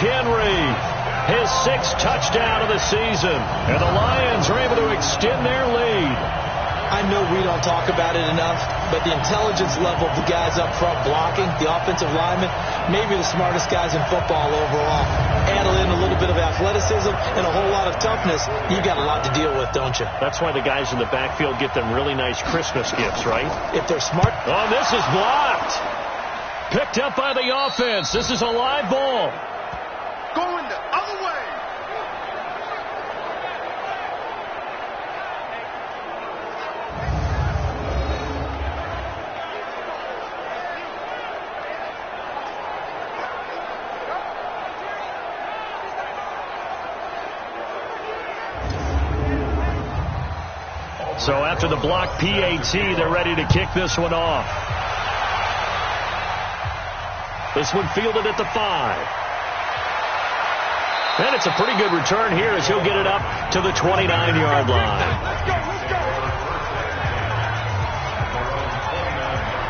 Henry, his 6th touchdown of the season. And the Lions are able to extend their lead. I know we don't talk about it enough, but the intelligence level of the guys up front blocking, the offensive linemen, maybe the smartest guys in football overall. Add in a little bit of athleticism and a whole lot of toughness, you got a lot to deal with, don't you? That's why the guys in the backfield get them really nice Christmas gifts, right? If they're smart. Oh, this is blocked. Picked up by the offense. This is a live ball. Going the other way. So after the block PAT, they're ready to kick this one off. This one fielded at the 5. And it's a pretty good return here as he'll get it up to the 29-yard line. Let's go.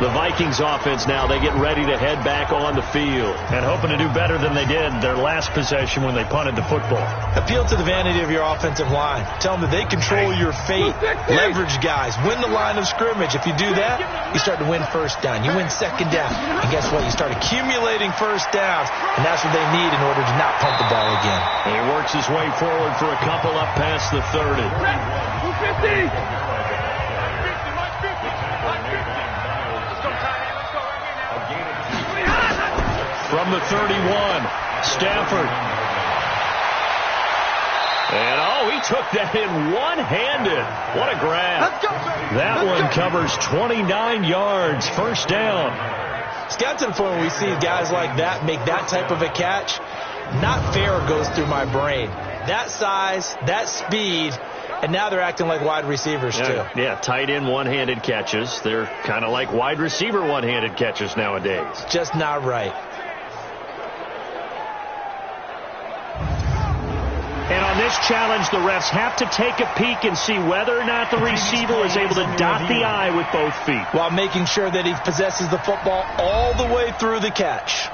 The Vikings offense now, they get ready to head back on the field and hoping to do better than they did their last possession when they punted the football. Appeal to the vanity of your offensive line. Tell them that they control your fate. Leverage guys. Win the line of scrimmage. If you do that, you start to win first down. You win second down. And guess what? You start accumulating first downs. And that's what they need in order to not punt the ball again. And he works his way forward for a couple up past the 30. 250. From the 31, Stafford. And, oh, he took that in one-handed. What a grab. That one covers 29 yards. First down. It's got to the point where we see guys like that make that type of a catch. Not fair goes through my brain. That size, that speed, and now they're acting like wide receivers, too. Yeah, tight end one-handed catches. They're kind of like wide receiver one-handed catches nowadays. Just not right. And on this challenge, the refs have to take a peek and see whether or not the receiver is able to dot the I with both feet, while making sure that he possesses the football all the way through the catch.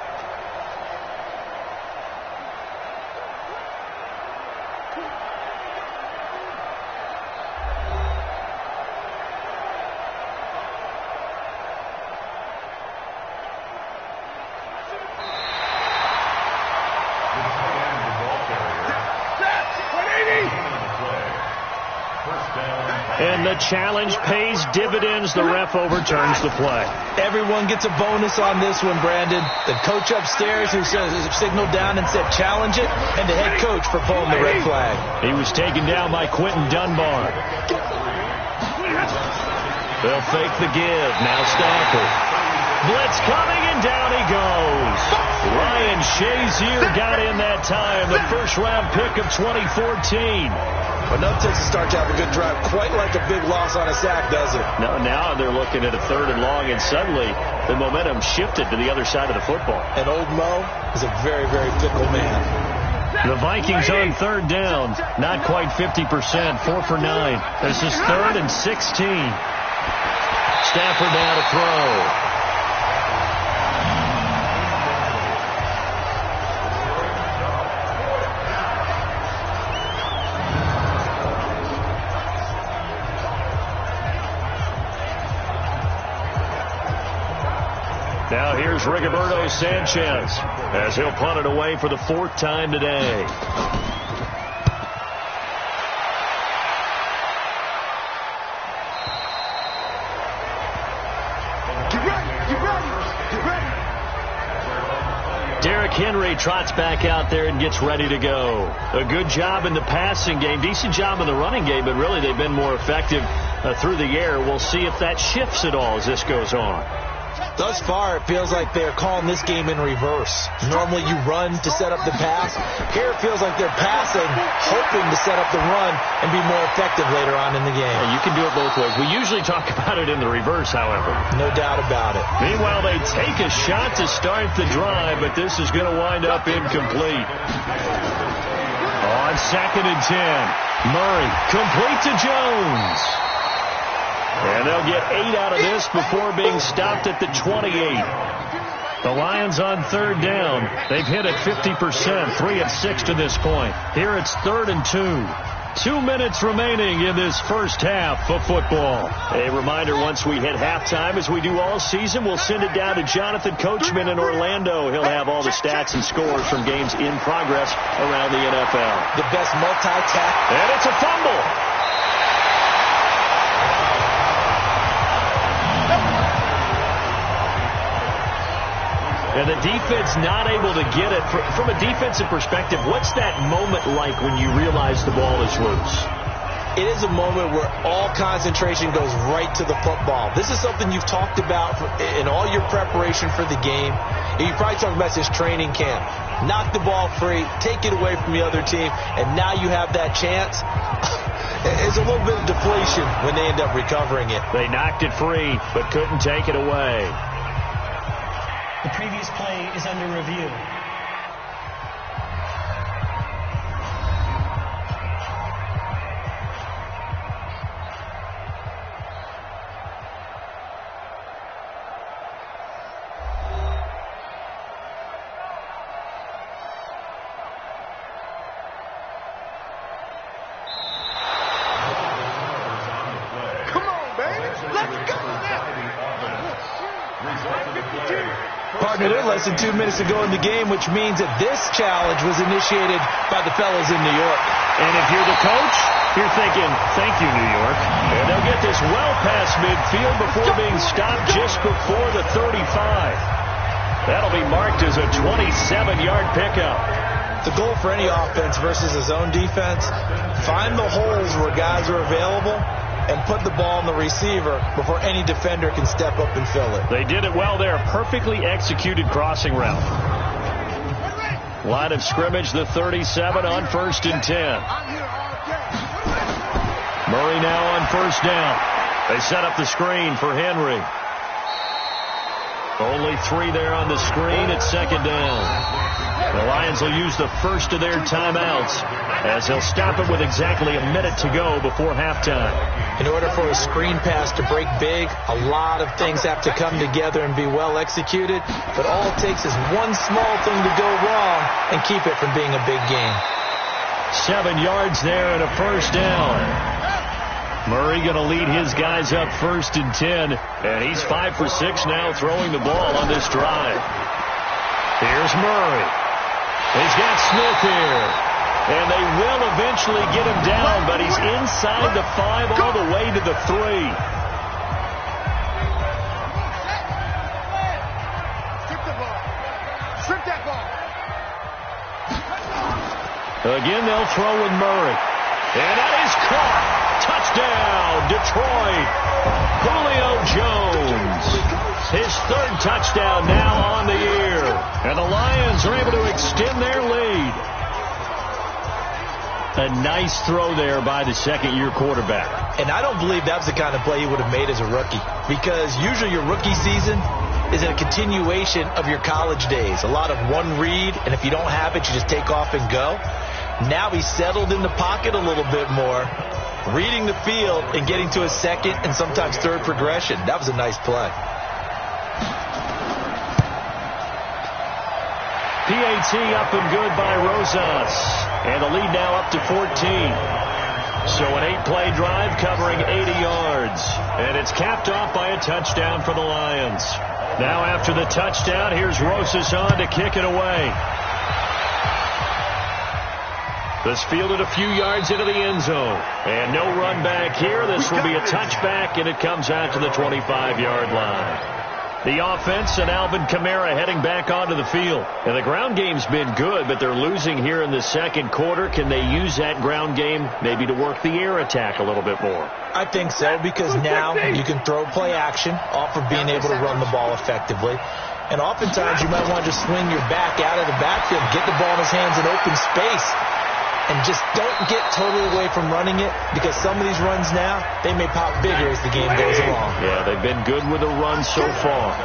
And the challenge pays dividends. The ref overturns the play. Everyone gets a bonus on this one, Brandon. The coach upstairs who signaled down and said challenge it, and the head coach for pulling the red flag. He was taken down by Quentin Dunbar. They'll fake the give. Now Stafford. Blitz coming, and down he goes. Ryan Shazier got in that time. The first-round pick of 2014. But no Texas starts to have a good drive, quite like a big loss on a sack, does it? No, now they're looking at a 3rd and long, and suddenly the momentum shifted to the other side of the football. And old Mo is a very, very fickle man. The Vikings on 3rd down, not quite 50%, 4 for 9. This is 3rd and 16. Stafford now to throw. Now here's Rigoberto Sanchez as he'll punt it away for the 4th time today. Derrick Henry trots back out there and gets ready to go. A good job in the passing game, decent job in the running game, but really they've been more effective through the air. We'll see if that shifts at all as this goes on. Thus far, it feels like they're calling this game in reverse. Normally you run to set up the pass. Here it feels like they're passing, hoping to set up the run and be more effective later on in the game. Yeah, you can do it both ways. We usually talk about it in the reverse, however. No doubt about it. Meanwhile, they take a shot to start the drive, but this is going to wind up incomplete. On 2nd and 10, Murray complete to Jones. And they'll get 8 out of this before being stopped at the 28. The Lions on third down. They've hit it 50%, 3 of 6 to this point. Here it's 3rd and 2. 2 minutes remaining in this first half of football. A reminder, once we hit halftime, as we do all season, we'll send it down to Jonathan Coachman in Orlando. He'll have all the stats and scores from games in progress around the NFL. The best multi-tack. And it's a fumble. And the defense not able to get it. From a defensive perspective, what's that moment like when you realize the ball is loose? It is a moment where all concentration goes right to the football. This is something you've talked about in all your preparation for the game. You probably talked about this training camp. Knock the ball free, take it away from the other team, and now you have that chance. It's a little bit of deflation when they end up recovering it. They knocked it free, but couldn't take it away. The previous play is under review. Come on, baby. Let's go now. Partner, they're less than 2 minutes to go in the game, which means that this challenge was initiated by the fellas in New York. And if you're the coach, you're thinking, thank you, New York. And they'll get this well past midfield before being stopped just before the 35. That'll be marked as a 27-yard pickup. The goal for any offense versus his own defense, find the holes where guys are available and put the ball on the receiver before any defender can step up and fill it. They did it well there. Perfectly executed crossing route. Line of scrimmage, the 37 on 1st and 10. Murray now on 1st down. They set up the screen for Henry. Only 3 there on the screen at 2nd down. The Lions will use the first of their timeouts as they'll stop it with exactly a minute to go before halftime. In order for a screen pass to break big, a lot of things have to come together and be well executed, but all it takes is one small thing to go wrong and keep it from being a big game. 7 yards there and a 1st down. Murray going to lead his guys up 1st and 10, and he's 5 for 6 now throwing the ball on this drive. Here's Murray. He's got Smith here. And they will eventually get him down, but he's inside the 5 all the way to the 3. Strip that ball. Again, they'll throw with Murray. And that is caught. Touchdown, Detroit. Julio Jones. His 3rd touchdown now on the year. And the Lions are able to extend their lead. A nice throw there by the second-year quarterback. And I don't believe that was the kind of play he would have made as a rookie, because usually your rookie season is a continuation of your college days. A lot of one read, and if you don't have it, you just take off and go. Now he's settled in the pocket a little bit more, reading the field and getting to a 2nd and sometimes 3rd progression. That was a nice play. PAT up and good by Rosas. And the lead now up to 14. So an 8-play drive covering 80 yards. And it's capped off by a touchdown for the Lions. Now after the touchdown, here's Rosas on to kick it away. This fielded a few yards into the end zone. And no run back here. This will be a touchback, and it comes out to the 25-yard line. The offense and Alvin Kamara heading back onto the field. And the ground game's been good, but they're losing here in the second quarter. Can they use that ground game maybe to work the air attack a little bit more? I think so, because now you can throw play action off of being able to run the ball effectively. And oftentimes you might want to just swing your back out of the backfield, get the ball in his hands in open space, and just don't get totally away from running it, because some of these runs now, they may pop bigger as the game goes along. Yeah, they've been good with the run so far.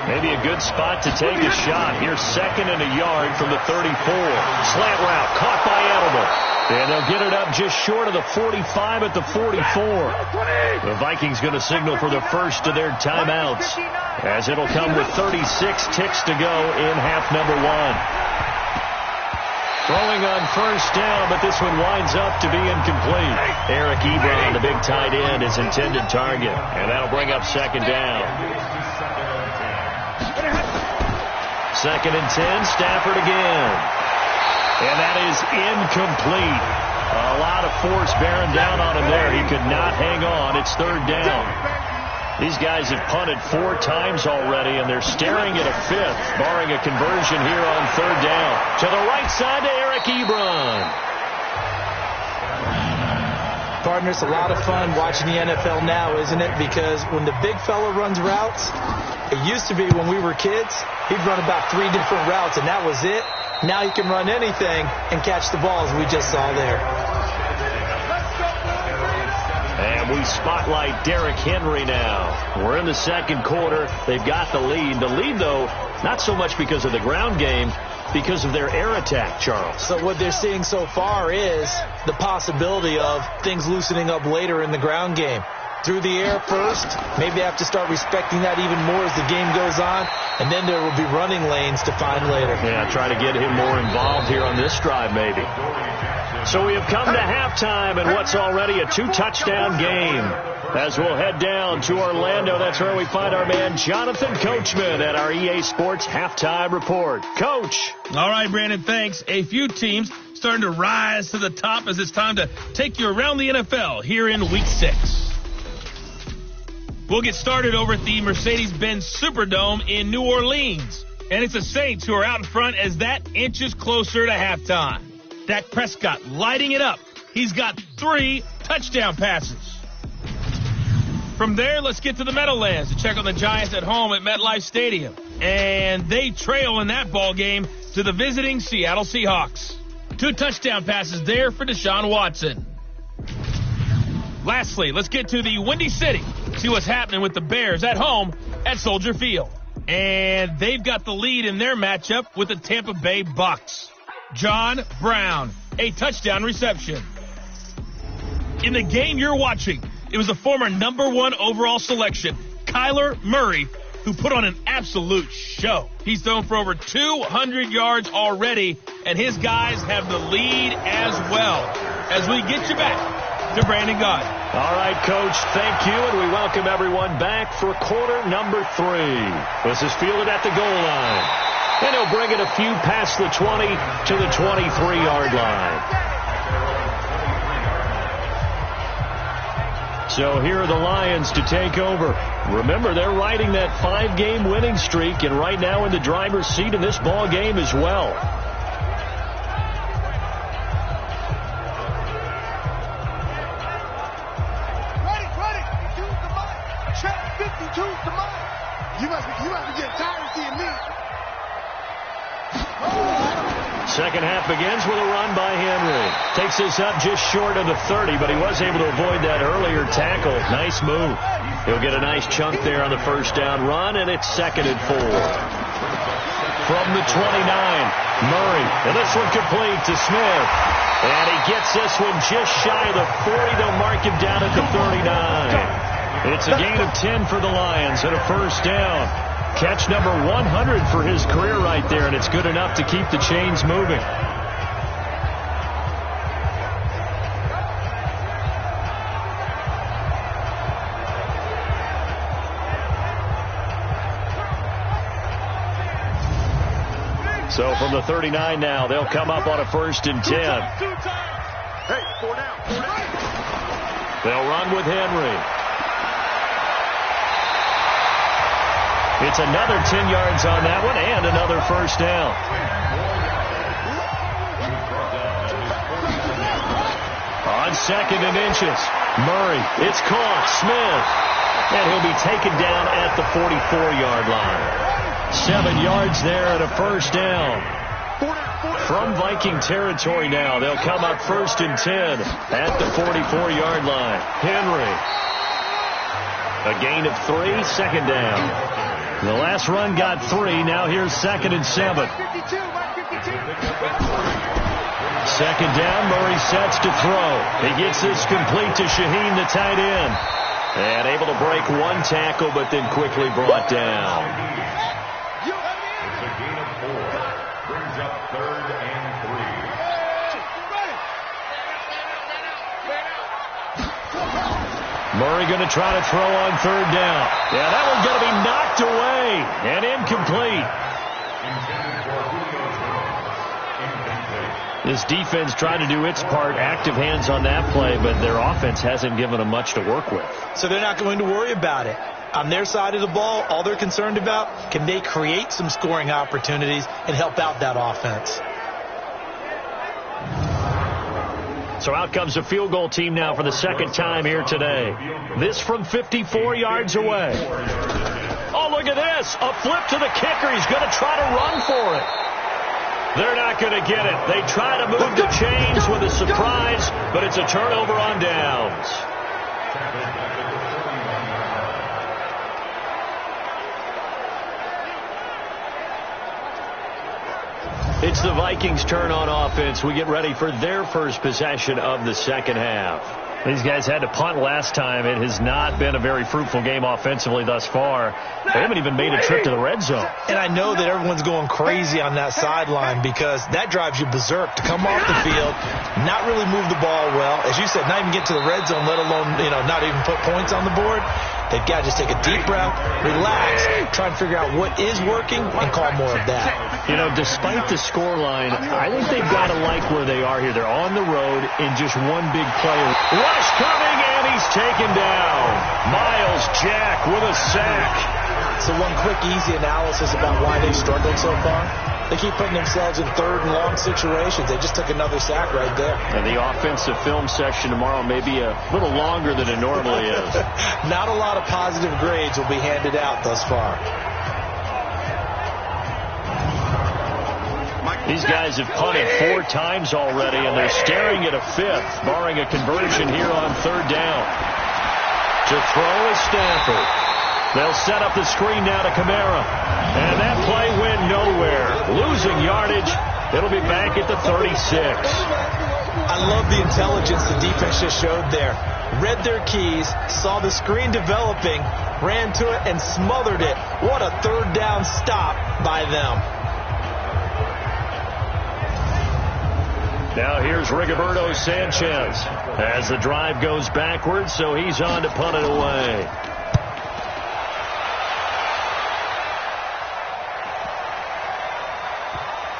Maybe a good spot to take a shot. Here's 2nd and a yard from the 34. Slant route caught by Edelman. And they'll get it up just short of the 45 at the 44. The Vikings going to signal for the first of their timeouts, as it'll come with 36 ticks to go in half number 1. Throwing on first down, but this one winds up to be incomplete. Eric Ebron, the big tight end, his intended target. And that'll bring up 2nd down. 2nd and 10, Stafford again. And that is incomplete. A lot of force bearing down on him there. He could not hang on. It's 3rd down. These guys have punted 4 times already, and they're staring at a 5th, barring a conversion here on 3rd down. To the right side to Eric Ebron. Partner, it's a lot of fun watching the NFL now, isn't it? Because when the big fella runs routes, it used to be when we were kids, he'd run about 3 different routes, and that was it. Now he can run anything and catch the ball, as we just saw there. And we spotlight Derrick Henry now. We're in the 2nd quarter. They've got the lead. The lead, though, not so much because of the ground game, because of their air attack, Charles. So what they're seeing so far is the possibility of things loosening up later in the ground game. Through the air first, maybe have to start respecting that even more as the game goes on, and then there will be running lanes to find later. Yeah, try to get him more involved here on this drive maybe. So we have come to halftime in what's already a 2-touchdown game. As we'll head down to Orlando, that's where we find our man Jonathan Coachman at our EA Sports Halftime Report. Coach. All right, Brandon, thanks. A few teams starting to rise to the top as it's time to take you around the NFL here in Week 6. We'll get started over at the Mercedes-Benz Superdome in New Orleans. And it's the Saints who are out in front as that inches closer to halftime. Dak Prescott lighting it up. He's got 3 touchdown passes. From there, let's get to the Meadowlands to check on the Giants at home at MetLife Stadium. And they trail in that ball game to the visiting Seattle Seahawks. 2 touchdown passes there for Deshaun Watson. Lastly, let's get to the Windy City. See what's happening with the Bears at home at Soldier Field. And they've got the lead in their matchup with the Tampa Bay Bucks. John Brown, a touchdown reception. In the game you're watching, it was the former number 1 overall selection, Kyler Murray, who put on an absolute show. He's thrown for over 200 yards already, and his guys have the lead as well. As we get you back to Brandon Gaudin. All right, Coach, thank you, and we welcome everyone back for quarter number 3. This is fielded at the goal line. And he'll bring it a few past the 20 to the 23-yard line. So here are the Lions to take over. Remember, they're riding that 5-game winning streak, and right now in the driver's seat in this ball game as well. You must be getting tired of seeing me. Second half begins with a run by Henry. Takes this up just short of the 30, but he was able to avoid that earlier tackle. Nice move. He'll get a nice chunk there on the first down run, and it's 2nd and 4. From the 29, Murray. And this one complete to Smith. And he gets this one just shy of the 40. They'll mark him down at the 39. It's a gain of 10 for the Lions and a first down. Catch number 100 for his career right there, and it's good enough to keep the chains moving. So from the 39 now, they'll come up on a 1st and 10. Hey, 4 down. They'll run with Henry. It's another 10 yards on that one and another first down. On 2nd and inches, Murray. It's caught. Smith. And he'll be taken down at the 44-yard line. 7 yards there and a first down. From Viking territory now, they'll come up 1st and 10 at the 44-yard line. Henry. A gain of 3, 2nd down. The last run got 3. Now here's 2nd and 7. Second down, Murray sets to throw. He gets this complete to Shaheen, the tight end. And able to break one tackle, but then quickly brought down. It's a gain of 4. Brings up 3rd and 3. Murray going to try to throw on 3rd down. Yeah, that one's going to be knocked away and incomplete. This defense tried to do its part, active hands on that play, but their offense hasn't given them much to work with. So they're not going to worry about it. On their side of the ball, all they're concerned about, can they create some scoring opportunities and help out that offense? So out comes a field goal team now for the second time here today. This from 54 yards away. Oh, look at this. A flip to the kicker. He's going to try to run for it. They're not going to get it. They try to move the chains with a surprise, but it's a turnover on downs. It's the Vikings' turn on offense. We get ready for their first possession of the second half. These guys had to punt last time. It has not been a very fruitful game offensively thus far. They haven't even made a trip to the red zone. And I know that everyone's going crazy on that sideline because that drives you berserk to come off the field, not really move the ball well. As you said, not even get to the red zone, let alone, not even put points on the board. They've got to just take a deep breath, relax, try and figure out what is working, and call more of that. Despite the scoreline, I think they've got to like where they are here. They're on the road in just one big play. Rush coming, and he's taken down. Miles Jack with a sack. So one quick, easy analysis about why they struggled so far. They keep putting themselves in 3rd and long situations. They just took another sack right there. And the offensive film section tomorrow may be a little longer than it normally is. Not a lot of positive grades will be handed out thus far. These guys have punted 4 times already, and they're staring at a 5th, barring a conversion here on 3rd down. To throw is Stafford. They'll set up the screen now to Kamara. And that play went nowhere. Losing yardage. It'll be back at the 36. I love the intelligence the defense just showed there. Read their keys, saw the screen developing, ran to it, and smothered it. What a 3rd down stop by them. Now here's Rigoberto Sanchez as the drive goes backwards, so he's on to punt it away.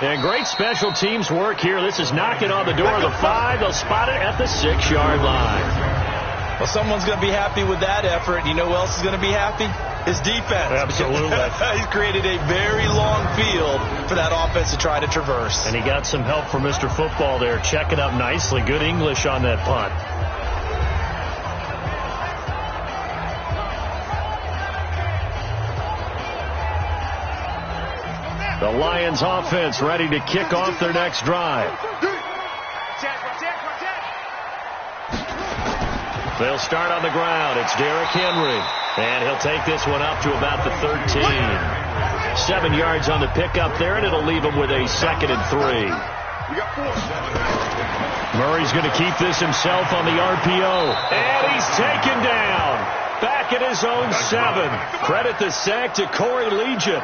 And great special teams work here. This is knocking on the door of the 5. They'll spot it at the 6-yard line. Well, someone's going to be happy with that effort. You know who else is going to be happy? His defense. Absolutely. He's created a very long field for that offense to try to traverse. And he got some help from Mr. Football there, checking up nicely. Good English on that punt. The Lions offense ready to kick off their next drive. They'll start on the ground. It's Derrick Henry. And he'll take this one up to about the 13. 7 yards on the pickup there, and it'll leave him with a 2nd and 3. Murray's going to keep this himself on the RPO. And he's taken down. Back at his own 7. Credit the sack to Corey Legion.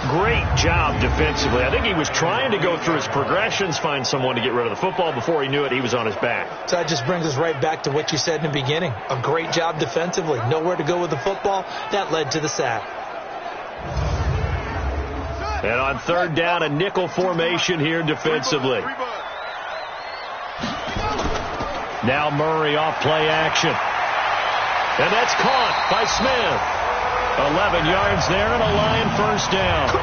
Great job defensively. I think he was trying to go through his progressions, find someone to get rid of the football. Before he knew it, he was on his back. So that just brings us right back to what you said in the beginning. A great job defensively. Nowhere to go with the football. That led to the sack. And on 3rd down, a nickel formation here defensively. Now Murray off play action. And that's caught by Smith. 11 yards there and a Lion first down.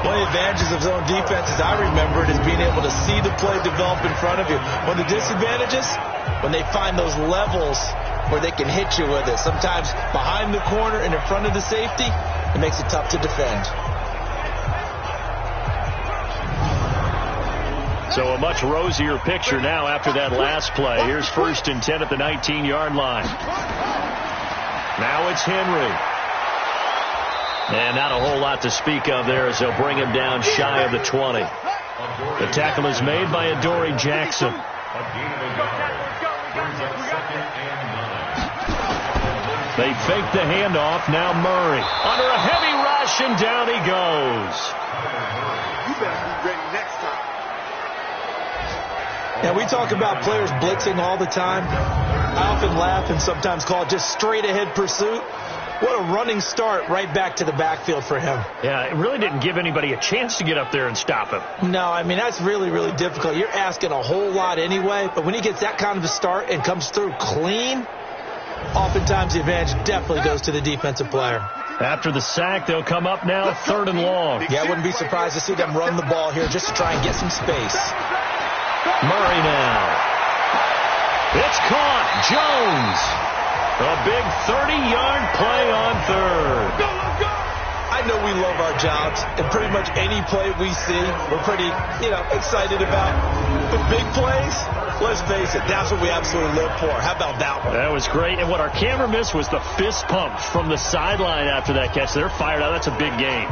One of the advantages of zone defense, as I remember it, is being able to see the play develop in front of you. One of the disadvantages, when they find those levels where they can hit you with it. Sometimes behind the corner and in front of the safety, it makes it tough to defend. So a much rosier picture now after that last play. Here's 1st and 10 at the 19-yard line. Now it's Henry. And not a whole lot to speak of there as they'll bring him down shy of the 20. The tackle is made by Adoree Jackson. They fake the handoff. Now Murray under a heavy rush, and down he goes. You better be ready next time. Yeah, we talk about players blitzing all the time. I often laugh and sometimes call it just straight ahead pursuit. What a running start right back to the backfield for him. Yeah, it really didn't give anybody a chance to get up there and stop him. No, I mean, that's really, really difficult. You're asking a whole lot anyway, but when he gets that kind of a start and comes through clean, oftentimes the advantage definitely goes to the defensive player. After the sack, they'll come up now 3rd and long. Yeah, I wouldn't be surprised to see them run the ball here just to try and get some space. Murray now. It's caught. Jones. A big 30-yard play on 3rd. I know we love our jobs, and pretty much any play we see, we're pretty, excited about. But big plays, let's face it, that's what we absolutely live for. How about that one? That was great. And what our camera missed was the fist pump from the sideline after that catch. They're fired out. That's a big game.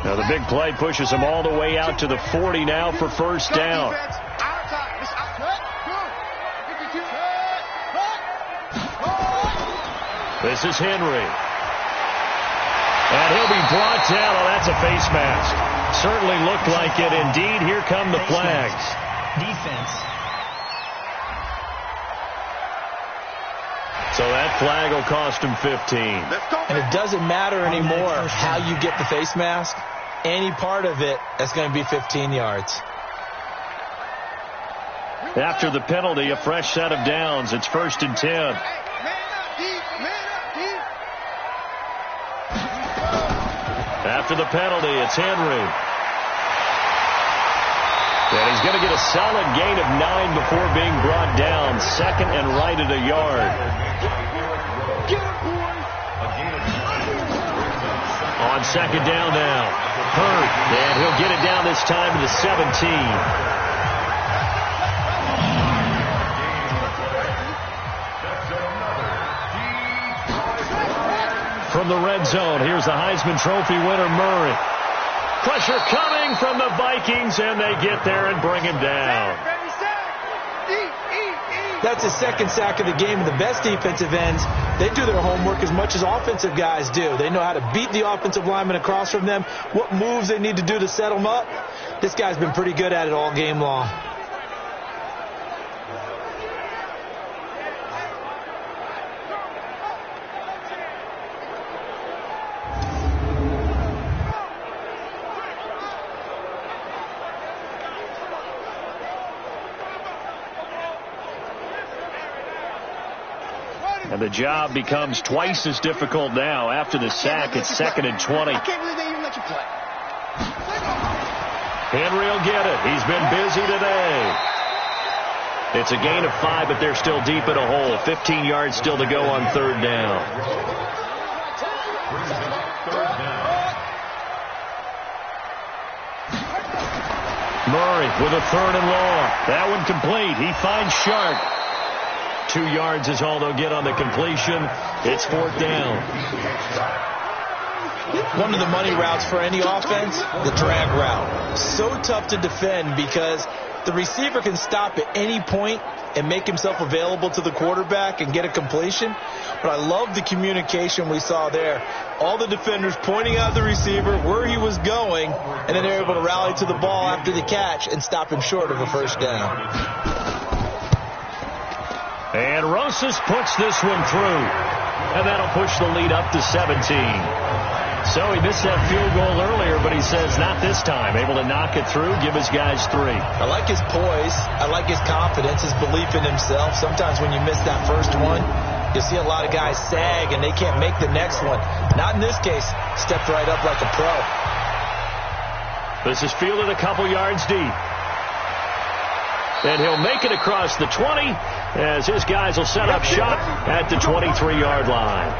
Now the big play pushes them all the way out to the 40 now for first down. This is Henry. And he'll be brought down. Oh, that's a face mask. Certainly looked like it. Indeed, here come the flags. Defense. So that flag will cost him 15. And it doesn't matter anymore how you get the face mask. Any part of it, that's going to be 15 yards. After the penalty, a fresh set of downs. It's 1st and 10. After the penalty, it's Henry. And he's going to get a solid gain of 9 before being brought down. 2nd and right at a yard. On 2nd down now. Hurt. And he'll get it down this time to the 17. From the red zone, here's the Heisman Trophy winner, Murray. Pressure coming from the Vikings, and they get there and bring him down. That's his 2nd sack of the game, and the best defensive ends, they do their homework as much as offensive guys do. They know how to beat the offensive lineman across from them, what moves they need to do to set them up. This guy's been pretty good at it all game long. And the job becomes twice as difficult now. After the sack, it's 2nd and 20. I can't believe they even let you play. Henry will get it. He's been busy today. It's a gain of 5, but they're still deep in a hole. 15 yards still to go on 3rd down. Murray with a 3rd and long. That one complete. He finds Sharp. 2 yards is all they'll get on the completion. It's 4th down. One of the money routes for any offense, the drag route. So tough to defend because the receiver can stop at any point and make himself available to the quarterback and get a completion. But I love the communication we saw there. All the defenders pointing out the receiver, where he was going, and then they're able to rally to the ball after the catch and stop him short of a first down. And Rosas puts this one through. And that'll push the lead up to 17. So he missed that field goal earlier, but he says not this time. Able to knock it through, give his guys 3. I like his poise. I like his confidence, his belief in himself. Sometimes when you miss that first one, you see a lot of guys sag and they can't make the next one. Not in this case. Stepped right up like a pro. This is fielded a couple yards deep. And he'll make it across the 20 as his guys will set up shop at the 23-yard line.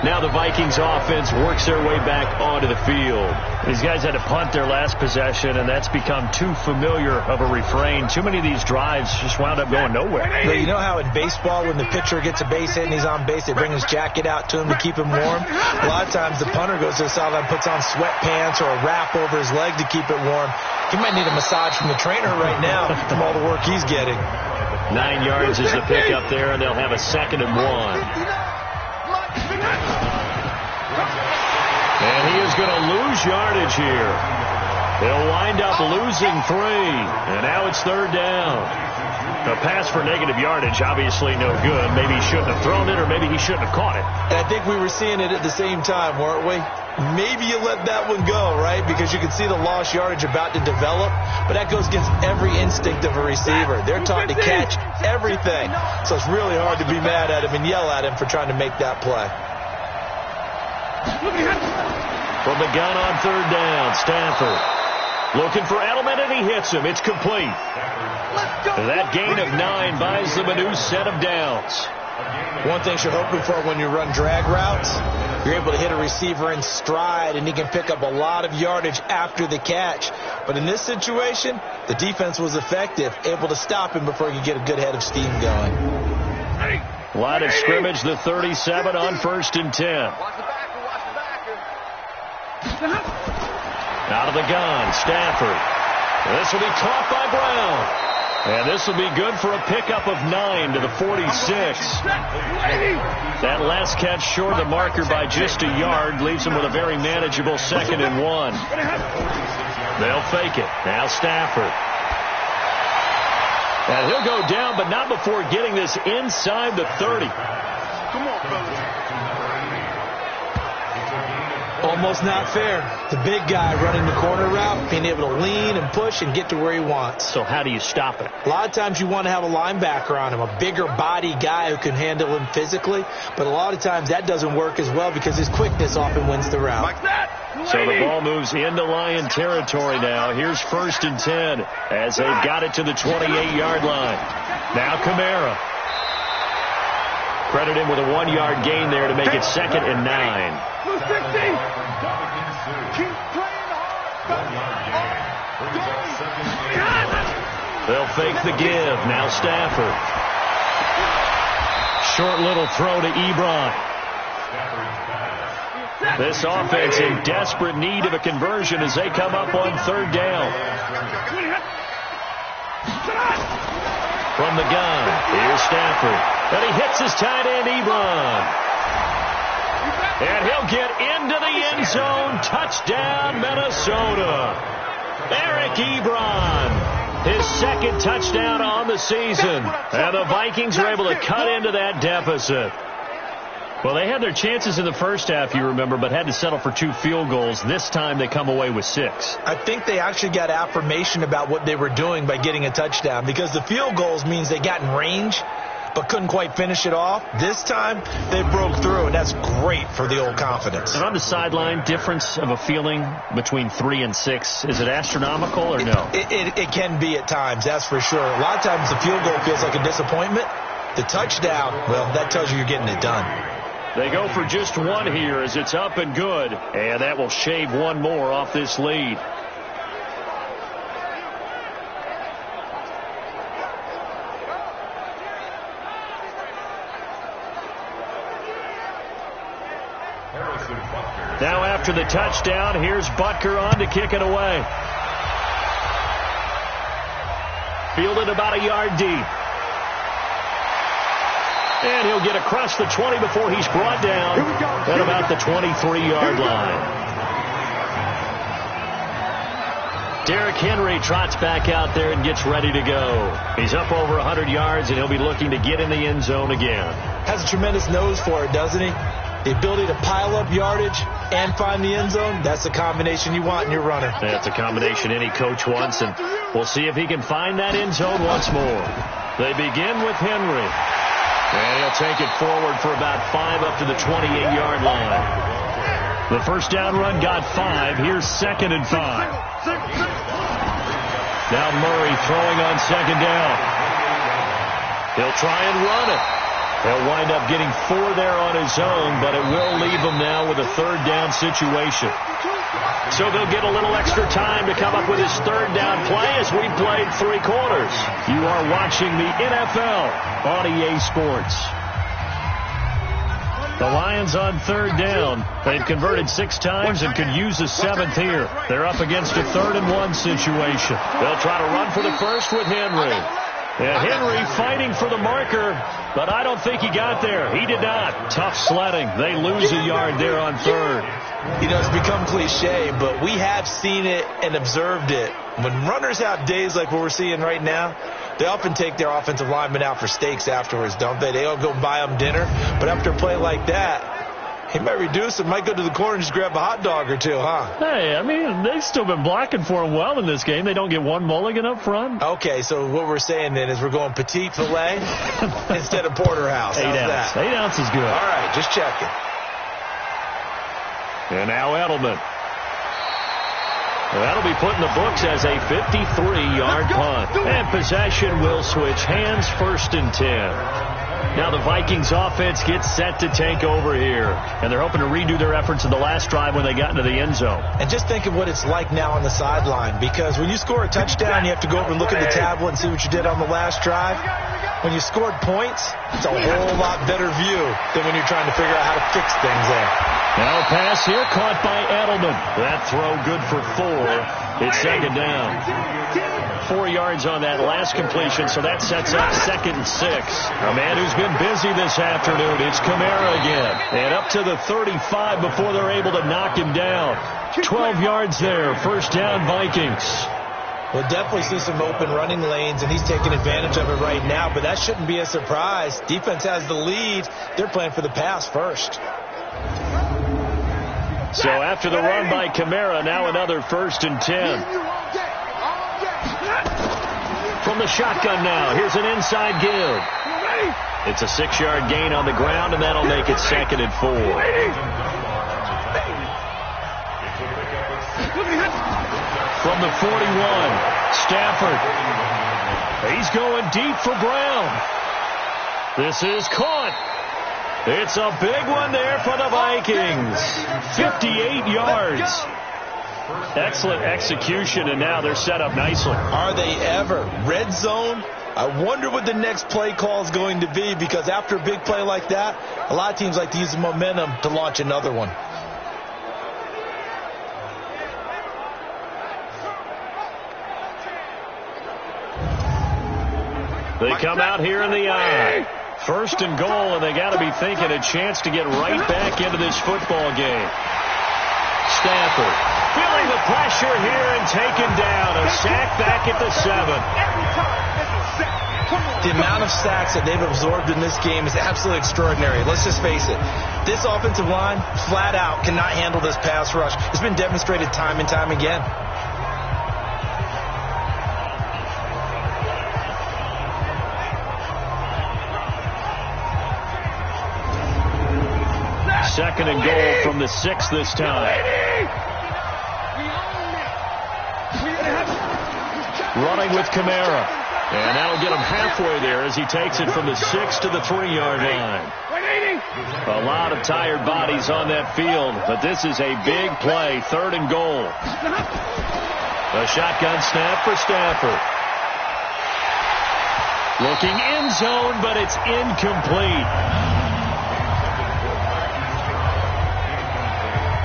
Now the Vikings offense works their way back onto the field. These guys had to punt their last possession, and that's become too familiar of a refrain. Too many of these drives just wound up going nowhere. But you know how in baseball, when the pitcher gets a base hit and he's on base, they bring his jacket out to him to keep him warm? A lot of times the punter goes to the sideline, puts on sweatpants or a wrap over his leg to keep it warm. He might need a massage from the trainer right now from all the work he's getting. 9 yards is the pickup there, and they'll have a 2nd and 1. And he is going to lose yardage here. He'll wind up losing 3. And now it's 3rd down. A pass for negative yardage, obviously no good. Maybe he shouldn't have thrown it, or maybe he shouldn't have caught it. And I think we were seeing it at the same time, weren't we? Maybe you let that one go, right? Because you can see the lost yardage about to develop. But that goes against every instinct of a receiver. They're taught to catch everything. So it's really hard to be mad at him and yell at him for trying to make that play. From the gun on 3rd down, Stafford looking for Edelman, and he hits him. It's complete. That gain of 9 buys them a new set of downs. One thing you're hoping for when you run drag routes, you're able to hit a receiver in stride, and he can pick up a lot of yardage after the catch. But in this situation, the defense was effective, able to stop him before he could get a good head of steam going. Line of scrimmage, the 37 on 1st and 10. Out of the gun, Stafford. This will be caught by Brown. And this will be good for a pickup of 9 to the 46. That last catch short of the marker by just a yard leaves him with a very manageable 2nd and 1. They'll fake it. Now Stafford. And he'll go down, but not before getting this inside the 30. Come on, fellas. Almost not fair. The big guy running the corner route, being able to lean and push and get to where he wants. So how do you stop it? A lot of times you want to have a linebacker on him, a bigger body guy who can handle him physically. But a lot of times that doesn't work as well because his quickness often wins the route. Like that. So the ball moves into Lion territory now. Here's 1st and 10 as they've got it to the 28-yard line. Now Kamara. Credit him with a 1-yard gain there to make it 2nd and 9. They'll fake the give. Now Stafford. Short little throw to Ebron. This offense in desperate need of a conversion as they come up on 3rd down. From the gun, here's Stafford. And he hits his tight end, Ebron. And he'll get into the end zone. Touchdown, Minnesota. Eric Ebron. His 2nd touchdown on the season. And the Vikings are able to cut into that deficit. Well, they had their chances in the first half, you remember, but had to settle for 2 field goals. This time they come away with 6. I think they actually got affirmation about what they were doing by getting a touchdown because the field goals means they got in range but couldn't quite finish it off. This time they broke through, and that's great for the old confidence. And on the sideline, difference of a feeling between 3 and 6, is it astronomical or no? It can be at times, that's for sure. A lot of times the field goal feels like a disappointment. The touchdown, well, that tells you you're getting it done. They go for just 1 here as it's up and good. And that will shave 1 more off this lead. Now after the touchdown, here's Butker on to kick it away. Fielded about a yard deep. And he'll get across the 20 before he's brought down at about the 23-yard line. Derrick Henry trots back out there and gets ready to go. He's up over 100 yards, and he'll be looking to get in the end zone again. Has a tremendous nose for it, doesn't he? The ability to pile up yardage and find the end zone, that's the combination you want in your runner. That's a combination any coach wants, and we'll see if he can find that end zone once more. They begin with Henry. And he'll take it forward for about 5 up to the 28-yard line. The first down run got 5. Here's 2nd and 5. Now Murray throwing on 2nd down. He'll try and run it. He'll wind up getting 4 there on his own, but it will leave him now with a third down situation. So they'll get a little extra time to come up with his third down play as we played 3 quarters. You are watching the NFL on EA Sports. The Lions on third down. They've converted 6 times and could use a 7th here. They're up against a 3rd and 1 situation. They'll try to run for the first with Henry. Henry fighting for the marker, but I don't think he got there. He did not. Tough sledding. They lose a yard there on 3rd. You know, it's become cliche, but we have seen it and observed it. When runners have days like what we're seeing right now, they often take their offensive linemen out for steaks afterwards, don't they? They don't go buy them dinner. But after a play like that, he might reduce it, might go to the corner and just grab a hot dog or two, huh? Hey, I mean, they've still been blocking for him well in this game. They don't get one mulligan up front. Okay, so what we're saying then is we're going petite filet instead of porterhouse. How's that? 8 ounce is good. All right, just checking. And now Edelman. That'll be put in the books as a 53-yard punt. And possession will switch hands, 1st and 10. Now the Vikings offense gets set to take over here. And they're hoping to redo their efforts in the last drive when they got into the end zone. And just think of what it's like now on the sideline. Because when you score a touchdown, you have to go over and look at the tablet and see what you did on the last drive. When you scored points, it's a whole lot better view than when you're trying to figure out how to fix things there. Now a pass here caught by Edelman. That throw good for 4. It's 2nd down. 4 yards on that last completion, so that sets up 2nd and 6. A man who's been busy this afternoon. It's Kamara again. And up to the 35 before they're able to knock him down. 12 yards there. 1st down, Vikings. We'll definitely see some open running lanes, and he's taking advantage of it right now, but that shouldn't be a surprise. Defense has the lead. They're playing for the pass first. So after the run by Kamara, now another 1st and 10. From the shotgun now, here's an inside give. It's a 6-yard gain on the ground, and that'll make it 2nd and 4. From the 41, Stafford. He's going deep for Brown. This is caught. It's a big one there for the Vikings. 58 yards. Excellent execution, and now they're set up nicely. Are they ever? Red zone? I wonder what the next play call is going to be, because after a big play like that, a lot of teams like to use the momentum to launch another one. They come out here in the eye. 1st and goal, and they got to be thinking a chance to get right back into this football game. Stafford feeling the pressure here and taken down. A sack back at the 7. The amount of sacks that they've absorbed in this game is absolutely extraordinary. Let's just face it. This offensive line, flat out, cannot handle this pass rush. It's been demonstrated time and time again. Second and goal from the 6 this time. Running with Kamara. And that'll get him halfway there as he takes it from the 6 to the 3-yard line. A lot of tired bodies on that field, but this is a big play. 3rd and goal. A shotgun snap for Stafford. Looking end zone, but it's incomplete.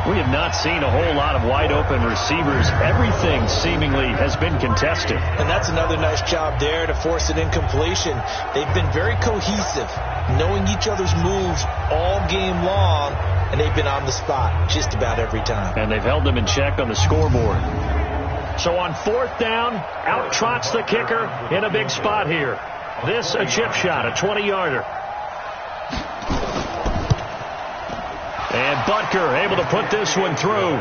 We have not seen a whole lot of wide-open receivers. Everything seemingly has been contested. And that's another nice job there to force an incompletion. They've been very cohesive, knowing each other's moves all game long, and they've been on the spot just about every time. And they've held them in check on the scoreboard. So on 4th down, out trots the kicker in a big spot here. This a chip shot, a 20-yarder. And Butker able to put this one through.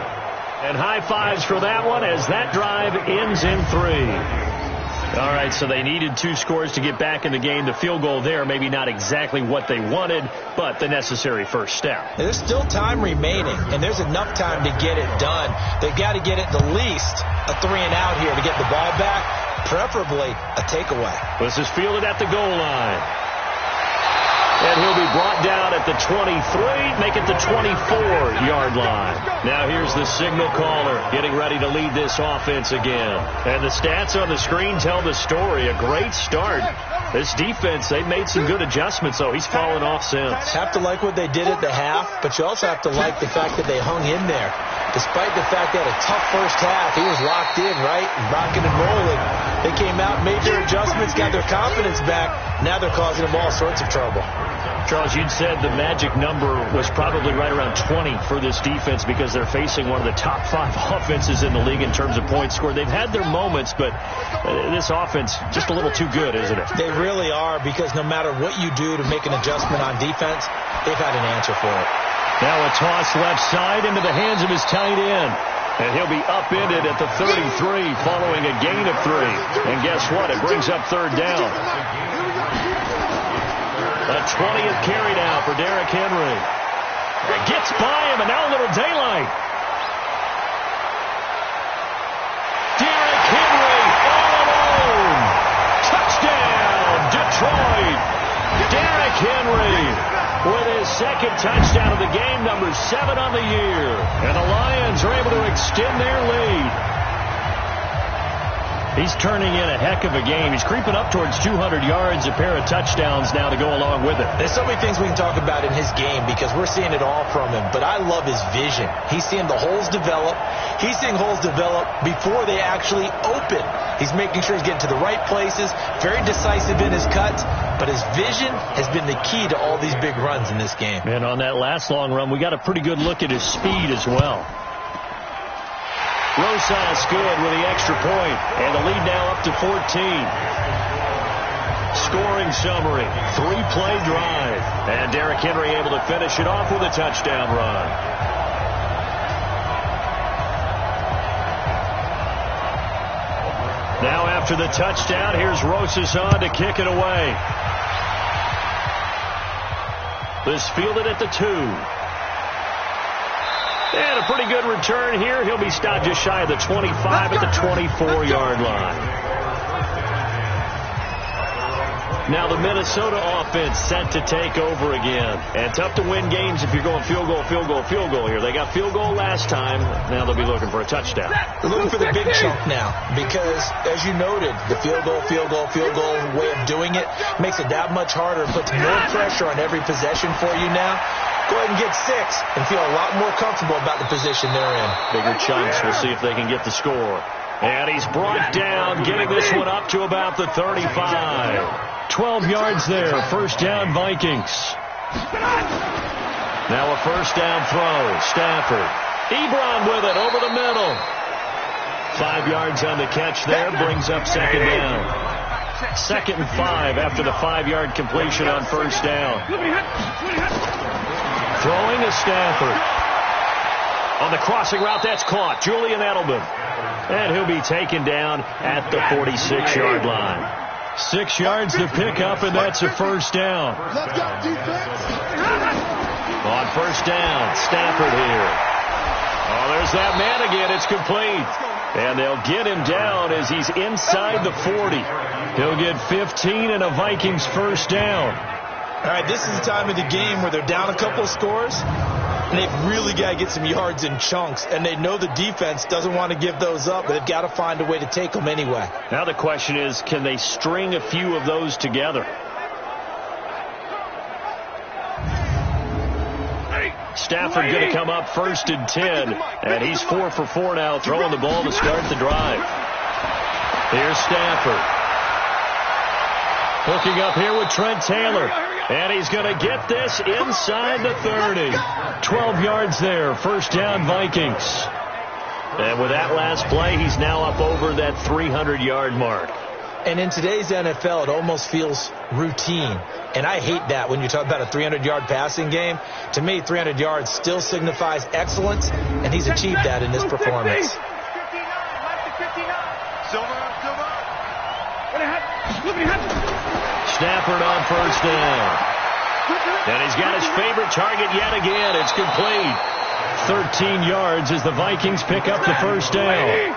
And high fives for that one as that drive ends in 3. All right, so they needed 2 scores to get back in the game. The field goal there, maybe not exactly what they wanted, but the necessary first step. There's still time remaining, and there's enough time to get it done. They've got to get at the least a 3-and-out here to get the ball back, preferably a takeaway. This is fielded at the goal line. And he'll be brought down at the 23, make it the 24-yard line. Now here's the signal caller getting ready to lead this offense again. And the stats on the screen tell the story. A great start. This defense, they've made some good adjustments, though. He's fallen off since. Have to like what they did at the half, but you also have to like the fact that they hung in there. Despite the fact they had a tough first half, he was locked in, right? Rocking and rolling. They came out, made their adjustments, got their confidence back. Now they're causing them all sorts of trouble. Charles, you'd said the magic number was probably right around 20 for this defense because they're facing one of the top 5 offenses in the league in terms of points scored. They've had their moments, but this offense just a little too good, isn't it? They really are, because no matter what you do to make an adjustment on defense, they've had an answer for it. Now a toss left side into the hands of his tight end. And he'll be upended at the 33 following a gain of 3. And guess what? It brings up third down. A 20th carry now for Derrick Henry. It gets by him, and now a little daylight. Derrick Henry all alone. Touchdown, Detroit. Derrick Henry with his second touchdown of the game, number 7 on the year. And the Lions are able to extend their lead. He's turning in a heck of a game. He's creeping up towards 200 yards, a pair of touchdowns now to go along with it. There's so many things we can talk about in his game because we're seeing it all from him. But I love his vision. He's seeing the holes develop. He's seeing holes develop before they actually open. He's making sure he's getting to the right places, very decisive in his cuts. But his vision has been the key to all these big runs in this game. And on that last long run, we got a pretty good look at his speed as well. Rosas good with the extra point, and the lead now up to 14. Scoring summary, 3-play drive, and Derrick Henry able to finish it off with a touchdown run. Now after the touchdown, here's Rosas on to kick it away. This fielded at the 2. And a pretty good return here. He'll be stopped just shy of the 25 at the 24-yard line. Now the Minnesota offense set to take over again. And tough to win games if you're going field goal, field goal, field goal here. They got field goal last time. Now they'll be looking for a touchdown. They're looking for the big chunk now because, as you noted, the field goal way of doing it makes it that much harder and puts more pressure on every possession for you now. Go ahead and get 6 and feel a lot more comfortable about the position they're in. Bigger chunks. We'll see if they can get the score. And he's brought down, getting this one up to about the 35. 12 yards there. First down, Vikings. Now a first down throw. Stafford. Ebron with it over the middle. 5 yards on the catch there. Brings up second down. 2nd and 5 after the 5-yard completion on first down. Throwing to Stafford. On the crossing route, that's caught. Julian Edelman. And he'll be taken down at the 46-yard line. 6 yards to pick up, and that's a first down. On first down, Stafford here. Oh, there's that man again. It's complete. And they'll get him down as he's inside the 40. He'll get 15 and a Vikings first down. All right, this is the time of the game where they're down a couple of scores, and they've really got to get some yards in chunks, and they know the defense doesn't want to give those up, but they've got to find a way to take them anyway. Now the question is, can they string a few of those together? Stafford going to come up 1st and 10, and he's 4 for 4 now, throwing the ball to start the drive. Here's Stafford. Hooking up here with Trent Taylor. And he's going to get this inside the 30. 12 yards there. First down, Vikings. And with that last play, he's now up over that 300-yard mark. And in today's NFL, it almost feels routine. And I hate that when you talk about a 300-yard passing game. To me, 300 yards still signifies excellence, and he's achieved that in this performance. Stafford on first down. And he's got his favorite target yet again. It's complete. 13 yards as the Vikings pick up the first down.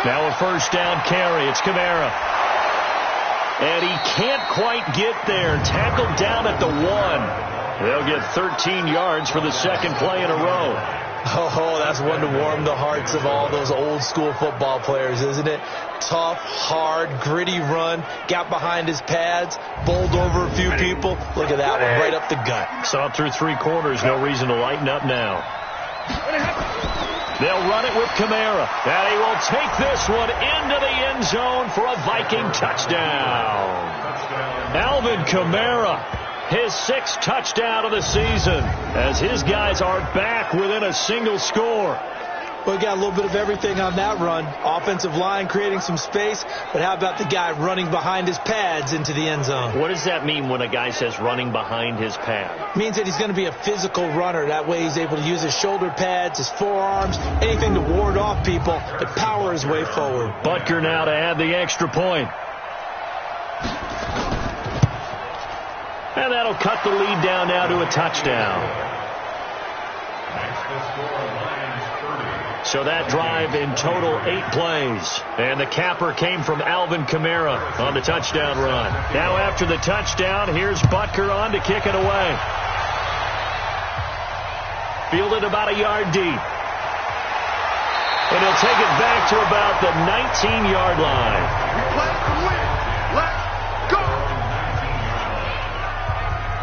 Now a first down carry. It's Kamara. and he can't quite get there. Tackled down at the 1. They'll get 13 yards for the second play in a row. Oh, that's one to warm the hearts of all those old school football players, isn't it? Tough, hard, gritty run, got behind his pads, bowled over a few people. Look at that one, right up the gut. Saw it through 3 quarters, no reason to lighten up now. They'll run it with Kamara, and he will take this one into the end zone for a Viking touchdown. Alvin Kamara, his 6th touchdown of the season, as his guys are back within a single score. Well, we got a little bit of everything on that run. Offensive line creating some space, but how about the guy running behind his pads into the end zone? What does that mean when a guy says running behind his pad? It means that he's going to be a physical runner. That way he's able to use his shoulder pads, his forearms, anything to ward off people, but power his way forward. Butker now to add the extra point. And that'll cut the lead down now to a touchdown. So that drive in total 8 plays. And the capper came from Alvin Kamara on the touchdown run. Now after the touchdown, here's Butker on to kick it away. Fielded about a yard deep. And he'll take it back to about the 19-yard line. We play to win. Let's go.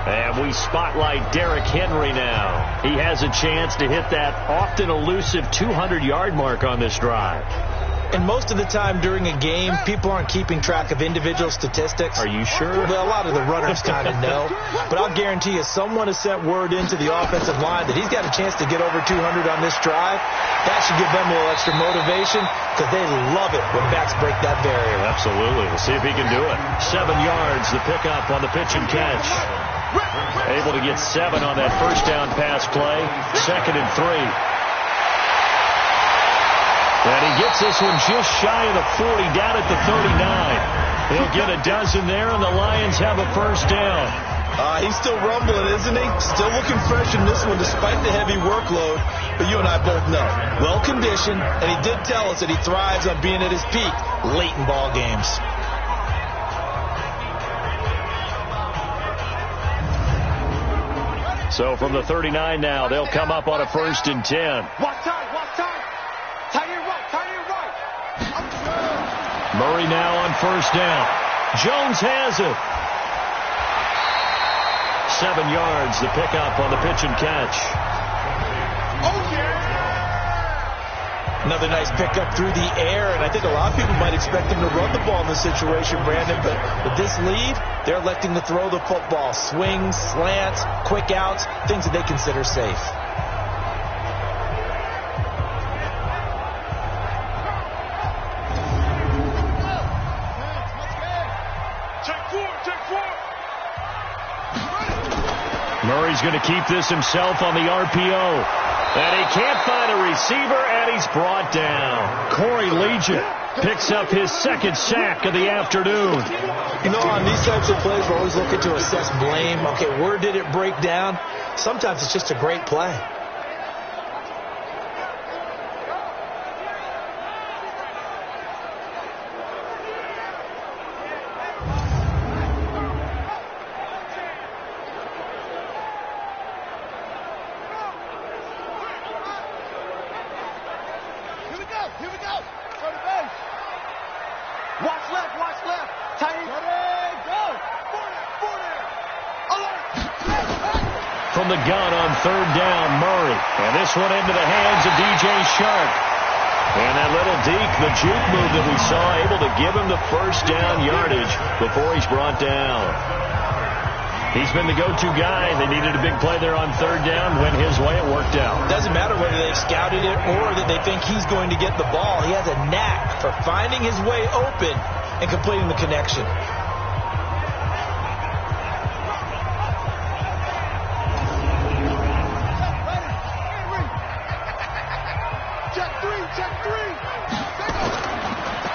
And we spotlight Derrick Henry now. He has a chance to hit that often elusive 200-yard mark on this drive. And most of the time during a game, people aren't keeping track of individual statistics. Are you sure? Well, a lot of the runners kind of know. But I'll guarantee you someone has sent word into the offensive line that he's got a chance to get over 200 on this drive. That should give them a little extra motivation because they love it when backs break that barrier. Absolutely. We'll see if he can do it. 7 yards, the pickup on the pitch and catch. Able to get 7 on that first down pass play. 2nd and 3. And he gets this one just shy of the 40, down at the 39. He'll get a dozen there, and the Lions have a first down. He's still rumbling, isn't he? Still looking fresh in this one despite the heavy workload. But you and I both know, well-conditioned, and he did tell us that he thrives on being at his peak late in ball games. So from the 39 now, they'll come up on a 1st and 10. Watch time. Tight end right. Murray now on first down. Jones has it. 7 yards, the pickup on the pitch and catch. Oh, yeah. Another nice pickup through the air, and I think a lot of people might expect him to run the ball in this situation, Brandon, but with this lead, they're electing to throw the football. Swings, slants, quick outs, things that they consider safe. Murray's going to keep this himself on the RPO. And he can't find a receiver, and he's brought down. Corey Legion picks up his 2nd sack of the afternoon. You know, on these types of plays, we're always looking to assess blame. Okay, where did it break down? Sometimes it's just a great play. Here we go. Go to base. Watch left. Tight end. Go. 40. Alert. From the gun on 3rd down, Murray. And this one into the hands of DJ Shark. And that little deke, the juke move that we saw, able to give him the first down yardage before he's brought down. He's been the go-to guy. They needed a big play there on 3rd down. Went his way. It worked out. Doesn't matter whether they've scouted it or that they think he's going to get the ball. He has a knack for finding his way open and completing the connection.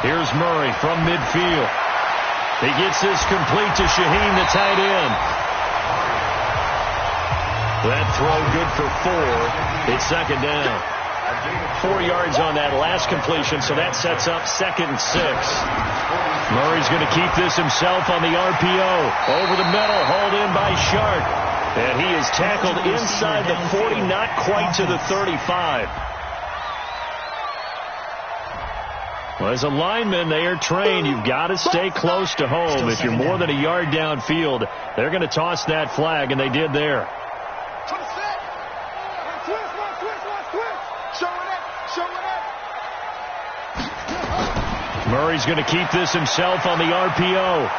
Here's Murray from midfield. He gets this complete to Shaheen, the tight end. That throw good for 4. It's 2nd down. 4 yards on that last completion, so that sets up 2nd and 6. Murray's going to keep this himself on the RPO. Over the middle, hauled in by Sharp. And he is tackled inside the 40, not quite to the 35. Well, as a lineman, they are trained. You've got to stay close to home. If you're more than a yard downfield, they're going to toss that flag, and they did there. Murray's going to keep this himself on the RPO.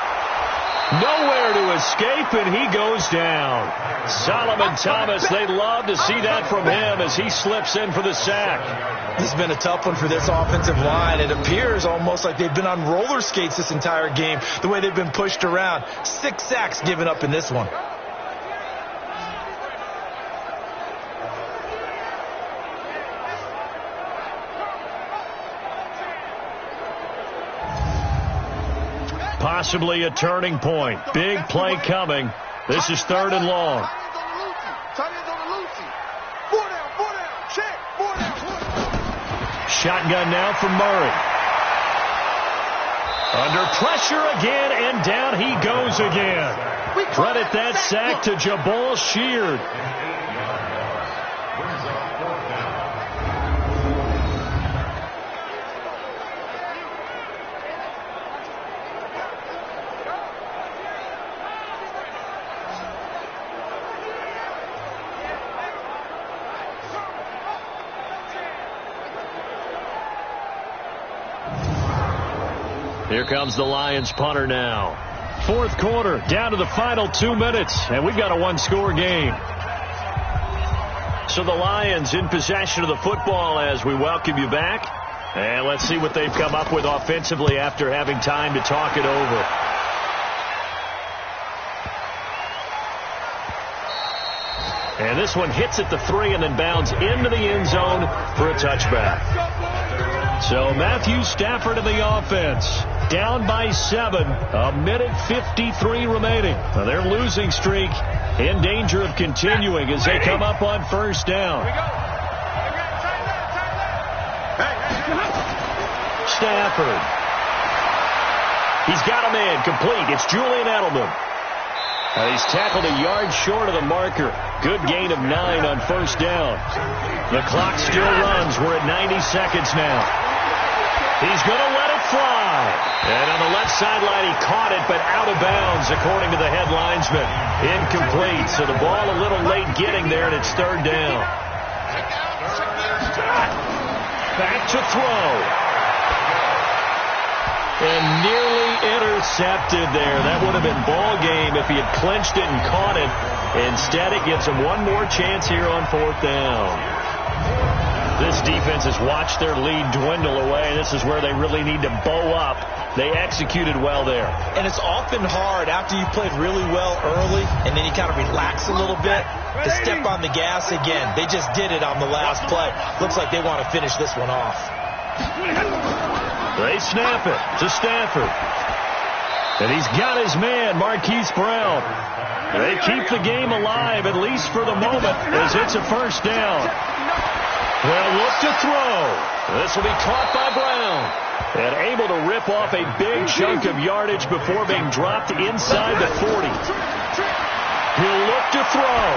Nowhere to escape, and he goes down. Solomon Thomas, they love to see that from him as he slips in for the sack. This has been a tough one for this offensive line. It appears almost like they've been on roller skates this entire game, the way they've been pushed around. 6 sacks given up in this one. Possibly a turning point. Big play coming. This is 3rd and long. Shotgun now from Murray. Under pressure again, and down he goes again. Credit that sack to Jabal Sheard. Here comes the Lions punter now. 4th quarter, down to the final 2 minutes, and we've got a 1-score game. So the Lions in possession of the football as we welcome you back. And let's see what they've come up with offensively after having time to talk it over. And this one hits at the 3 and then bounds into the end zone for a touchback. So Matthew Stafford in the offense. Down by 7. 1:53 remaining. Now their losing streak in danger of continuing as they come up on 1st down. Stafford. He's got a man complete. It's Julian Edelman. He's tackled a yard short of the marker. Good gain of 9 on 1st down. The clock still runs. We're at 90 seconds now. He's going to let it fly. And on the left sideline, he caught it, but out of bounds, according to the head linesman. Incomplete. So the ball a little late getting there, and it's 3rd down. Back to throw. And nearly intercepted there. That would have been ball game if he had clinched it and caught it. Instead, it gives him one more chance here on 4th down. This defense has watched their lead dwindle away. This is where they really need to bow up. They executed well there. And it's often hard after you played really well early and then you kind of relax a little bit to step on the gas again. They just did it on the last play. Looks like they want to finish this one off. They snap it to Stafford. And he's got his man, Marquise Brown. They keep the game alive, at least for the moment, as it's a 1st down. Well, look to throw. This will be caught by Brown. And able to rip off a big chunk of yardage before being dropped inside the 40. He'll look to throw.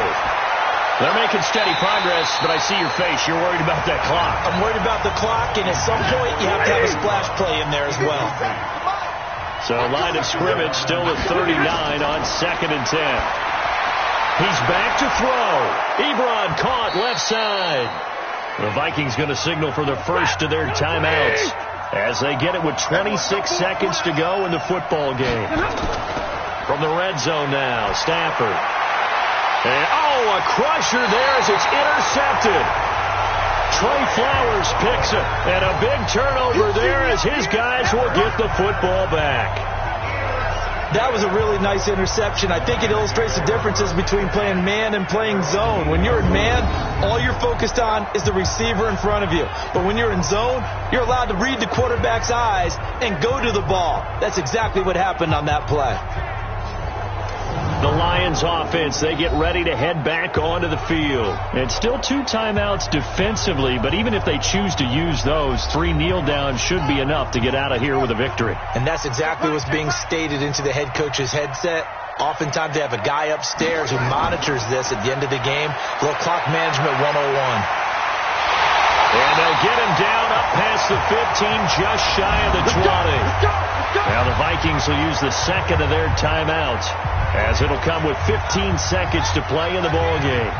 They're making steady progress, but I see your face. You're worried about that clock. I'm worried about the clock, and at some point you have to have a splash play in there as well. So line of scrimmage still at 39 on 2nd and 10. He's back to throw. Ebron caught left side. The Vikings going to signal for the first of their timeouts as they get it with 26 seconds to go in the football game. From the red zone now, Stafford. And, a crusher there as it's intercepted. Trey Flowers picks it, and a big turnover there as his guys will get the football back. That was a really nice interception. I think it illustrates the differences between playing man and playing zone. When you're in man, all you're focused on is the receiver in front of you. But when you're in zone, you're allowed to read the quarterback's eyes and go to the ball. That's exactly what happened on that play. The Lions offense, they get ready to head back onto the field. And still 2 timeouts defensively, but even if they choose to use those, 3 kneel downs should be enough to get out of here with a victory. And that's exactly what's being stated into the head coach's headset. Oftentimes they have a guy upstairs who monitors this at the end of the game. A little clock management 101. And they'll get him down up past the 15, just shy of the 20. Now the Vikings will use the second of their timeouts, as it'll come with 15 seconds to play in the ball game.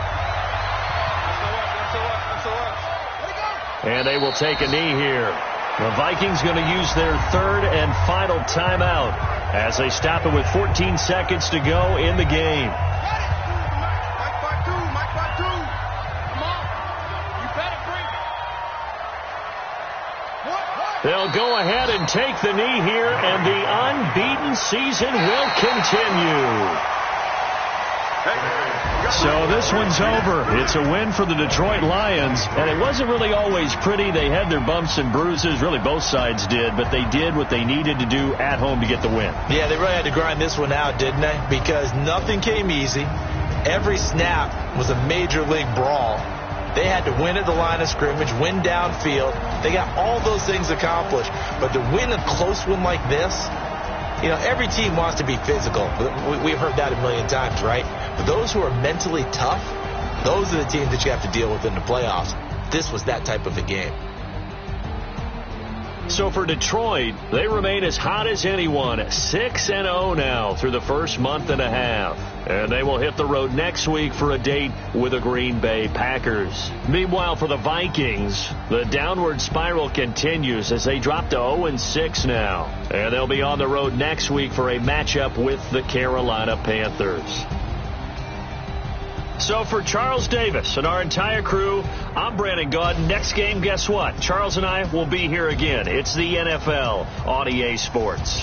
And they will take a knee here. The Vikings going to use their third and final timeout as they stop it with 14 seconds to go in the game. They'll go ahead and take the knee here, and the unbeaten season will continue. So this one's over. It's a win for the Detroit Lions, and it wasn't really always pretty. They had their bumps and bruises. Really, both sides did, but they did what they needed to do at home to get the win. Yeah, they really had to grind this one out, didn't they? Because nothing came easy. Every snap was a major league brawl. They had to win at the line of scrimmage, win downfield. They got all those things accomplished. But to win a close one like this, you know, every team wants to be physical. We've heard that a million times, right? But those who are mentally tough, those are the teams that you have to deal with in the playoffs. This was that type of a game. So for Detroit, they remain as hot as anyone, 6-0 now through the first month and a half. And they will hit the road next week for a date with the Green Bay Packers. Meanwhile, for the Vikings, the downward spiral continues as they drop to 0-6 now. And they'll be on the road next week for a matchup with the Carolina Panthers. So for Charles Davis and our entire crew, I'm Brandon Gaud. Next game, guess what? Charles and I will be here again. It's the NFL on EA Sports.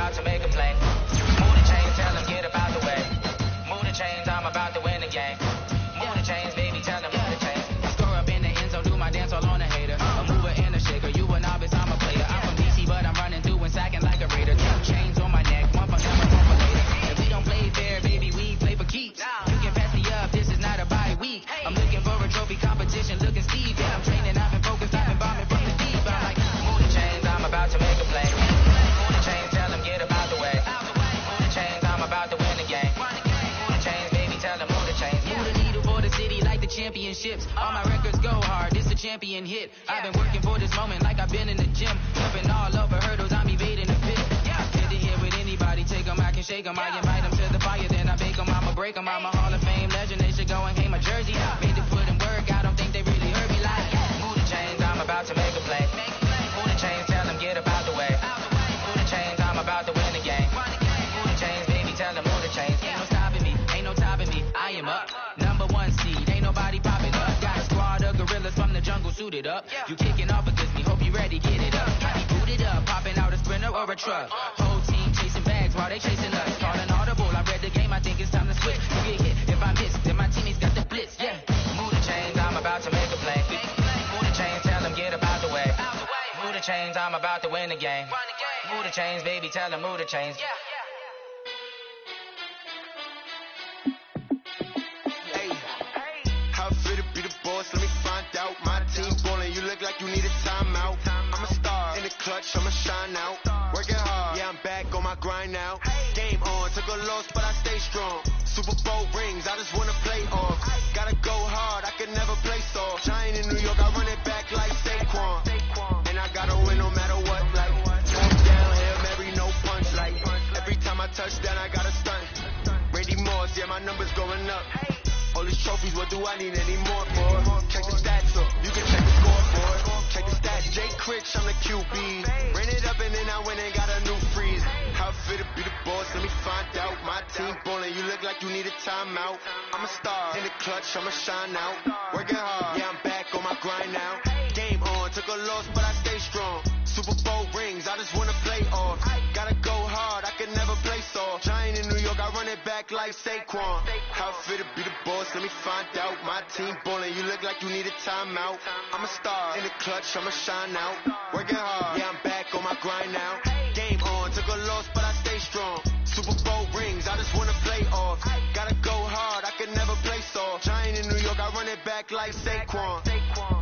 about to make a play. Move the chains, tell them get about the way. Move the chains, I'm about to win the game. Move the chains, baby, tell them move the chains. Score up in the end zone, do my dance all on a hater. A mover and a shaker, you a novice, I'm a player. I'm from DC, but I'm running through and sacking like a raider. 2 chains on my neck, one for them, one for later. If we don't play fair, baby, we play for keeps. You can pass me up, this is not a bye week. I'm looking for a trophy competition, looking Steve. Yeah, I'm training, I've been focused, I've been bombing from the deep. I'm like, move the chains, I'm about to make a play. Move the chains, tell them get about the way. Move the chains, I'm about to win the game. Move the chains, baby, tell them move the chains. Move the needle for the city like the championships. All my records go hard, this a champion hit. I've been working for this moment like I've been in the gym. Jumping all over hurdles, I'm evading the pit. Get to here with anybody, take them, I can shake them. I invite them to the fire, then I bake them, I'ma break them. I'm a Hall of Fame legend, they should go and hang my jersey. Made it put in work, I don't think they really heard me like. Move the chains, I'm about to make a play. Move the chains, tell them get about the way. Move the chains, I'm about to win the game. Move the chains, baby, tell them move the chains. Ain't no stopping me, ain't no topping me, I am up. Number 1 seed, ain't nobody popping up. Got a squad of gorillas from the jungle suited up. You kicking off against me, hope you ready, get it up. I be booted up, popping out a Sprinter or a truck. Whole team chasing bags while they chasing us. Calling audible, I read the game, I think it's time to switch. You get hit, if I miss, then my teammates got the blitz, yeah. Move the chains, I'm about to make a play. Move the chains, tell them get about the way. Move the chains, I'm about to win the game. Move the chains, baby, tell them move the chains. How fit to be the boss? Let me find out. My team ballin', you look like you need a timeout. I'm a star in the clutch, I'ma shine out. Working hard, yeah, I'm back on my grind now. Game on, took a loss, but I stay strong. Super Bowl rings, I just wanna play off. Gotta go hard, I can never play soft. Giant in New York, I run it back like Saquon. And I gotta win no matter what. Like, walk down, Hail Mary, no punch. Like, every time I touch down, I gotta stunt. Randy Moss, yeah, my numbers going up. All these trophies, what do I need any more for? Check the stats up, you can check the scoreboard. Check the stats, Jake Critch, I'm the QB. Ran it up and then I went and got a new freeze. How fit to be the boss, let me find out. My team ballin', you look like you need a timeout. I'm a star in the clutch, I'ma shine out. Working hard, yeah, I'm back on my grind now. Game on, took a loss, but I stay strong. Super Bowl rings, I just wanna play off. Gotta go hard, I can never play soft. Giant in New York, I run it back like Saquon. How fit to be the boss, let me find out. My team ballin', you look like you need a timeout. I'm a star in the clutch, I'ma shine out. Working hard, yeah, I'm back on my grind now. Game on, took a loss, but I stay strong. Super Bowl rings, I just wanna play off. Gotta go hard, I can never play soft. Giant in New York, I run it back like Saquon.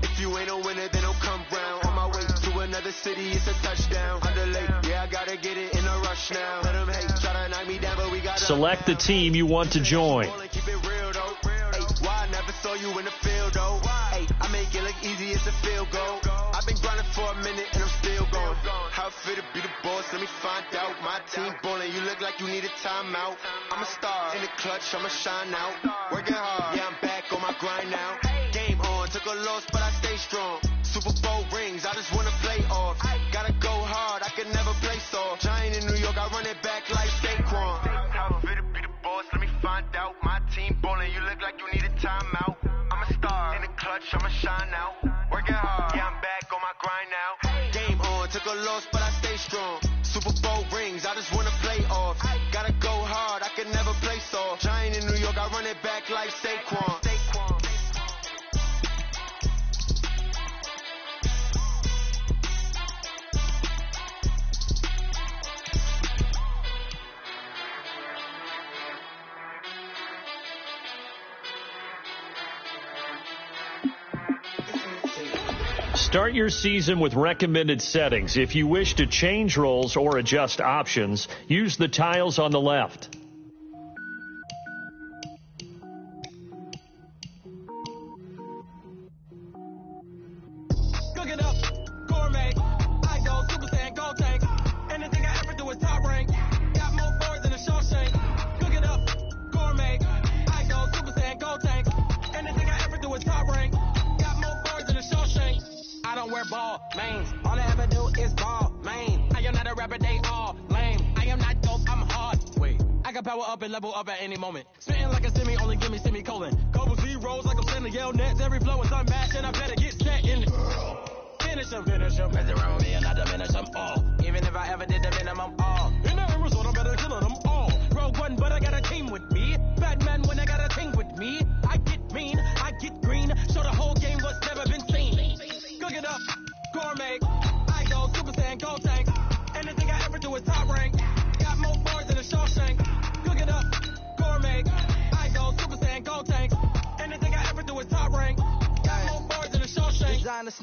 If you ain't a winner, then don't come round. On my way to another city, it's a touchdown. Underlay, yeah, I gotta get it in a rush now. Let them hate, try to knock me down, but we got Select the team you want to join. Keep it real, though. Hey, why I never saw you in the field, though? Hey, I make it look easy, it's a field goal. I've been grinding for a minute and I'm still going. How fit to be the boss, let me find out. My team ballin', you look like you need a timeout. I'm a star in the clutch, I'ma shine out. Working hard, yeah, I'm back on my grind now. Game on, took a loss, but I stay strong. Super Bowl rings, I just wanna play off. Gotta go hard, I can never play soft. Giant in New York, I run it back like Saquon. How fit to be the boss, let me find out. My team ballin', you look like you need a timeout. I'm a star in the clutch, I'ma shine out. Working hard, yeah, I'm back on my grind now. Game on, took a loss, but I stay strong. Super Bowl rings, I just wanna play off. Gotta go hard, I can never play soft. Giant in New York, I run it back like Saquon. Start your season with recommended settings. If you wish to change roles or adjust options, use the tiles on the left. Cook it up, gourmet, I go Super Saiyan, gold tank. Anything I ever do is top rank. Got more boards than a Shawshank. Cook it up, gourmet, I go Super Saiyan, gold tank. Anything I ever do is top rank. Got more boards than a Shawshank. I don't wear ball mains. All I ever do is ball main. I am not a rapper, they all lame. I am not dope, I'm hard. Wait, I can power up and level up at any moment. Spitting like a semi, only give me semicolon. Couple zeros like I'm sending yell nets. Every flow is unmatched and I better get set in it. Finish them. Mess around with me and I diminish them all. Even if I ever did the minimum all. You never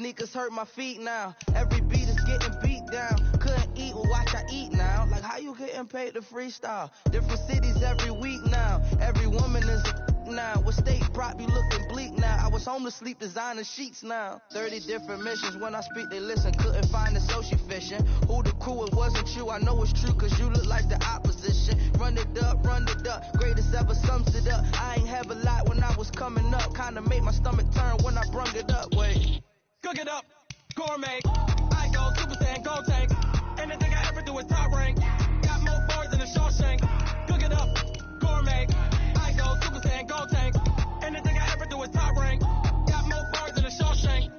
sneakers hurt my feet now. Every beat is getting beat down. Couldn't eat, well watch I eat now. Like how you getting paid to freestyle? Different cities every week now. Every woman is a now. What state prop you looking bleak now? I was home to sleep designer sheets now. 30 different missions. When I speak they listen. Couldn't find it so she fishing. Who the crew, it wasn't you. I know it's true cause you look like the opposition. Run it up, greatest ever sums it up. I ain't have a lot when I was coming up. Kinda made my stomach turn when I brung it up. Wait. Cook it up, gourmet. I go Super Saiyan, go tank. Anything I ever do is top rank. Got more bars than a Shawshank. Cook it up, gourmet. I go Super Saiyan, go tank. Anything I ever do is top rank. Got more bars than a Shawshank.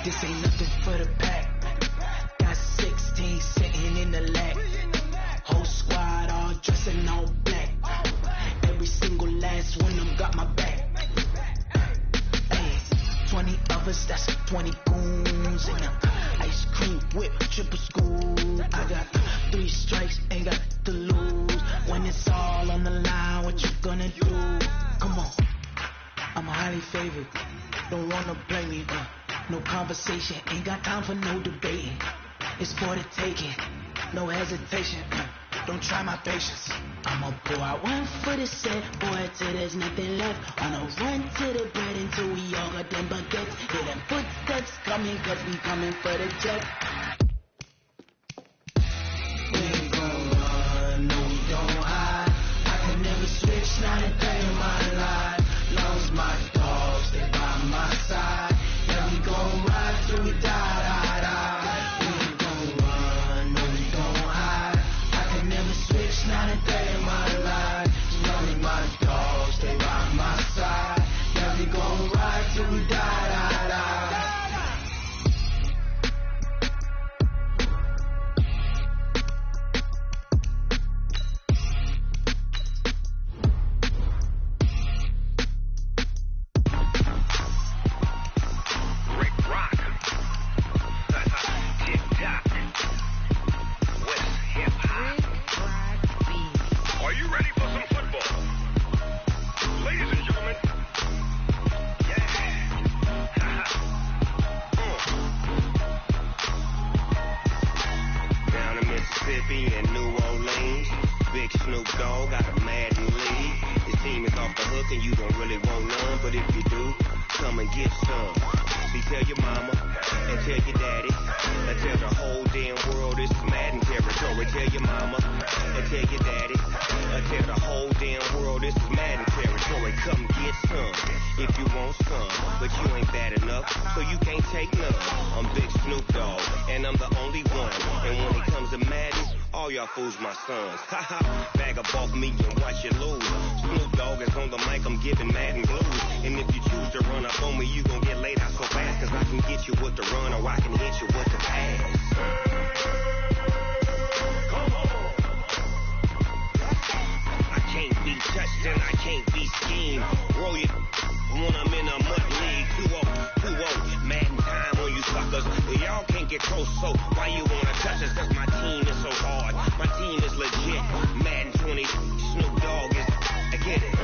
This ain't nothing for the pack. Got 16 sitting in the lap. Whole squad all dressed in all black. Every single last one of them got my back. Hey, 20 of us, that's 20 goons. And ice cream whip, triple school. I got 3 strikes, ain't got to lose. When it's all on the line, what you gonna do? Come on, I'm highly favored. Don't wanna play me, no conversation, ain't got time for no debating. It's for the taking, no hesitation. Don't try my patience. I'ma pour out one for the set, boy, till there's nothing left. On a run to the bread until we all got them baguettes. Hear them footsteps coming, cause we coming for the jet. We ain't gon' run, no we don't hide. I can never switch, not a day in my life. Long as my dogs, they by my side. We gon' ride till we die. We ain't gon' run, no we don't hide. I can never switch, not a day in my life. As long as my dogs stay by my side. Yeah, we gon' ride till we die. Fools my sons. Bag up off me and watch you lose. Snoop Dogg is on the mic, I'm giving Madden blues. And if you choose to run up on me, you gon' get laid out so fast. Cause I can get you with the run or I can hit you with the pass. I can't be touched and I can't be schemed. Roll you when I'm in a mud league. 2-0, Madden time on you suckers. Y'all can't get close, so why you wanna touch us? Cause my team is so hard. My team is legit. Madden 20, Snoop Dogg is. I get it.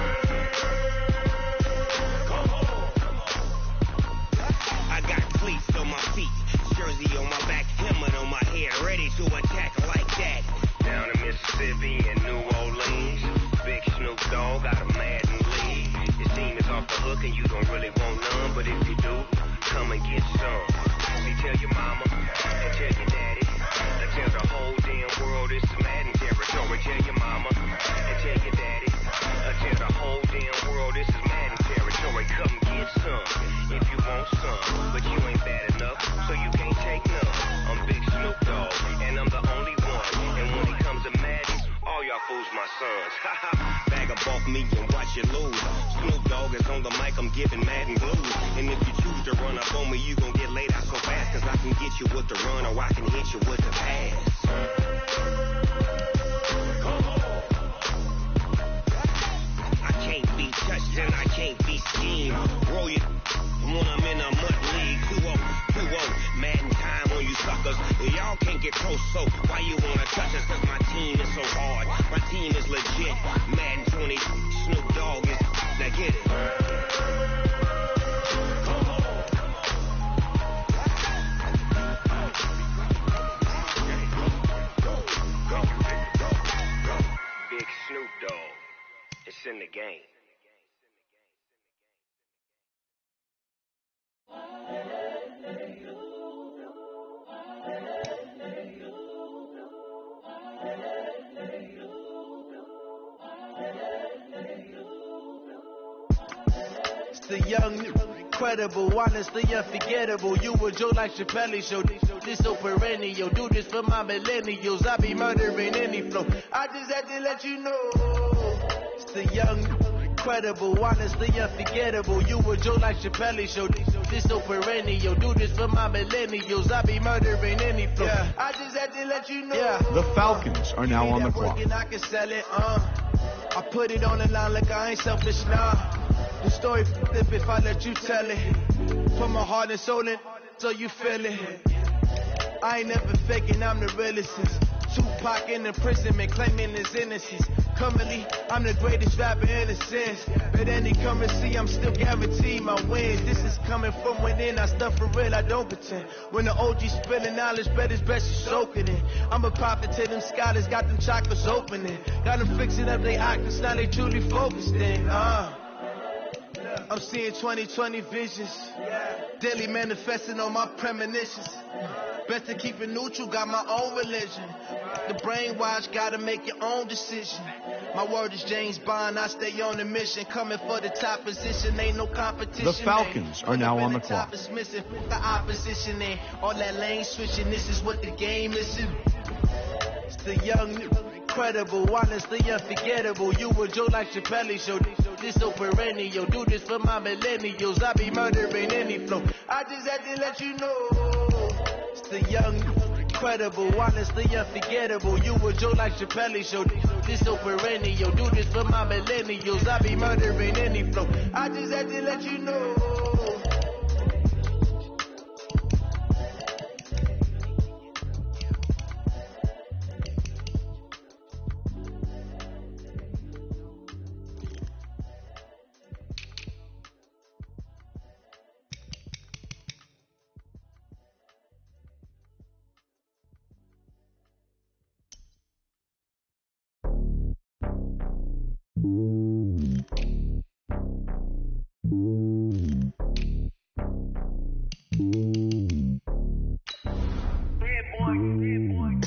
I got cleats on my feet, jersey on my back, helmet on my head, ready to attack like that. Down in Mississippi and New Orleans, big Snoop Dogg got a Madden league. His team is off the hook and you don't really want none, but if you do, come and get some. See, tell your mama and tell your daddy. Tell the whole damn world it's Madden territory. Tell your mama and tell your daddy. Tell the whole damn world this is Madden territory. Come get some if you want some, but you ain't bad enough, so you can't take none. I'm Big Snoop Dogg. my sons. Bag of bulk me and watch you lose. Snoop Dogg is on the mic, I'm giving mad and blues. And if you choose to run up on me, you gon' get laid out so fast. Cause I can get you with the run or I can hit you with the pass. I can't be touched and I can't be schemed. Roll you when I'm in a mud league. 2-0, mad in time on you suckers. Y'all can't get close, so why you wanna touch us? Cause my team is so hard. My team is legit. Madden 20, Snoop Dogg is, now get it. Big Snoop Dogg, it's in the game. It's the young, incredible, honestly unforgettable. You a Joe like Chappelle show. This so perennial. Do this for my millennials. I be murdering any flow. I just had to let you know. It's the young, incredible, honestly unforgettable. You a Joe like Chappelle show. This so perennial. Do this for my millennials. I be murdering any flow. Yeah. I just had to let you know. Yeah. The Falcons are now on the clock. I can sell it. I put it on the line like I ain't selfish now. The story flip if I let you tell it. Put my heart and soul in so you feel it. I ain't never faking, I'm the realest. Tupac in imprisonment, claiming his innocence. Currently, I'm the greatest rapper in a sense. But any currency, I'm still guaranteed my wins. This is coming from within, I stuff for real, I don't pretend. When the OG spilling knowledge, bet it's best you soak it in. I'm a prophet to them scholars, got them chakras opening. Got them fixing up their octaves, now they truly focused in. I'm seeing 2020 visions. Daily manifesting on my premonitions. Best to keep it neutral, got my own religion. The brainwash, gotta make your own decision. My word is James Bond, I stay on the mission. Coming for the top position, ain't no competition. The Falcons are now on the clock. Is missing, the opposition ain't all that lane switching. This is what the game is. It's the young, incredible, honestly unforgettable. You a Joe like Chappelle show. This so perennial. Do this for my millennials. I be murdering any flow. I just had to let you know. It's the young, incredible, honestly unforgettable. You a Joe like Chappelle show. This so perennial. Do this for my millennials. I be murdering any flow. I just had to let you know.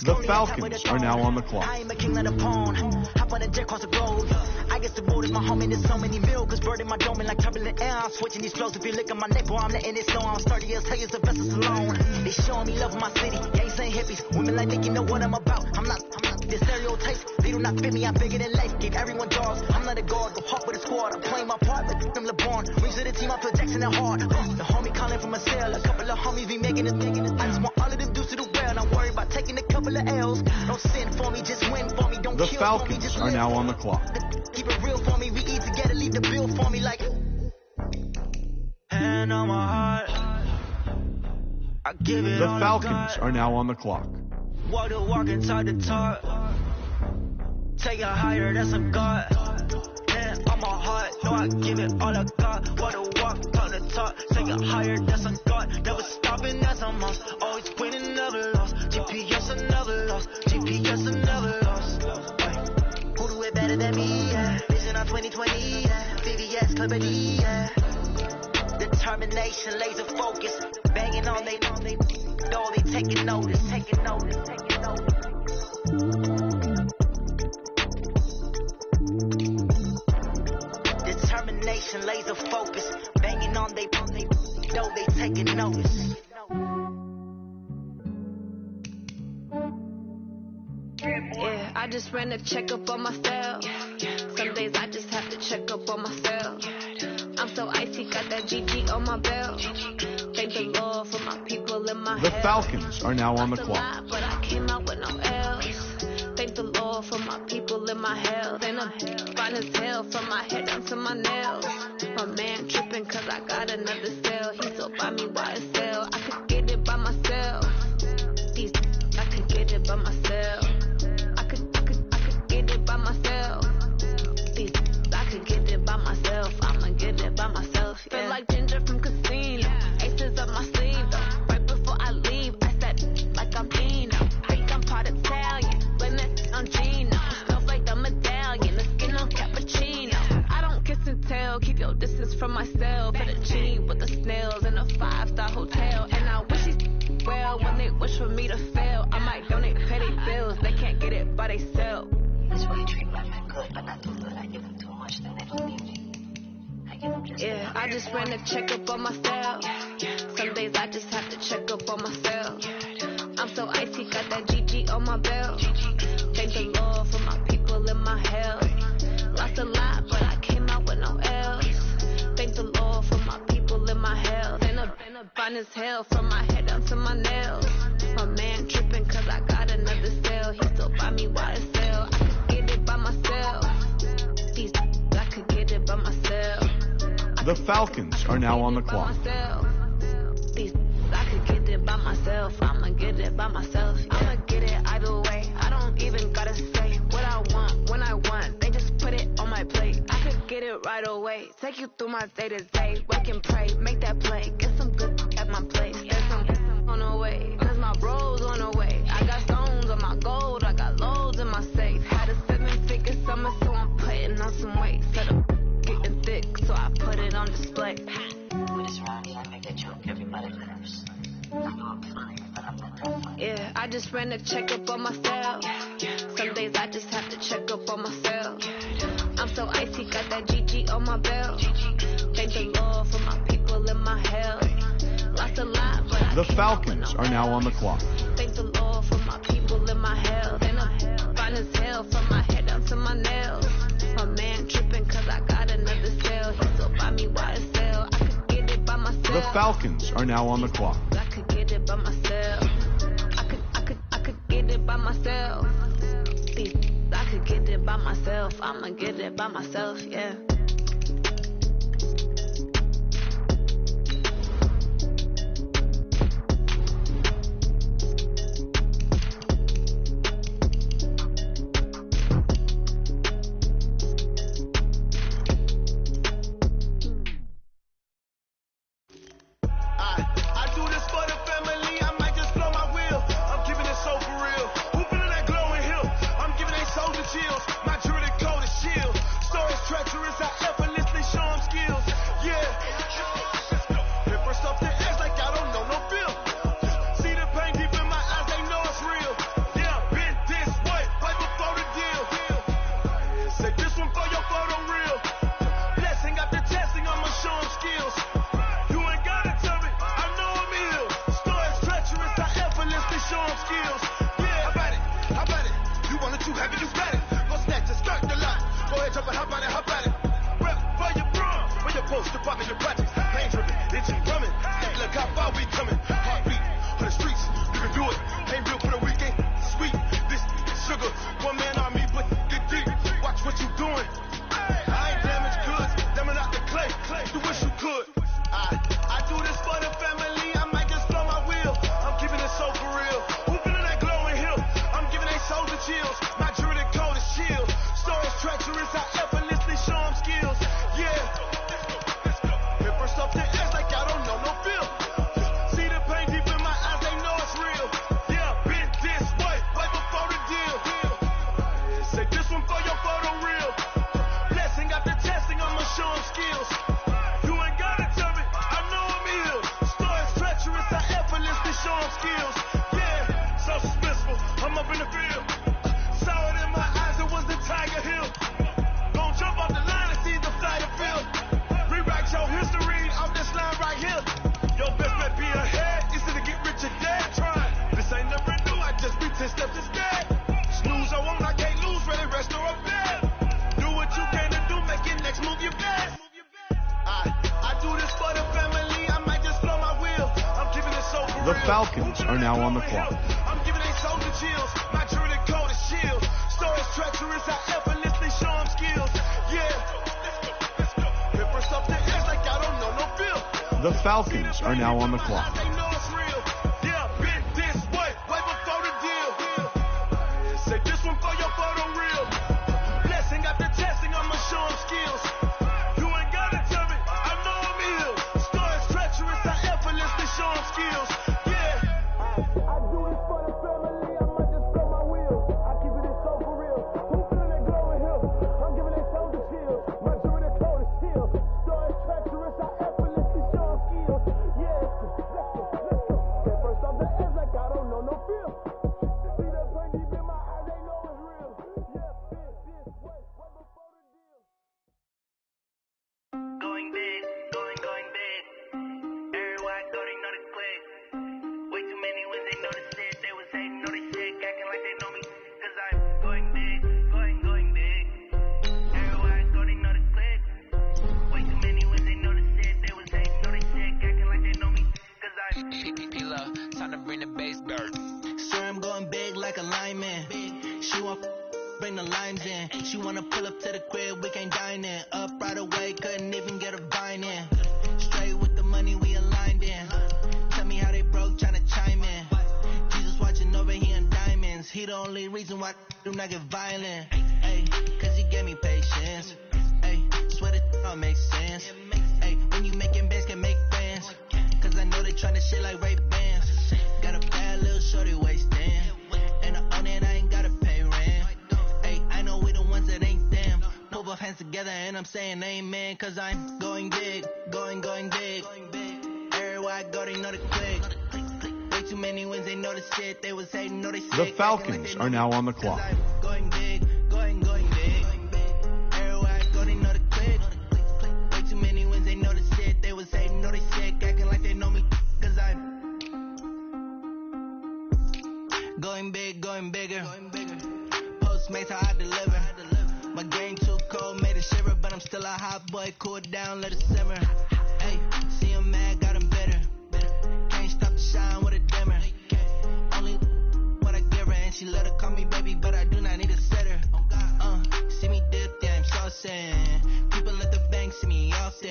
The Falcons are now on the clock. I am a king of the pawn. Hop on a jet across the globe. I guess the road is my home and there's so many milkers burning my dome like turbulent air. I'm switching these flows. If you look at my neck, boy, I'm letting it slow. I'm sturdy as hell as the vessels alone. They showing me love in my city. Gangs ain't hippies. Women like Nick, you know what I'm about. I'm not the stereotypes. They do not fit me. I'm bigger than life. Give everyone jaws. I'm not a guard. Go hard with a squad. I'm playing my part, but I'm LeBron. Rings to the team. I feel Jackson and hard. The homie calling from a cell. A couple of homies be making it. I just want all of them dudes to do well. Don't worry about taking a couple of L's. Don't sin for me, just win for me. Don't the kill Falcons for me, just are live now for on me. the clock. Keep it real for me. We eat together, leave the bill for me like hand on my heart. I give it The all Falcons are now on the clock. Walk the walk inside the talk. Take it higher, that's a God. Hand on my heart, no, I give it all I got. Walk the walk, talk the talk. Take it higher, that's a God. Never stopping, that's a must. Always winning, never lost. GPS, I never lost. GPS, I never lost. Who do it better than me? Yeah. Vision on 2020. Yeah. VVS, Clarity. Yeah. Determination, laser focus. Banging on they know they taking notice. Taking notice. Taking notice. Determination, laser focus. Banging on they know they taking notice. Yeah, I just ran a checkup on myself. Some days I just have to check up on myself. I'm so icy, got that GG on my belt. Thank the Lord for my people in my The health. Falcons are now on the clock. But I came out with no L's. Thank the Lord for my people in my health. And I'm fine as hell from my head down to my nails. My man tripping cause I got another cell. He so by me YSL. I could get it by myself. I could get it by myself. I could get it by myself. I could get it by myself. I'ma get it by myself. Yeah. Feel like Ginger from Casino. Aces up my sleeve though. Right before I leave, I said like I'm Dino. Think I'm part Italian. Blame that on Gino. Smells like the medallion. The skin on cappuccino. I don't kiss and tell. Keep your distance from myself. Fettuccine with the snails in a 5-star hotel. And I wish he's well when they wish for me to fail. I might donate petty bills. They can't get it by themselves. That's why you treat my men good, but not too good. I give them too much, then they don't need me. I give them just yeah, I just ran a checkup on myself. Some days I just have to check up on myself. I'm so icy, got that GG on my belt. Thank the Lord for my people in my health. Lost a lot, but I came out with no L's. Thank the Lord for my people in my health. And I'm fine as hell from my head down to my nails. My man tripping cause I got another cell. He still buy me YSL. I could get it by myself. I could get it by myself. The Falcons are now on the clock. I could get it by myself. I'ma get it by myself. Yeah. I'ma get it either way. I don't even gotta say what I want when I want. They just put it on my plate. I could get it right away. Take you through my day to day. Wake and pray, make that play. Get some good at my place. There's some on the way. Cause my bros on the way. I got stones on my gold. I got loads in my safe. Had a 7-figure summer, so I'm putting on some weight. Set up getting thick, so I put it on display. When it's around here, I make that joke. Everybody laughs. I know I'm funny, but I'm not that funny. Yeah, I just ran a checkup on myself. Some days I just have to check up on myself. I'm so icy, got that GG on my belt. Thank the Lord for my people in my health. Lost a lot, but I The Falcons are now on the clock. thank the Lord for my people in my health. And I'm fine as hell from my head down to my nails. My man tripping cause I got another cell. He still buy me YSL. I could get it by myself. The Falcons are now on the clock. I could get it by myself. I could get it by myself. I could get it by myself. I'ma get it by myself, yeah. I do this for the family, I might just blow my wheel. I'm keeping it so for real. Who feeling that glowing hill? I'm giving they soldier chills. My jewelry coat is shield. Stories treacherous, I effortlessly show them skills. Yeah. Hit first off the edge like I don't know no feel. See the pain deep in my eyes, they know it's real. Yeah, been this way, right before the deal. Say this one for your photo reel. Blessing after testing, I'ma show them skills. You ain't gotta tell me, I know I'm ill. Stories treacherous, I effortlessly show them skills. Yeah, how about it? You want it too heavy, you got it. Go snatch it, skirt the lot. Go ahead, jump it, how about it? Rep for your bro, where your post, department, your projects. Pain dripping, itchy, drumming. Hey, look how far we coming. Heartbeat on the streets, you can do it. Ain't real for the weekend, sweet. This is sugar, one man army, but get deep. Watch what you doing. I ain't damaged goods, damn out the clay. You wish you could. I do this for the family, I might just blow my wheel. I'm keeping it so for real. Who feeling that glowing hill? I'm giving they soldier chills. My jewelry coat is shield. Stories treacherous, I effortlessly show them skills. Yeah. Hit first off the edge like I don't know no feel. See the pain deep in my eyes, they know it's real. Yeah, been this way, right before the deal. Say this one for your photo reel. Blessing after testing, I'ma show them skills. You ain't gotta tell me, I know I'm ill. Stories treacherous, I effortlessly show them skills. Yeah, so suspenseful, I'm up in the field. Saw it in my eyes, it was the Tiger Hill. Gon' Falcons are now on the clock. I'm giving a soldier chills. My jewelry coat is shield. Stories treacherous, I effortlessly show them skills. Yeah. Let's go. Hit first up the edge like I don't know no feel. The Falcons are now on the clock. They know it's real. Yeah, been this way, way before the deal. Say this one for your photo reel. Blessing after testing, I'ma show them skills. You ain't gotta tell me, I know I'm ill. Stories treacherous, I effortlessly show them skills. Yeah. I do this for the family, I might just blow my wheel. I keep it so for real. Who feeling that glowing hill? I'm giving it soldier chills. My jewelry coat is shield. Stories treacherous, I effortlessly show them skills. Yeah. Let's go. Get first off the edge like I don't know no feel. See that pain deep in my eyes, they know it's real. Yeah, been this way, way before the deal. Going big, going big. Everywhere I go, they know the click. Way too many when they know the shit. They was hating, know they shit, acting like they know me. Cause I'm going big, going big. Everywhere I go, they know the click. Way too many when they know the shit. They was hating, know they shit, acting like they know me. Cause I'm P-Love, time to bring the bass bird. Sir, I'm going big like a lineman. She want bring the limes in. She wanna pull up to the crib, we can't dine in. Up right away, couldn't even get a vine in. Straight with the money we aligned in. Tell me how they broke, tryna chime in. Jesus watching over here in diamonds. He the only reason why I do not get violent. Ay, cause he gave me patience. Ay, swear that all makes sense. Ay, when you making bands, can make friends. Cause I know they tryna shit like Ray Bans. Got a bad little shorty wasting. And I own it, I ain't gotta pay rent. Ay, I know we the ones that ain't them. Put both hands together and I'm saying amen. Cause I'm going big, going big. Everywhere I go, they know the click. Way too many wins, they know the shit. They was hating, know they sick. The Falcons are now on the clock. Going big, going big. Everywhere I go, they know the click. Way too many wins, they know the shit. They was hating, know they sick, acting like they know me. Cause I'm going big, going bigger. Postmates how I deliver. My game too cold, made it shiver, but I'm still a hot boy. Cool it down, let it simmer. Hey, see him mad, got him bitter. Can't stop the shine with a dimmer. Only what I give her, and she let her call me baby, but I do not need a sitter. See me dip, yeah, I'm saucing. People at the bank see me often.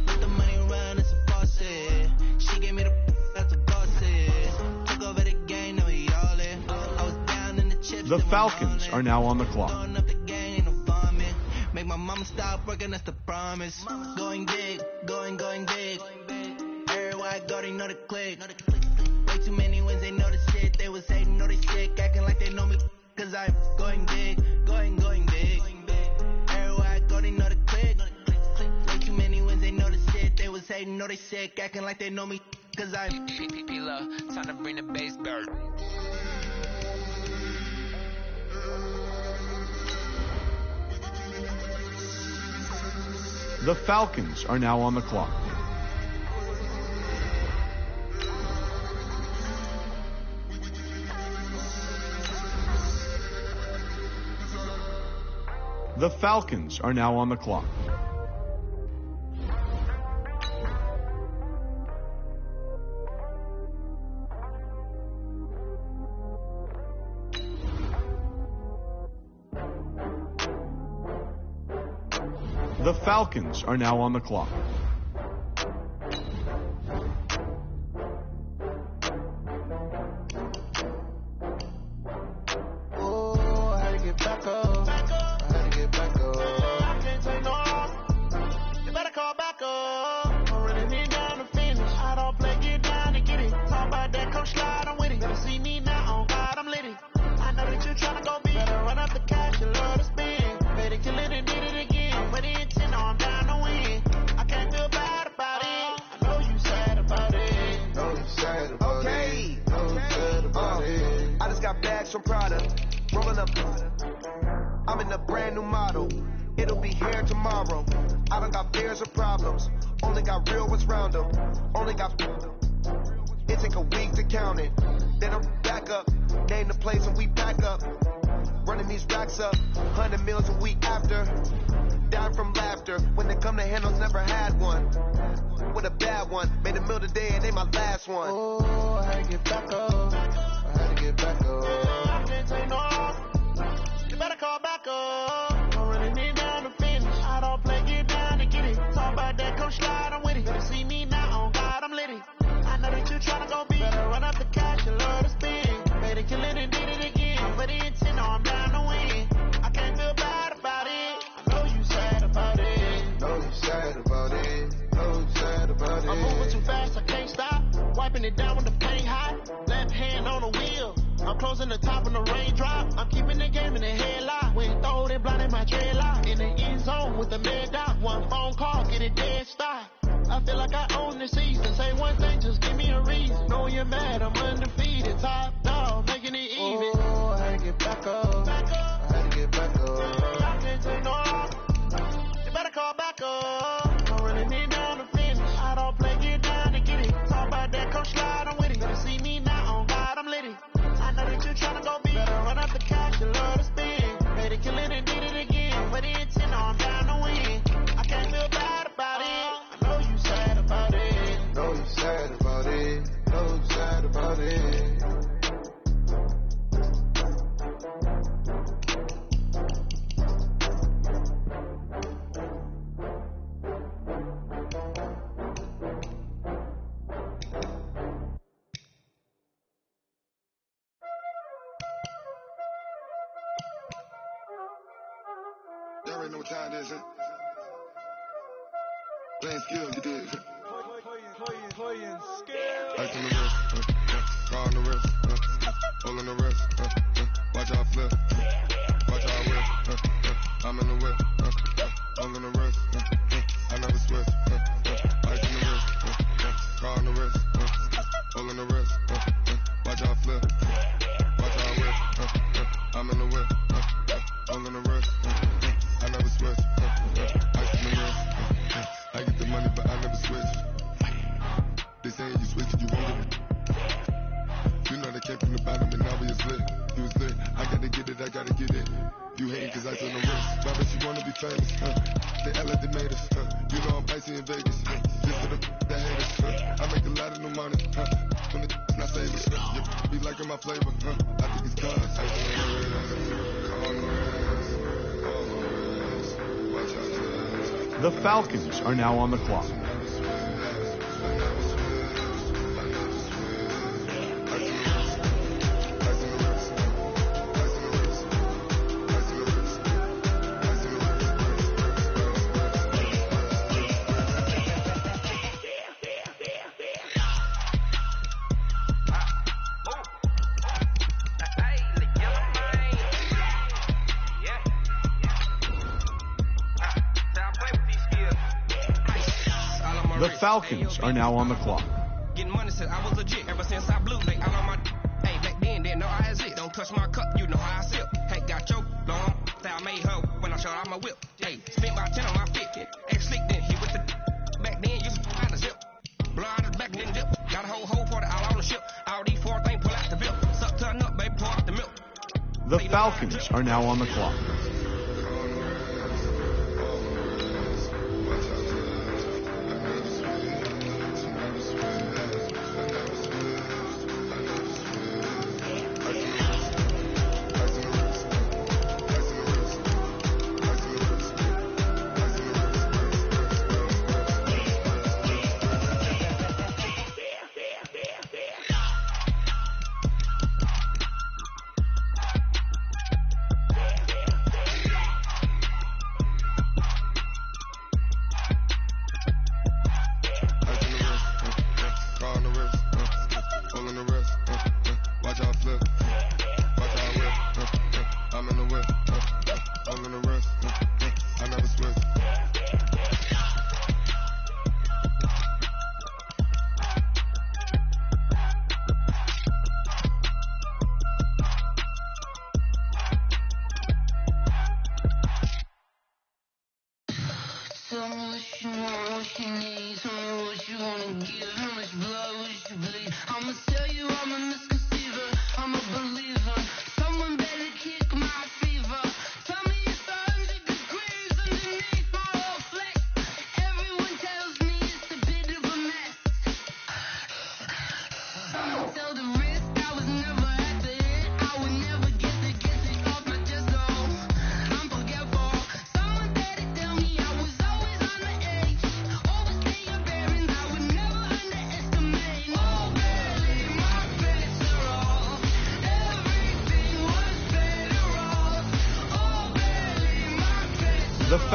Let the money run, it's a faucet. She gave me the that's a bosses. Took over the game, now we all in. I was down in the chips. The Falcons are now on the clock. Make my mama stop working, that's the promise. Going big, going big. Everywhere I go, they know the click. Way too many wins, they know the shit. They was hating, know they sick, acting like they know me. Cause I'm going big, going big. Everywhere I go, they know the click. Way too many wins, they know the shit. They was hating, know they sick, acting like they know me. Cause I'm P-Love, time to bring the bass bird. The Falcons are now on the clock. The Falcons are now on the clock. The Falcons are now on the clock. Oh, I had to get back up. I had to get back up. I can't take no loss. You better call back up. I'm really need down to finish. I don't play, get down to get it. Talk about that, come slide, I'm with it. Better see me now, on God, I'm lit it. I know that you're trying to go big. Better run up the cash, you love to spend. Better kill it and did it again. I'm with it, I'm down to win. I can't feel bad about it. I know you sad about it. Know you sad about it. Know you sad about it. I just got bags from Prada. Rolling up. I'm in a brand new model. It'll be here tomorrow. I don't got fears or problems. Only got real ones round them. Only got. It take a week to count it. Then I'm back up. Name the place and we back up. Running these racks up. 100 meals a week after. die from laughter. When it come to handles, never had one. With a bad one, made a meal today and they my last one. Oh, I had to get back up. I had to get back up. I can't take no. You better call back up. Don't really need down to finish. I don't play, get down to get it. Talk about that, come slide, I'm with it. Better see me now, on God, I'm litty. I know that you tryna go big. Better run up the cash, you love to spend. Better kill it and did it again. I'm for the intent, no, I'm down to win. I can't feel bad about it. I know you sad about it. Know you sad about it. Know you sad about it. I'm moving too fast, I can't stop. Wiping it down with the paint hot. Left hand on the wheel. I'm closing the top when the raindrop. I'm keeping the game in the headlock. When throw it, blinding my dreadlock. In the end zone with the mad dot. One phone call, get it dead stop. I feel like I own the season. Say one thing, just give me a reason. Know you're mad, I'm undefeated. Top dog, making it even. Oh, I had to get back up. I had to get back up. I can't take no. You better call back up. Don't really need down to finish. I don't play, get down to get it. Talk about that, come slide, I'm with it. Better see me now, on God, I'm litty. I know that you tryna go big. Better run up the cash, you love to spend. Better kill it and did it again. But the intent, no, I'm down to win. I can't feel bad about it. I know you sad about it. Know you sad about it. Know you sad about it. Y'all already know what time it is, huh? Playing skill, you did. Playing skill. Ice on the wrist, car on the wrist, pull on the wrist, watch out flip, watch out whip, I'm in the whip, pull on the wrist, I never switch, ice on the wrist, car on the wrist, pull on the wrist, watch out flip, watch out whip, I'm in the whip, pull on the wrist, I never switch, ice on the wrist, I get the money but I never switch. They saying you switch it, you won't get it. You know they came from the bottom and now we is lit. You was lit, I gotta get it, I gotta get it. You hating cause I on the wrist. Why bet you wanna be famous, They act like they made us, You know I'm icy in Vegas, Just for the haters, I make a lot of new money, When the not famous, You be liking my flavor, I think it's cause ice on the wrist, on the wrist, on the wrist, watch out. The Falcons are now on the clock. The Falcons are now on the clock. Getting money since I was legit. Ever since I blew, they all on my. Hey, back then, didn't know I had it. Don't touch my cup, you know how I sip. Hey, got your long. Say I made her when I showed out my whip. Hey, spent about 10 on my fit. Ex-slick then, he with the. Back then, used to out the zip. Blow out his back, then dip. Got a whole party all on the ship. All these 4 things pull out the bill. Suck, turn up, baby, pour out the milk. The Falcons are now on the clock. Someone better kick my fever. Tell me it's 100 degrees underneath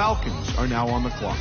Falcons are now on the clock.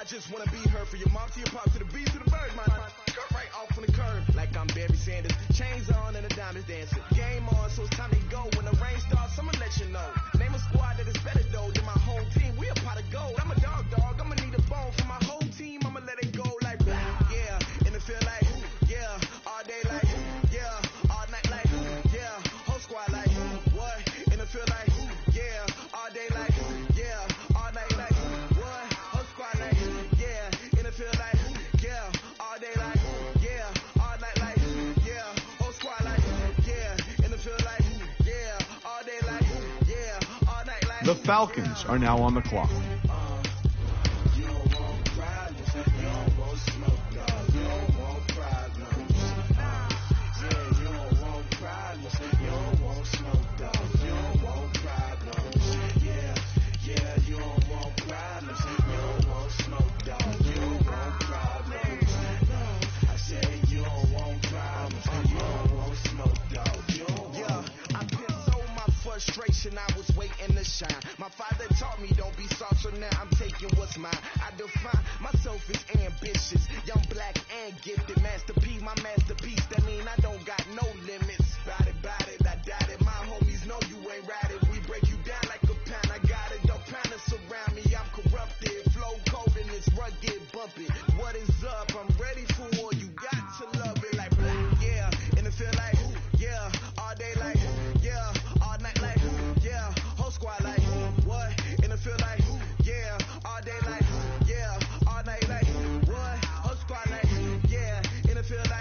just wanna be her. For your mom to your pop to the beat to the birds, man. Cut right off on the curb like I'm Barry Sanders. Chains on and the diamonds dancing. Game on, so it's time to go. When the rain starts, I'ma let you know. Name a squad that is better though than my home team. We a pot of gold. I'm a dog. I'ma need a bone for my whole team. I'ma let it go like blah. Yeah, and it feel like yeah, all day like yeah, all night like yeah, whole squad like what? And it feel like yeah, all day like yeah, all night like what? Whole squad like yeah, and it feel like yeah, all day like yeah, all night like yeah, whole squad like yeah, and it feel like yeah, all day like yeah, all night like. The Falcons are now on the clock. I was waiting to shine. My father taught me don't be soft, so now I'm taking what's mine. I define myself as ambitious, young, black, and gifted. Master P, my masterpiece. That mean I don't got no limits. Bout it, I doubt it. My homies know you ain't ride it. We break you down like a pound. I got it. Don't pound to surround me. I'm corrupted. Flow cold and it's rugged, bumpy. What is up? I'm ready for war. You got to love it like black. Yeah, and it feel like yeah, all day like yeah, all night like yeah, whole squad like what? And it feel like yeah, all day like yeah, all night like what? Whole squad like yeah, and it feel like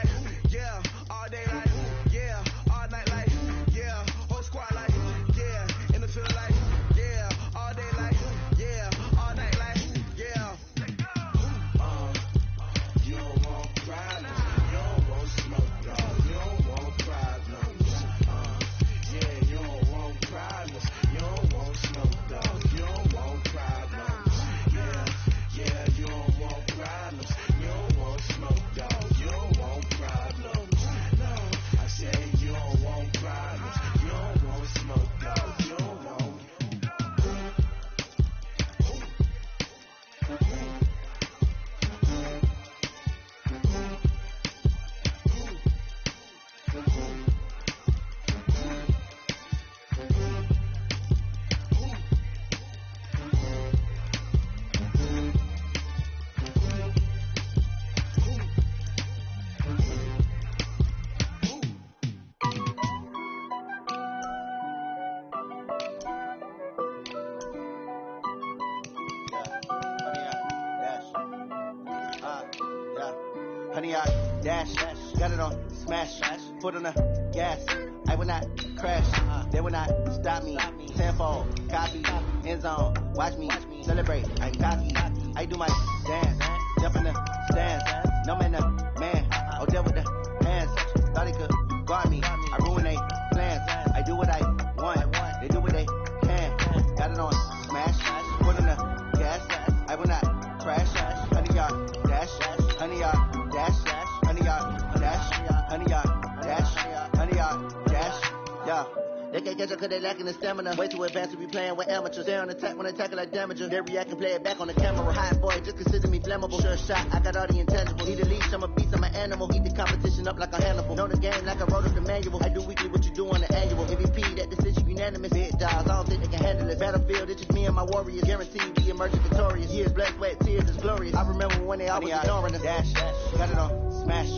100 yard dash. Got it on smash. Foot on the gas. I will not crash. They will not stop me. Tenfold, copy, end zone. Watch me celebrate. I'm cocky. I do my dance. Jump in the stands. No man, man. Oh, deal with the hands. Thought he could guard me. I ruin they plans. I do what I want. They do what they can. Got it on smash. Foot on the gas. I will not crash. 100 yard dash. 100 yard dash. 100 yard dash. 100 yard dash. 100 yard dash. Yeah. They can't catch up cause they lacking the stamina. Way too advanced to be playing with amateurs. Stay on attack when attack like damager. They react and play it back on the camera. Hot boy, just consider me flammable. Sure shot, I got all the intangibles. Need a leash, I'm a beast, I'm an animal. Eat the competition up like a Hannibal. Know the game like I wrote up the manual. I do weekly what you do on the annual. MVP, that decision unanimous. Big dogs, I don't think they can handle it. Battlefield, it's just me and my warriors. Guaranteed we emerging victorious. Years, blood, sweat, tears, is glorious. I remember when they always ignoring us. Dash, got it on smash.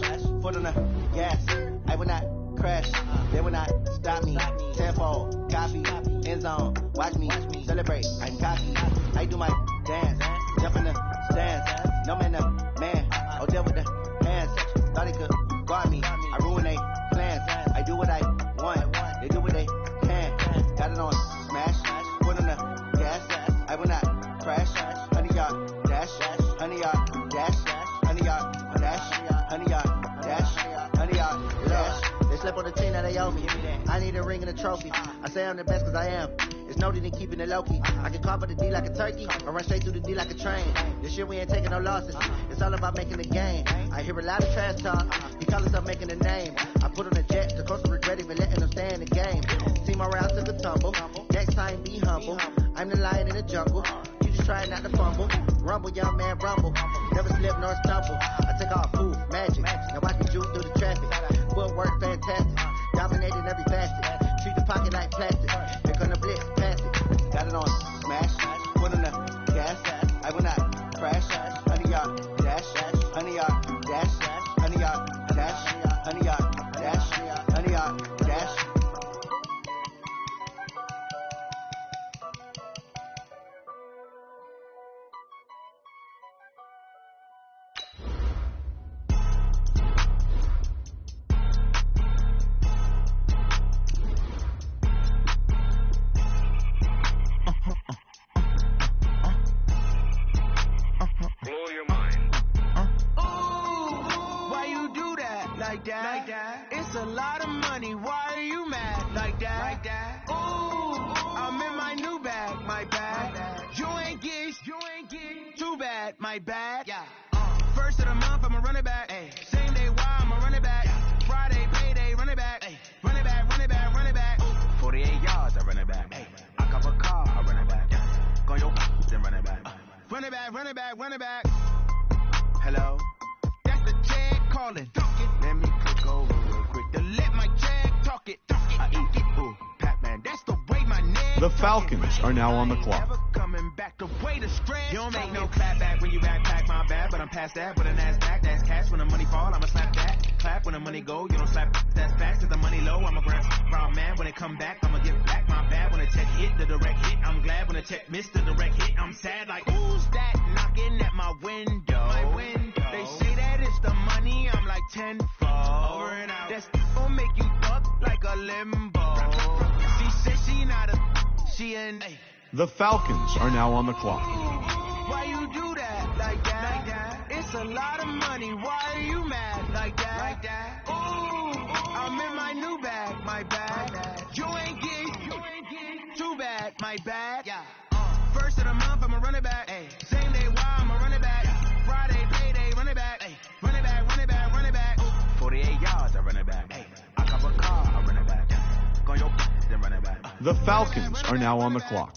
Foot on the gas. I will not crash. They will not stop me. Tenfold, copy, end zone. Watch me celebrate. I'm cocky. I do my dance. Jump in the stands. No man, man. Oh, deal with the hands. Thought he could guard me. I ruin they plans. I do what I want. They do what they can. Got it on smash. Foot on the gas. I will not crash. 100 yard dash. 100 yard dash. 100 yard dash. 100 yard dash. 100 yard dash. They slept on the team that they owe me. I need a ring and a trophy. I say I'm the best cause I am. It's noted in keeping it low-key. I can carve up the D like a turkey or run straight through the D like a train. This year we ain't taking no losses. It's all about making the game. I hear a lot of trash talk. He call himself making a name. I put on a jet to cause to regret even letting them stay in the game. See my route took a tumble. Next time be humble. I'm the lion in the jungle. You just try not to fumble. Rumble, young man, rumble. Never slip nor stumble. I take off food, magic. Now watch me juke through the traffic. Footwork fantastic. Dominating every facet. Treat the pocket like plastic. Here come the blitz, pass it. Got it on smash. Foot on the gas. I will not crash. 100 yard dash. 100 yard dash. 100 yard dash. 100 yard dash. 100 yard dash. It's a lot of money, why are you mad like that? Ooh, I'm in my new bag, my bad. You ain't get too bad, my bad. Yeah. First of the month, I'ma run it back. Same day, why I'ma run it back. Friday, payday, run it back. Run it back, run it back, run it back. 48 yards, I run it back. I cop a car, I run it back. Go your then run it back. Run it back, run it back, run it back. Hello? That's the check calling. Let me click over real quick to let my check talk it. I eat it, ooh, Pac-Man, that's the way my name. The Falcons are now on the clock. Coming back the way the stretch. You don't make no clap back when you backpack, my bad, but I'm past that. With an ass back, that's cash. When the money fall, I'ma slap that. Clap when the money go, you don't slap. That's facts. Cause the money low, I'm a ground man. When it come back, I'ma get back, my bad. When the check hit, the direct hit, I'm glad. When the check missed the direct hit, I'm sad. Like who's that knocking at my window? My window. They say that it's the money, I'm like tenfold. Over and out. That's gon' make you fuck like a limbo. She said she not a, she an. The Falcons are now on the clock. Why you do that like that? It's a lot of money. Why are you mad like that? Ooh, I'm in my new bag, my bad. You ain't get too bad, my bad. Yeah. First of the month, I'ma run it back. Same day, why I'ma run it back. Friday, payday, run it back. Run it back, run it back, run it back. 48 yards, I run it back. I cop a car, I run it back. Go your then run it back. The Falcons are now on the clock.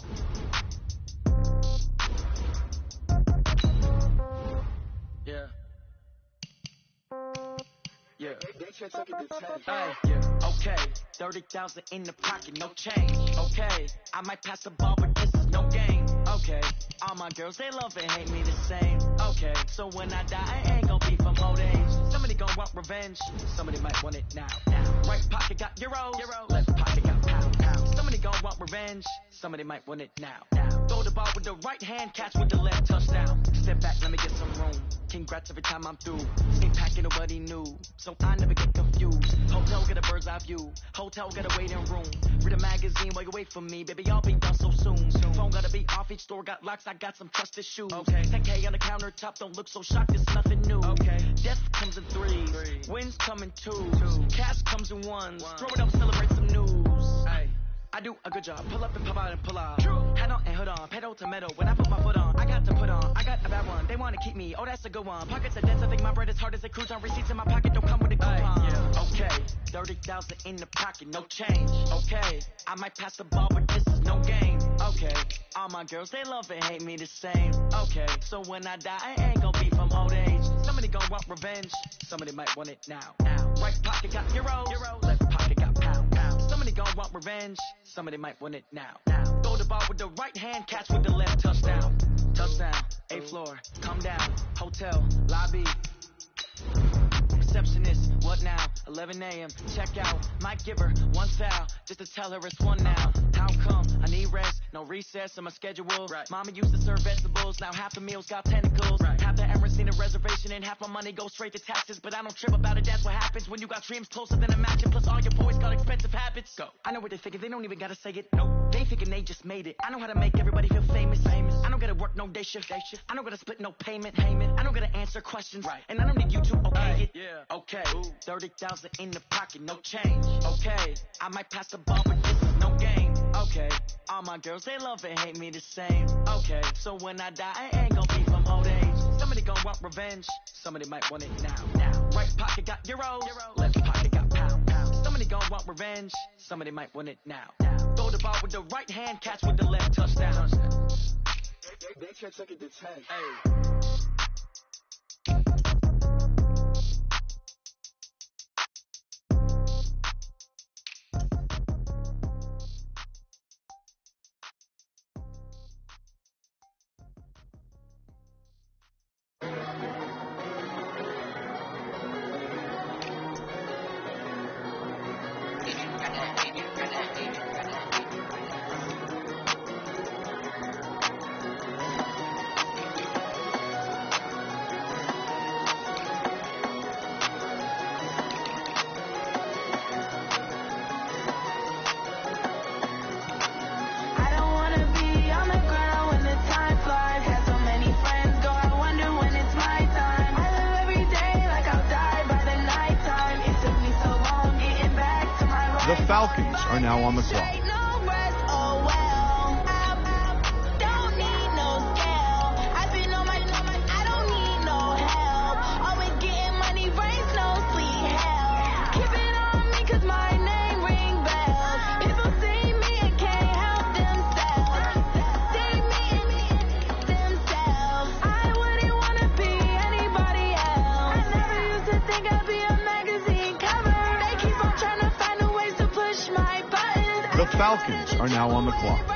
Yeah. Okay, 30,000 in the pocket, no change. Okay, I might pass the ball, but this is no game. Okay, all my girls, they love and hate me the same. Okay, so when I die, I ain't gonna be from old age. Somebody gon' want revenge, somebody might want it now. Right pocket got euros, left pocket got pound. Somebody gon' want revenge. Somebody might want it now. Throw the ball with the right hand, catch with the left, touchdown. Step back, let me get some room. Congrats every time I'm through. Ain't packing, nobody new, so I never get confused. Hotel get a bird's eye view. Hotel get a waiting room. Read a magazine while you wait for me, baby. I'll be done so soon. Phone gotta be off. Each store got locks. I got some trusted shoes. Okay. 10K on the countertop. Don't look so shocked. It's nothing new. Okay. Death comes in threes. Wins come in twos. Cash comes in ones. Throw it up, celebrate some news. Hey. I do a good job. Pull up and pop out and pull off. Head on and hood on. Pedal to metal. When I put my foot on, I got to put on. I got a bad one. They want to keep me. Oh, that's a good one. Pockets are dense. I think my bread is hard as a crouton. Receipts in my pocket don't come with a coupon. Yeah. Okay. 30,000 in the pocket. No change. Okay. I might pass the ball, but this is no game. Okay. All my girls, they love and hate me the same. Okay. So when I die, I ain't gonna be from old age. Somebody gonna want revenge. Somebody might want it now. Right pocket got euros. Left pocket got pound. Somebody gonna want revenge. Somebody might want it now. Throw the ball with the right hand, catch with the left, touchdown. Touchdown, 8th floor, come down, hotel, lobby. Receptionist, what now? 11 a.m. Check out. Might give her one towel just to tell her it's one now. How come? I need rest, no recess in my schedule. Right. Mama used to serve vegetables, now half the meals got tentacles. Right. Half the Emirates need a reservation and half my money goes straight to taxes. But I don't trip about it, that's what happens when you got dreams closer than a matching. Plus all your boys got expensive habits. Go. I know what they thinking, they don't even gotta say it. Nope. They thinking they just made it. I know how to make everybody feel famous. I don't gotta work no day shift. I don't gotta split no payment. I don't gotta answer questions. Right. And I don't need you to okay it. Yeah. Okay. 30,000 in the pocket, no change. Okay. I might pass the ball, but this is no game. Okay. All my girls, they love and hate me the same. Okay. So when I die, I ain't gonna be from old age. Somebody gonna want revenge. Somebody might want it now. Right pocket got euros. Left pocket got pound. Somebody gonna want revenge. Somebody might want it now. Throw the ball with the right hand, catch with the left, touchdown. They can't take it to 10. Hey. The Falcons are now on the clock. The Falcons are now on the clock.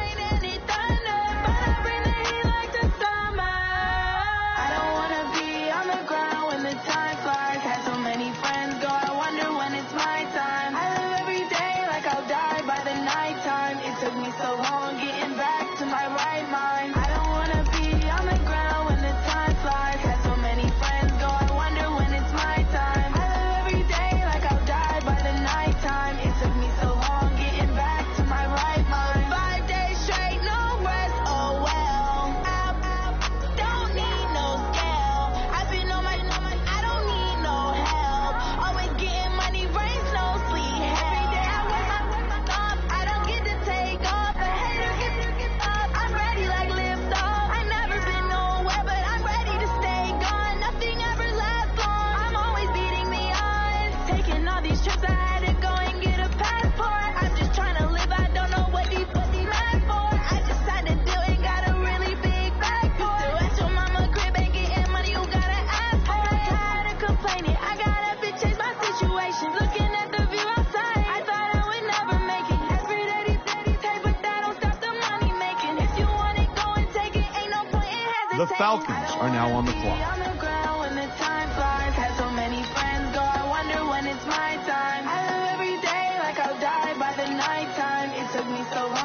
The Falcons are now on the clock. So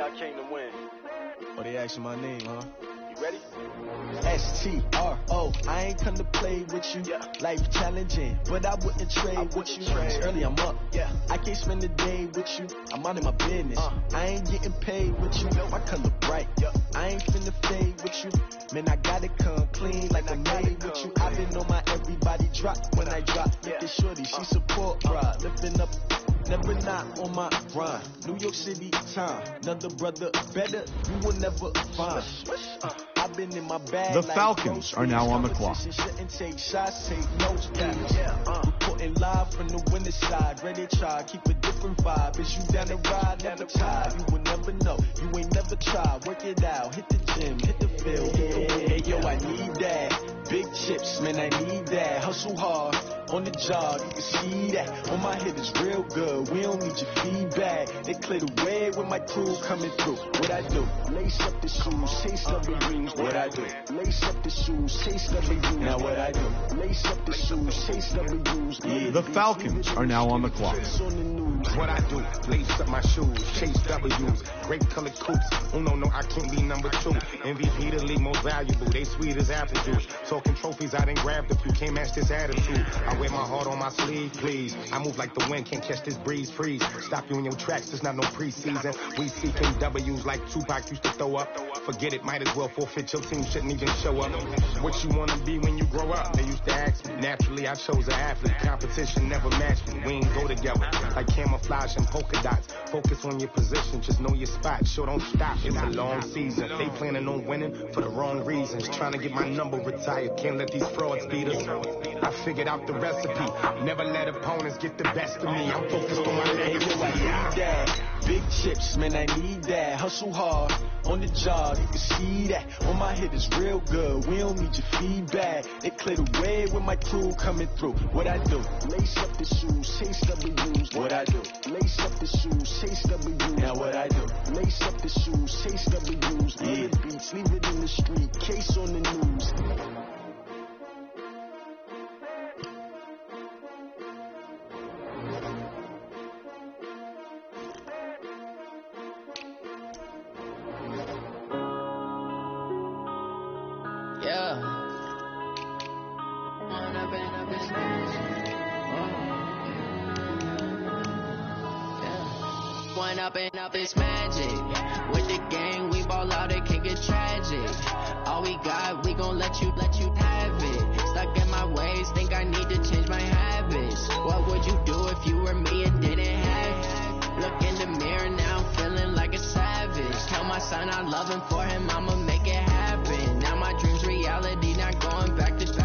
I came to win. Oh, they asking my name, huh? You ready? STRO, I ain't come to play with you. Life challenging, but I wouldn't trade with you. Early I'm up, I can't spend the day with you. I'm out of my business. I ain't getting paid with you. My color bright, I ain't finna fade with you. Man, I gotta come clean like I'm made with you. I've been on my everybody drop when I drop. Look at shorty, she support, bruh. Lifting up, never not on my grind. New York City time, another brother better, you will never find. I've been in my bag. The Falcons are now on the clock. Shouldn't take shots, take notes, reporting live from the winning side. Ready to try, keep a different vibe. Is you down the ride, never tired. You will never know, you ain't never tried. Work it out, hit the gym, hit the field. Hey, yo, I need that. Big chips, man, I need that. Hustle hard on the job, you can see that. On my head is real good, we don't need your feedback. They clear the way with my crew coming through. What I do? Lace up the shoes, chase the rings. What I do? Lace up the shoes, chase the rings. Now what I do? Lace up the shoes, chase the rings. The Falcons are now on the clock. What I do, lace up my shoes, chase W's, great colored coats. Oh no, I can't be number 2. MVP the league most valuable, they sweet as apple juice. Talking trophies, I didn't grab the few, can't match this attitude. I wear my heart on my sleeve, please. I move like the wind, can't catch this breeze, freeze. Stop you in your tracks, there's not no preseason. We seeking W's like Tupac used to throw up. Forget it, might as well forfeit, your team shouldn't even show up. What you wanna be when you grow up? They used to ask me, naturally I chose an athlete. Competition never matched me, we ain't go together. Like camouflage and polka dots. Focus on your position, just know your spot. Sure, don't stop, it's a long season. They planning on winning for the wrong reasons. Trying to get my number retired, can't let these frauds beat us. I figured out the recipe, never let opponents get the best of me. I'm focused on my legacy. I need that. Big chips, man, I need that. Hustle hard on the job, you can see that. On my head is real good, we don't need your feedback. They clear the way with my crew coming through. What I do? Lace up the shoes, chase W's. What I do? Lace up the shoes, chase W's. Now what I do? Lace up the shoes, chase W's. Leave the beats, leave it in the street, case on the news. Up it's magic. With the gang, we ball out, it can get tragic. All we got, we gon' let you have it. Stuck in my ways, think I need to change my habits. What would you do if you were me and didn't have it? Look in the mirror now, I'm feeling like a savage. Tell my son I love him, for him I'ma make it happen. Now my dream's reality, not going back to.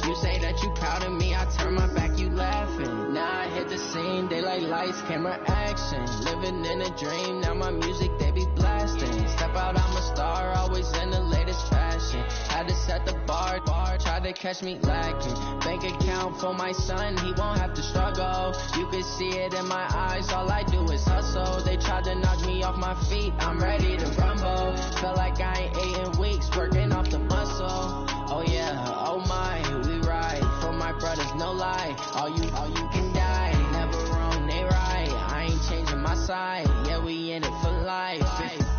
You say that you proud of me, I turn my back, you laughing. Now I hit the scene, they like lights, camera, action. Living in a dream, now my music, they be blasting. Step out, I'm a star, always in the latest fashion. Had to set the bar, try to catch me lacking. Bank account for my son, he won't have to struggle. You can see it in my eyes, all I do is hustle. They tried to knock me off my feet, I'm ready to rumble. Feel like I ain't ate in weeks, working off the muscle. Oh yeah, oh my, we ride for my brothers, no lie. All you can die, never wrong, they right. I ain't changing my side, yeah, we in it for life.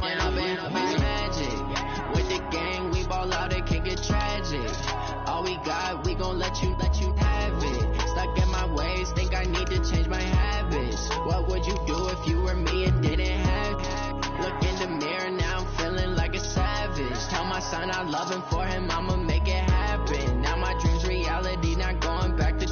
When I've been up, it's magic. With the gang, we ball out, it can get tragic. All we got, we gon' let you have it. Stuck in my ways, think I need to change my habits. What would you do if you were me and didn't have it? Look in the mirror, now I'm feeling like a savage. Tell my son I love him, for him I'ma make it happen. Now my dream's reality, not going back to.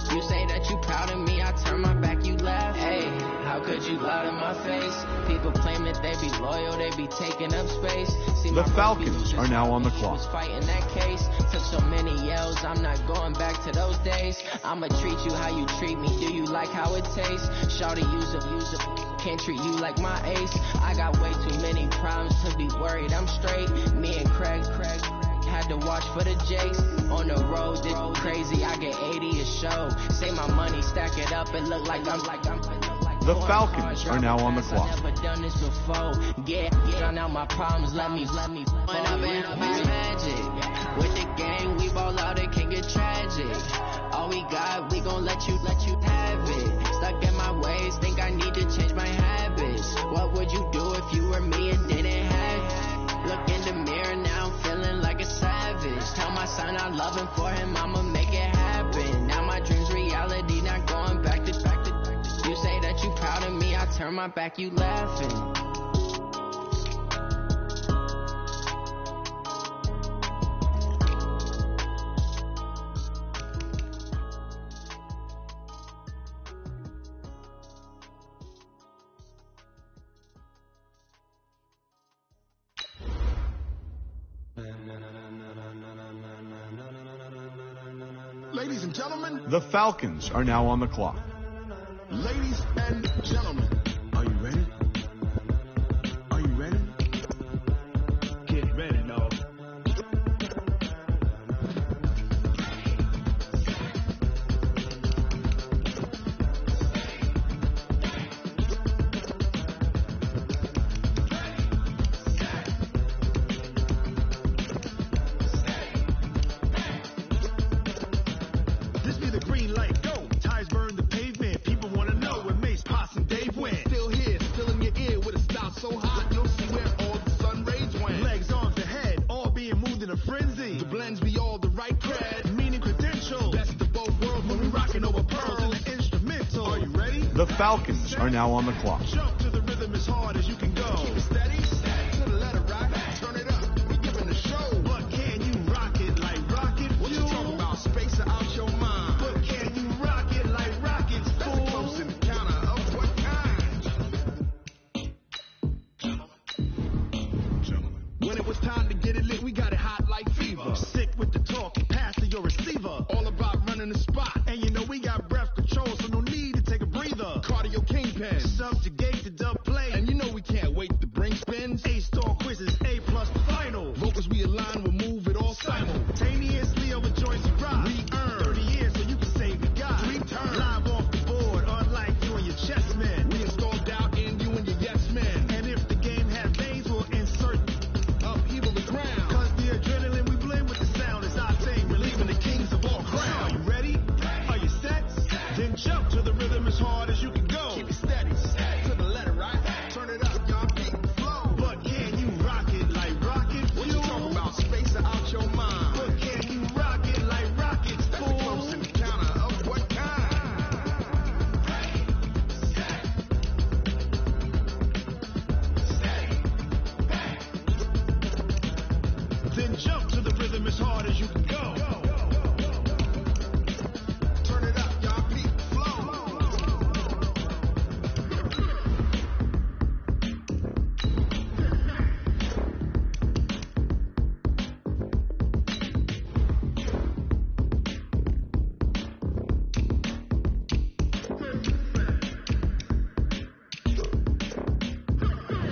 You say that you proud of me, I turn my back, you laugh. Hey, how could you lie to my face? People claim that they be loyal, they be taking up space. See, the Falcons are now on the clock. Fighting that case, took so many yells, I'm not going back to those days. I'ma treat you how you treat me, do you like how it tastes? Shawty, use it, can't treat you like my ace. I got way too many problems to be worried, I'm straight. Me and Craig had to watch for the Jakes. On the road, it's crazy, I get 80 a show. Say my money, stack it up, it look like I'm the Falcons are now on the clock. Never done this before. Get on out my problems, let me. When I've been up, it's magic. With the gang, we ball out, it can get tragic. All we got, we gon' let you have it. Stuck in my ways, think I need to change my habits. What would you do if you loving for him, I'ma make it happen. Now my dream's reality, not going back to. You say that you proud of me, I turn my back, you laughing. Ladies and gentlemen, the Falcons are now on the clock. Ladies and gentlemen, are you ready? Are you ready? Get ready, now. This be the green light, go. Ties burn the pavement. People wanna know when Mace, Potts, and Dave went. Still here, still in your ear with a style so hot, you'll see where all the sun rays went. Legs, arms, the head, all being moved in a frenzy. The blends be all the right cred, meaning credentials. Best of both worlds when we rocking over pearls in the instrumental. Are you ready? The Falcons are now on the clock. Jump to the rhythm as hard as you can go. Keep it steady, to the letter rock. Turn it up, we giving the show. But can you rock it like rocket fuel? What you talking about? Space out your mind. But can you rock it like rockets, fool? That's a close encounter of what kind? When it was time to get it lit, we got it hot like fever. Sick with the talk, pass to your receiver. All about running the spot. And you know we got breath control, so no need to take a breather. Cardio kingpin, subjugate the dub play. And you know we can't wait to bring spins. A-star quizzes, A+ the final. Vocals we align, we'll move it all simultaneously over joints and rock. We earn 30 years so you can save the guy. Return live off the board, unlike you and your chess men. We install doubt in you and your yes men. And if the game has veins, we'll insert upheaval the ground. Cause the adrenaline we blend with the sound is our thing, relieving the kings of all crowns. Are you ready? Are you set? Then jump to the rhythm as hard as you can go. Keep it steady, to the letter, right? Turn it up, y'all keep the flow. But can you rock it like rocket fuel? What you talking about? Space out your mind. But can you rock it like rockets, fool? That's a close encounter of what kind? Then jump to the rhythm as hard as you can go. Turn it up, y'all keep the flow.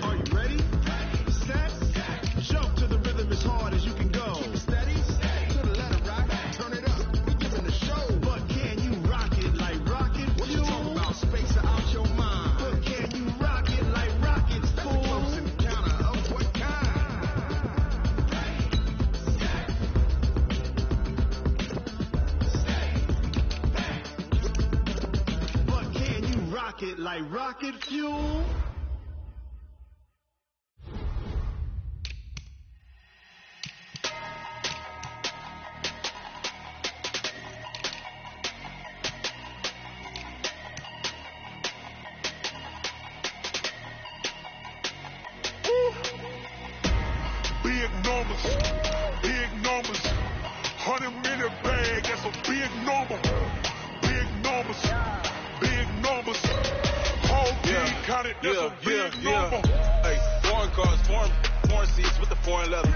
Are you ready? Set? Jump to the rhythm as hard as you can go. Steady? To the letter, right? Turn it up. We giving the show. But can you rock it like rocket fuel? What you talking about? Space out your mind. But can you rock it like rockets, fool? That's a close encounter of what kind? But can you rock it like rocket fuel? Big numbers, big numbers. 100-minute bag, that's a big number. Big numbers, big numbers. Whole team counted, that's a big number. Hey, foreign cars, foreign seats with the foreign leather.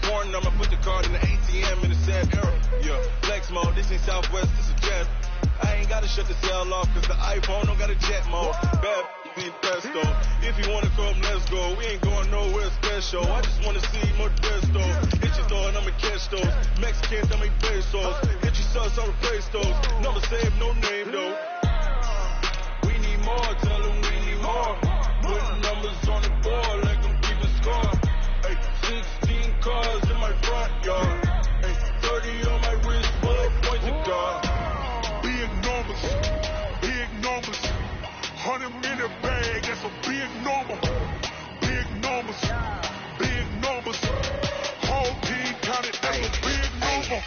Foreign number, put the card in the ATM in the sad era. Yeah, flex mode, this ain't Southwest, this is Jazz. I ain't gotta shut the cell off, cause the iPhone don't got a jet mode. Bad be pesto. If you wanna come, let's go. We ain't going nowhere special. I just wanna see more Modesto. Hit your door and I'ma catch those. Mexicans, I make pesos. Hit your sus, I'll replace those. Number save, no name though. We need more, tell them we need more. Putting numbers on the board like I'm keeping score. Hey, 16 cars in my front yard. Hey, 30 on my wrist, full of points of God. Big numbers, big numbers. 100-minute bag, that's a big number. Big numbers, big numbers. Whole team counted, that's a big number.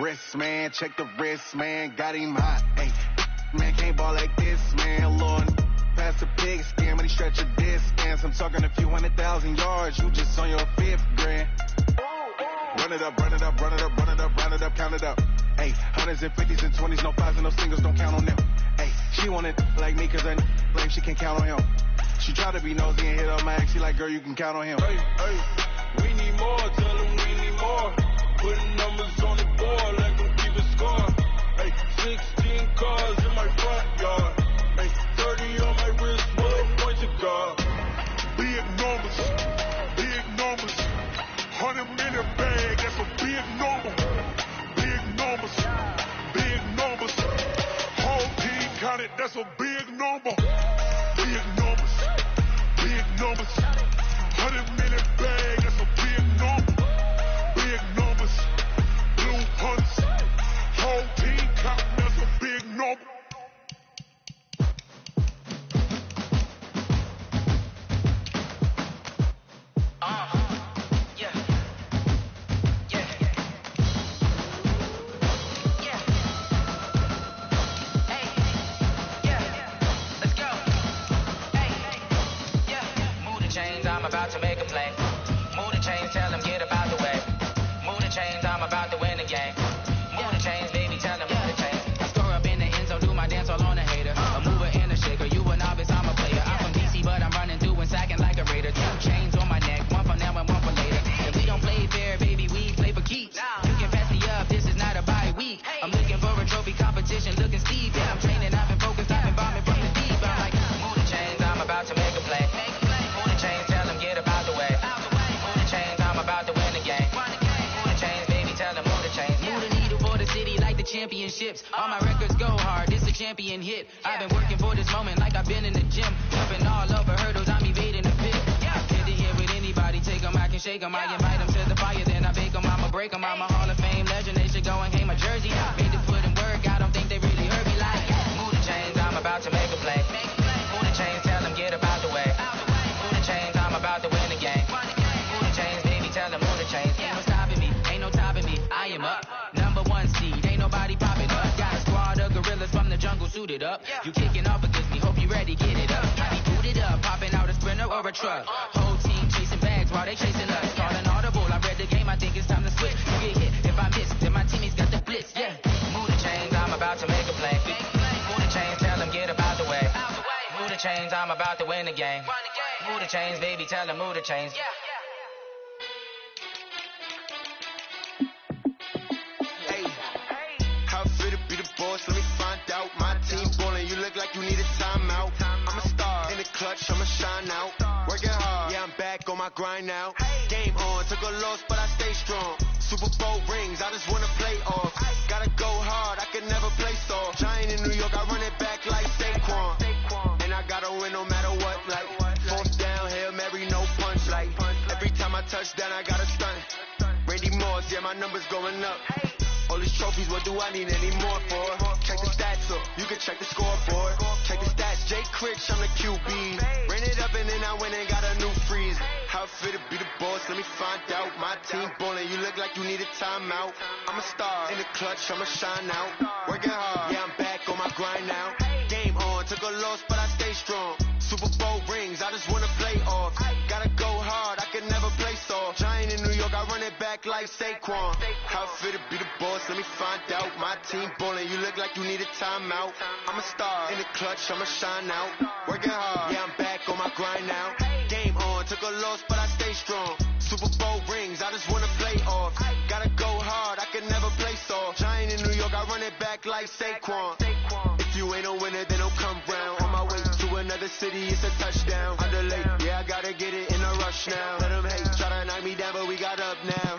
Wrist, man, check the wrist, man, got him hot. Hey, man, can't ball like this, man. Lord, pass the pig skin, but he stretch a distance. I'm talking a few 100,000 yards, you just on your 5th grand. Run it up, run it up, run it up, run it up, run it up, count it up. Hey, hundreds and 50s and 20s, no 5s and no singles, don't count on them. Hey, she want it like me, cause I like she can count on him. She try to be nosy and hit up my ex, she like, girl, you can count on him. Hey, hey, we need more, tell them we need more. Putting numbers on the board like I'm keeping score. Hey, 16 cars in my front yard. Hey, 30 on my wrist, what a point to guard. Big numbers, big numbers. 100-minute bag, that's a big number. Big numbers, big numbers. Whole team counted, that's a big number. Big numbers, big numbers. 100-minute bag, that's a big number. Big numbers, blue hunts. Whole team counting, that's a big number. I'm about to make a play. Move the chains, tell them get about the way. Move the chains, I'm about to win the game. Move the chains, baby, tell them move the chains. I score up in the end zone, do my dance all on a hater. A mover and a shaker, you a novice, I'm a player. I'm from DC, but I'm running through and sacking like a raider. 2 chains on my neck, one for now and one for later. If we don't play fair, baby, we play for keeps. You can pass me up, this is not a bye week. I'm looking for a trophy competition, looking steep. Yeah, I'm training, I've been focused, I've been bombing from the deep. I'm like, move the chains, I'm about to make a play. Move the chains, tell them get about the way. Move the chains, I'm about to win the game. Move the chains, baby, tell them move the chains. Move the needle for the city like the championships. All my records go hard, this a champion hit. I've been working for this moment like I've been in the gym. Jumping all over hurdles, I'm evading the pit. Get to here with anybody, take them, I can shake them. I invite them to the fire, then I bake them, I'ma break them. I'm a Hall of Fame legend, they should go and hang my jersey. Made the foot and work, I don't think they really heard me like. Move the chains, I'm about to make a play. Move the chains, tell them get about the way. Move the chains, I'm about to win the game. Move the chains, baby, tell them move the chains. Ain't no stopping me, ain't no topping me. I am up, number 1 seed, ain't nobody popping up. Got a squad of gorillas from the jungle suited up. You kicking off against me, hope you ready, get it up. I be booted up, popping out a Sprinter or a truck. Whole team chasing bags while they chasing us. Calling audible, I read the game, I think it's time to switch. You get hit if I miss, then my teammates got the blitz, yeah. Move the chains, I'm about to make a play. Move the chains, tell them get about the way. Move the chains, I'm about to win the game. Move the chains, baby, tell them move the chains. Hey, how fit to be the boss? Let me find out. My team ballin', you look like you need a timeout. I'm a star in the clutch, I'ma shine out. Working hard, yeah, I'm back on my grind now. Game on, took a loss, but I stay strong. Super Bowl rings, I just wanna play off. Gotta go hard, I can never play soft. Giant in New York, I run it back like Saquon. And I gotta win no matter what, like 4th down, Hail Mary, no punch, like every time I touch down, I gotta stunt. Randy Moss, yeah, my numbers going up. All these trophies, what do I need any more for? Check the stats up, you can check the scoreboard. Check the stats, Jay Critch, I'm the QB. Ran it up and then I went and got a new freeze. How fit to be the boss, let me find out. My team ballin', you look like you need a timeout. I'm a star in the clutch, I'ma shine out. Working hard, yeah, I'm back on my grind now. Game on, took a loss, but I stay strong. Super Bowl rings, I just wanna play off. Gotta go hard, I can never play soft. Giant in New York, I run it back like Saquon. How fit to be the boss, let me find out. My team ballin', you look like you need a timeout. I'm a star in the clutch, I'ma shine out. Working hard, yeah, I'm back on my grind now. Game on, took a loss, but I stay strong. Super Bowl rings, I just wanna play off. Gotta go hard, I can never play soft. Giant in New York, I run it back like Saquon. If you ain't a winner, then don't come round. On my way to another city, it's a touchdown. Underlay, yeah, I gotta get it in a rush now. Let them hate, try to knock me down, but we got up now.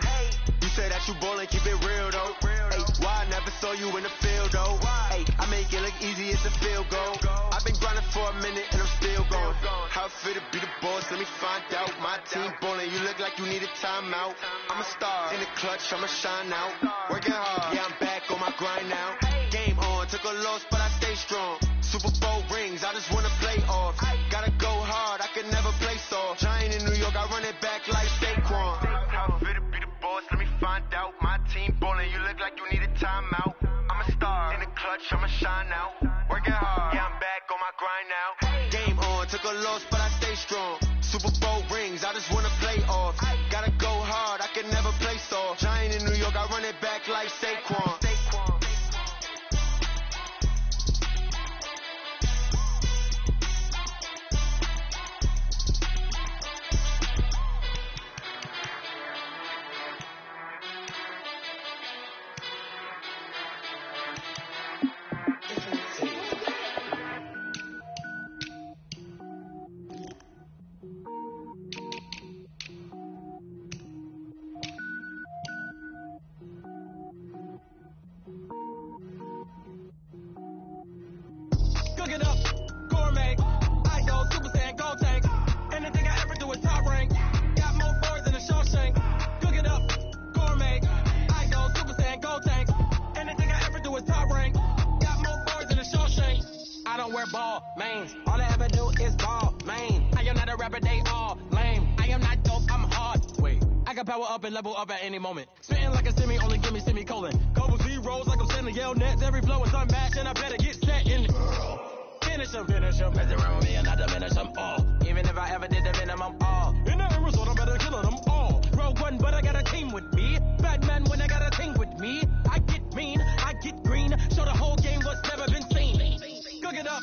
You say that you ballin', keep it real though. Hey, why I never saw you in the field though? Hey, I make it look easy, it's a field goal. I've been grinding for a minute and I'm still going. How fit to be the boss, let me find out. My team ballin', you look like you need a timeout. I'm a star in the clutch, I'ma shine out. Working hard, yeah, I'm back on my grind now. Game on, took a loss, but I stay strong. Super Bowl rings, I just wanna play off. Gotta go hard, I can never play soft. Giant in New York, I run it back like Saquon. How fit to be the boss, let me find out. My team ballin', you look like you need a timeout. I'm a star in the clutch, I'ma shine out. Working hard, yeah, I'm back on my grind now. Game on, took a loss, but I stay strong. Super Bowl rings, I just wanna play off. Gotta go hard, I can never play soft. Giant in New York, I run it back like Saquon. Cook it up, gourmet. I go Super Saiyan, gold tank. Anything I ever do is top rank. Got more boards than a Shawshank. Cook it up, gourmet. I go Super Saiyan, gold tank. Anything I ever do is top rank. Got more boards than a Shawshank. I don't wear ball mains. All I ever do is ball main. I am not a rapper, they all lame. I am not dope, I'm hard. Wait, I can power up and level up at any moment. Spitting like a semi, only give me semicolon. Couple zeros like I'm sending yell nets. Every flow is unmatched and I better get set in. Finish them. Mess around with me and I diminish them all. Even if I ever did the minimum all. In the end result, I'm better killing them all. Rogue one, but I got a team with me. Batman when I got a thing with me. I get mean, I get green. Show the whole game what's never been seen. Cook it up,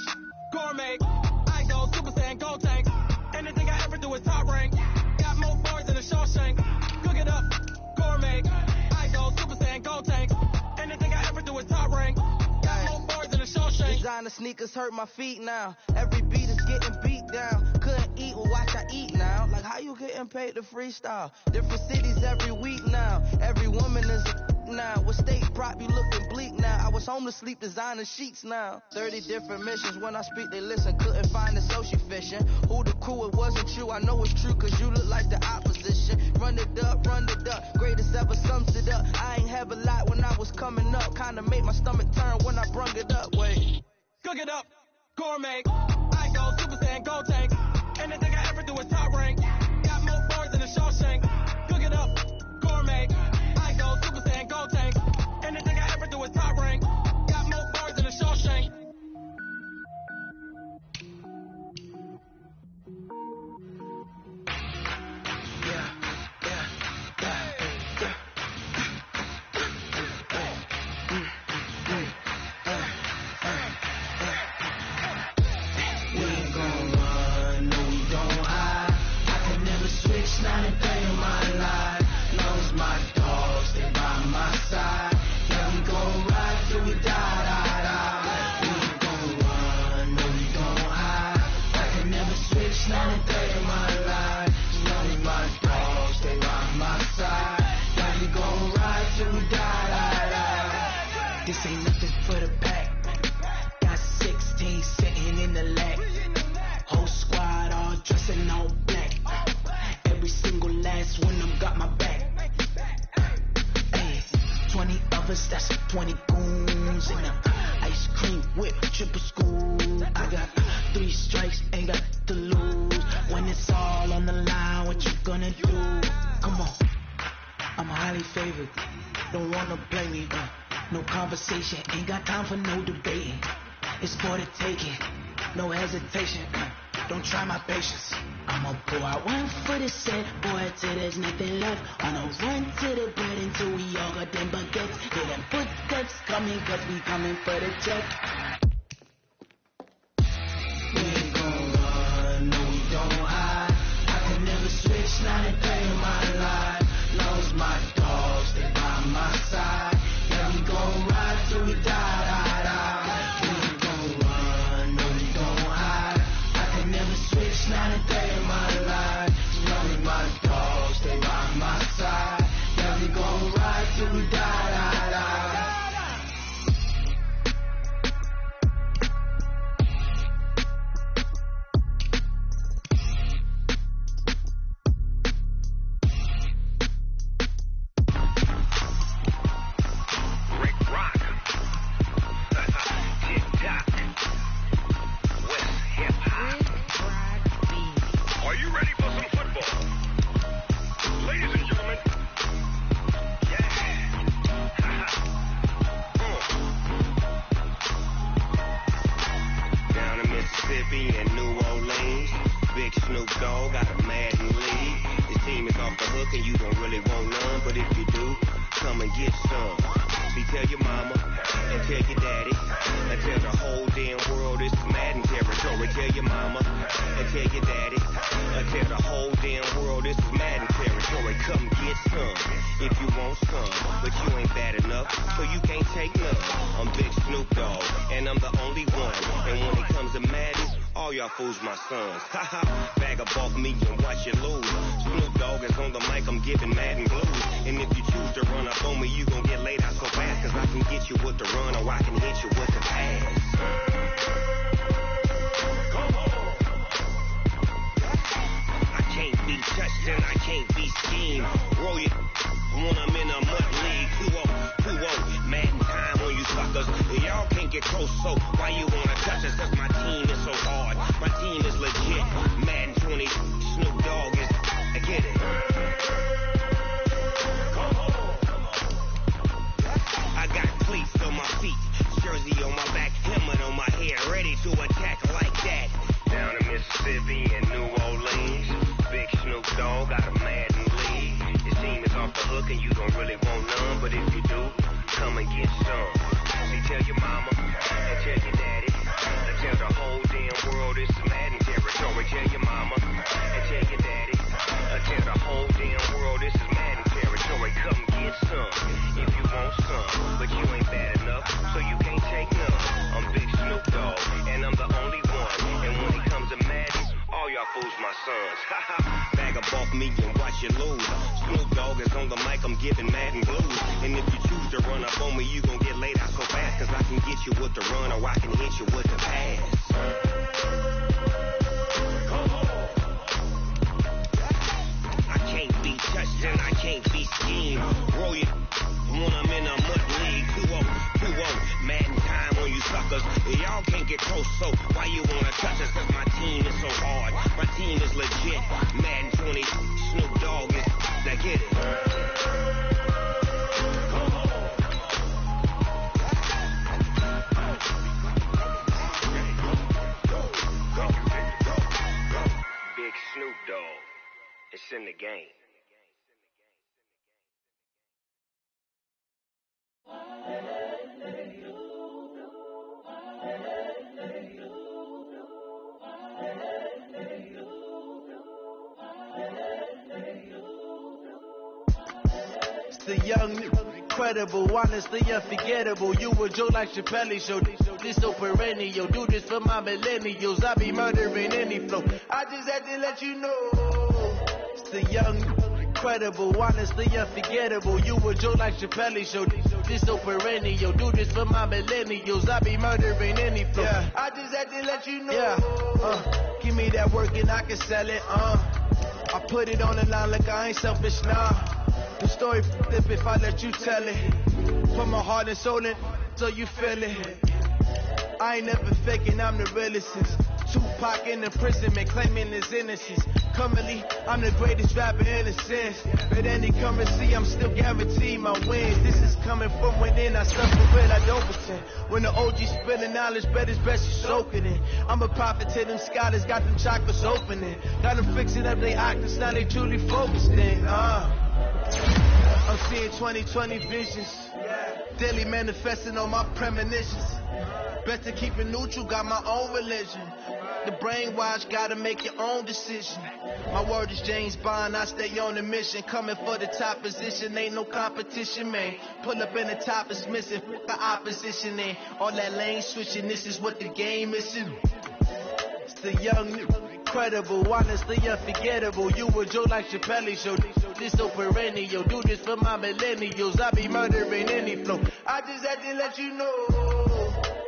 gourmet. I go Super Saiyan, gold tank. Anything I ever do is top rank. Got more boards than a Shawshank. Cook it up, gourmet. I go Super Saiyan, gold tank. Anything I ever do is top rank. Designer sneakers hurt my feet now. Every beat is getting beat down. Couldn't eat, well watch I eat now. Like how you getting paid to freestyle? Different cities every week now. Every woman is a now. With state prop, you looking bleak now. I was home to sleep, designer sheets now. 30 different missions. When I speak, they listen. Couldn't find the social fishing. Who the crew? It wasn't you. I know it's true, cause you look like the opposition. Run it up. Greatest ever sums it up. I ain't have a lot when I was coming up. Kinda made my stomach turn when I brung it up. Wait. Cook it up, gourmet. I go Super Saiyan, gold tank. Anything I ever do is top rank. Got more boards than a Shawshank. Cook it up, gourmet. I go Super Saiyan, gold tank. Anything I ever do is top rank. Got more boards than a Shawshank. Not a day in my life. Knows my dogs, they by my side. Yeah, we gon' ride till we die. We ain't gon' run, no, we gon' hide. I can never switch, not a day in my life. Knows my dogs, they by my side. Yeah, we gon' ride till we die. This ain't nothing for the pack. Got 16 sitting in the lag. Whole squad all dressing all black. Every single last one of them got my back. Hey, 20 of us, that's 20 goons. And a ice cream whip, triple school. I got 3 strikes, ain't got to lose. When it's all on the line, what you gonna do? Come on, I'm highly favored. Don't wanna blame me, no conversation. Ain't got time for no debating. It's for the taking, no hesitation. Don't try my patience. I'ma pour out one for the set, boy, till there's nothing left. On a run to the bread until we all got them baguettes. Hear them footsteps coming, cause we coming for the check. We ain't gon' run, no, we don't hide. I can never switch, not a day in my life. Lost my dogs, they by my side. Yeah, we gon' ride till we die. Not a day in my life. Knowing my dogs, stay by my side. Yeah, we gon' ride till we die. Mississippi and New Orleans. Big Snoop Dogg got a Madden league. His team is off the hook and you don't really want none, but if you do, come and get some. See, tell your mama and tell your daddy and tell the whole damn world this is Madden territory. Tell your mama and tell your daddy and tell the whole damn world this is Madden territory. Come get some if you want some, but you ain't bad enough, so you can't take none. I'm Big Snoop Dogg and I'm the only one. And when it comes to Madden, all y'all fools my sons. Haha, bag up off me and watch you lose. Snoop Dogg is on the mic, I'm giving Madden blues. And if you choose to run up on me, you gon' get laid out so fast. Cause I can get you with the run or I can hit you with the pass. I can't be touched and I can't be schemed. Roll it when I'm in a mud league. 2-0, Madden time on you suckers. Y'all can't get close, so why you wanna touch us? Cause my team is so hard. My team is legit. Madden 20, Snoop Dogg is, I get it. I got cleats on my feet, jersey on my back, helmet on my head, ready to attack like that. Down in Mississippi and New Orleans, Big Snoop Dogg got a Madden league. His team is off the hook and you don't really want none, but if you do, come and get some. See, tell your mama and tell your daddy and tell the whole damn world this is Madden territory. Tell your mama and tell your daddy and tell the whole damn world this is Madden territory. Come get some if you want some, but you ain't bad enough, so you can't take none. I'm Big Snoop Dogg and I'm the only one. And when it comes to Madden, all y'all fools my sons. Haha, bag up off me and watch you lose. Snoop Dogg is on the mic, I'm giving Madden blues. And if you choose to run up on me, you gon' get laid out so fast. Cause I can get you with the run or I can hit you with the pass. I can't be touched and I can't be schemed. Roll it when I'm in a mud league. 2-0, Madden time on you suckers. Y'all can't get close, so why you wanna touch us? Cause my team is so hard. My team is legit. Madden 20, Snoop Dogg is, I get it. Big Snoop Dogg, it's in the game. It's the young, incredible, honestly unforgettable. You a joke like Chappelle show. This so perennial. Do this for my millennials. I be murdering any flow. I just had to let you know. It's the young, incredible, honestly unforgettable. You a joke like Chappelle show. This so perennial. Do this for my millennials. I be murdering any flow. Yeah. I just had to let you know. Yeah. Give me that work and I can sell it. I put it on the line like I ain't selfish now. The story flip if I let you tell it. Put my heart and soul in so you feel it. I ain't never faking, I'm the realest. Tupac in imprisonment, claiming his innocence. Currently, I'm the greatest rapper in a sense. But any currency, I'm still guaranteed my wins. This is coming from within, I suffer it, I don't pretend. When the OG spilling knowledge, bet it's best you soaking it. I'm a prophet to them scholars, got them chakras opening. Got them fixing up their octaves, now they truly focused in. I'm seeing 2020 visions. Daily manifesting on my premonitions. Best to keep it neutral, got my own religion. The brainwash, gotta make your own decision. My word is James Bond, I stay on a mission. Coming for the top position, ain't no competition, man. Pull up in the top is missing, fuck the opposition, and all that lane switching, this is what the game is. It's the young, incredible, honestly unforgettable. You a joke like Chappelle show. This so perennial. Do this for my millennials. I be murdering any flow. I just had to let you know.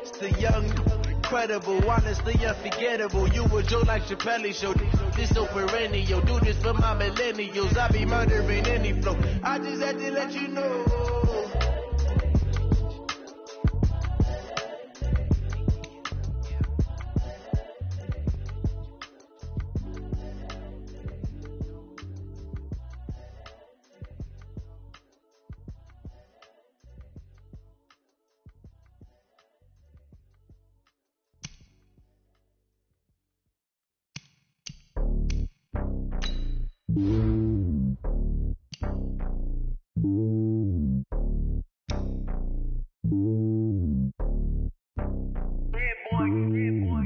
It's the young, incredible, honestly unforgettable. You a joke like Chappelle show. This so perennial. Do this for my millennials. I be murdering any flow. I just had to let you know.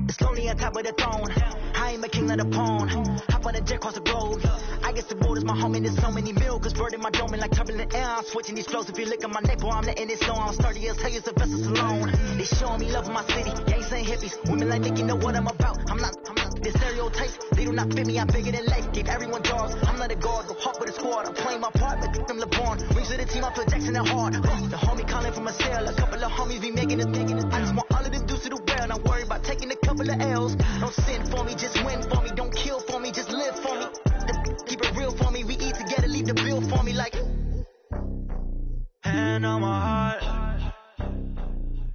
It's lonely on top of the throne. I ain't a king of the pawn. Hop on a jet across the globe. I guess the world is my home and there's so many miracles burning my dome and like turbulent air. I'm switching these flows. If you look at my neck, boy, I'm letting it slow. I'm sturdy as hell, it's a vessel alone. They showing me love in my city. Gangs ain't hippies. Women like Nick, you know what I'm about. I'm not the stereotypes. They do not fit me. I'm bigger than life. Give everyone jaws. I'm not a guard. Go hard with a squad. I'm playing my part, but I'm LeBron. Rings to the team. I put Jackson and hard. The homie calling from a cell. A couple of homies be making it. I just want all of them dudes to the well. Not worry about taking a couple of L's. Don't sin for me, just win for me. Don't kill for me, just live for me. Keep it real for me. We eat together, leave the bill for me like. Hand on my heart,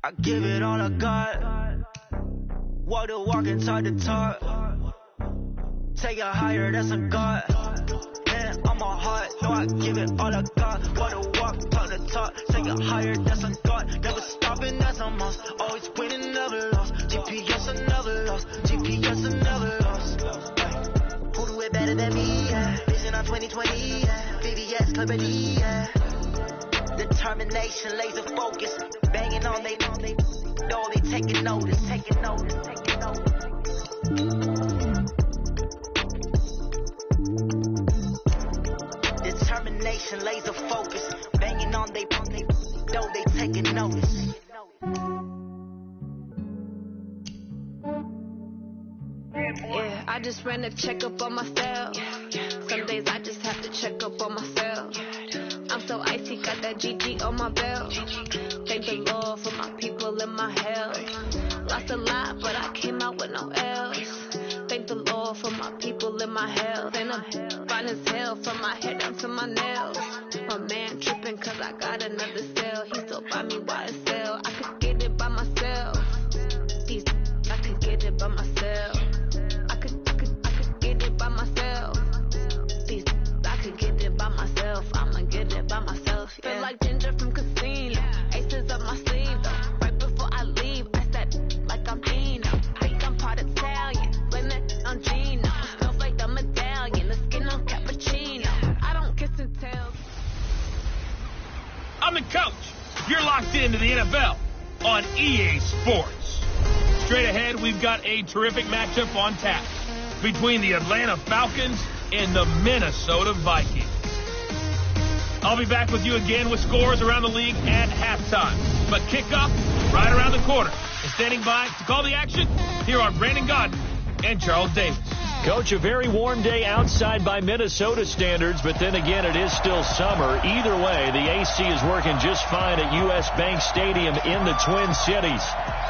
I give it all I got. Walk the walk and talk the talk. Take it higher, that's a God. Hand on my heart, no, I give it all I got. Walk the walk, talk the talk. Take it higher, that's a God. Never stopping, that's a must. Always winning, never lost. GPS, I never lost. GPS, I never lost. Who do it better than me? Yeah. Vision on 2020. Yeah. VVS, Clarity. Yeah. Determination, laser focus. Banging on they know they taking notice. Taking notice. Taking notice. Determination, laser focus. Banging on they know they taking notice. Yeah, I just ran a checkup on myself. Some days I just have to check up on myself. I'm so icy, got that GG on my belt. Thank the Lord for my people in my health. Lost a lot, but I came out with no L's. Thank the Lord for my people in my health. And I'm fine as hell from my head down to my nails. My man tripping cause I got another cell. He still buy me YSL. I could get it by myself. I could get it by myself. I could get it by myself. I could get it by myself. I'ma get it by myself. Yeah. Feel like Ginger from Casino. Aces up my sleeve though. Right before I leave, I said like I'm Dino. Think I'm part Italian. Blame it on Gino. Smells like the medallion. The skin on cappuccino. I don't kiss and tell. I'm the coach. You're locked into the NFL on EA Sports. Straight ahead, we've got a terrific matchup on tap between the Atlanta Falcons and the Minnesota Vikings. I'll be back with you again with scores around the league at halftime. But kickoff right around the corner. And standing by to call the action, here are Brandon Godden and Charles Davis. Coach, a very warm day outside by Minnesota standards, but then again, it is still summer. Either way, the AC is working just fine at U.S. Bank Stadium in the Twin Cities.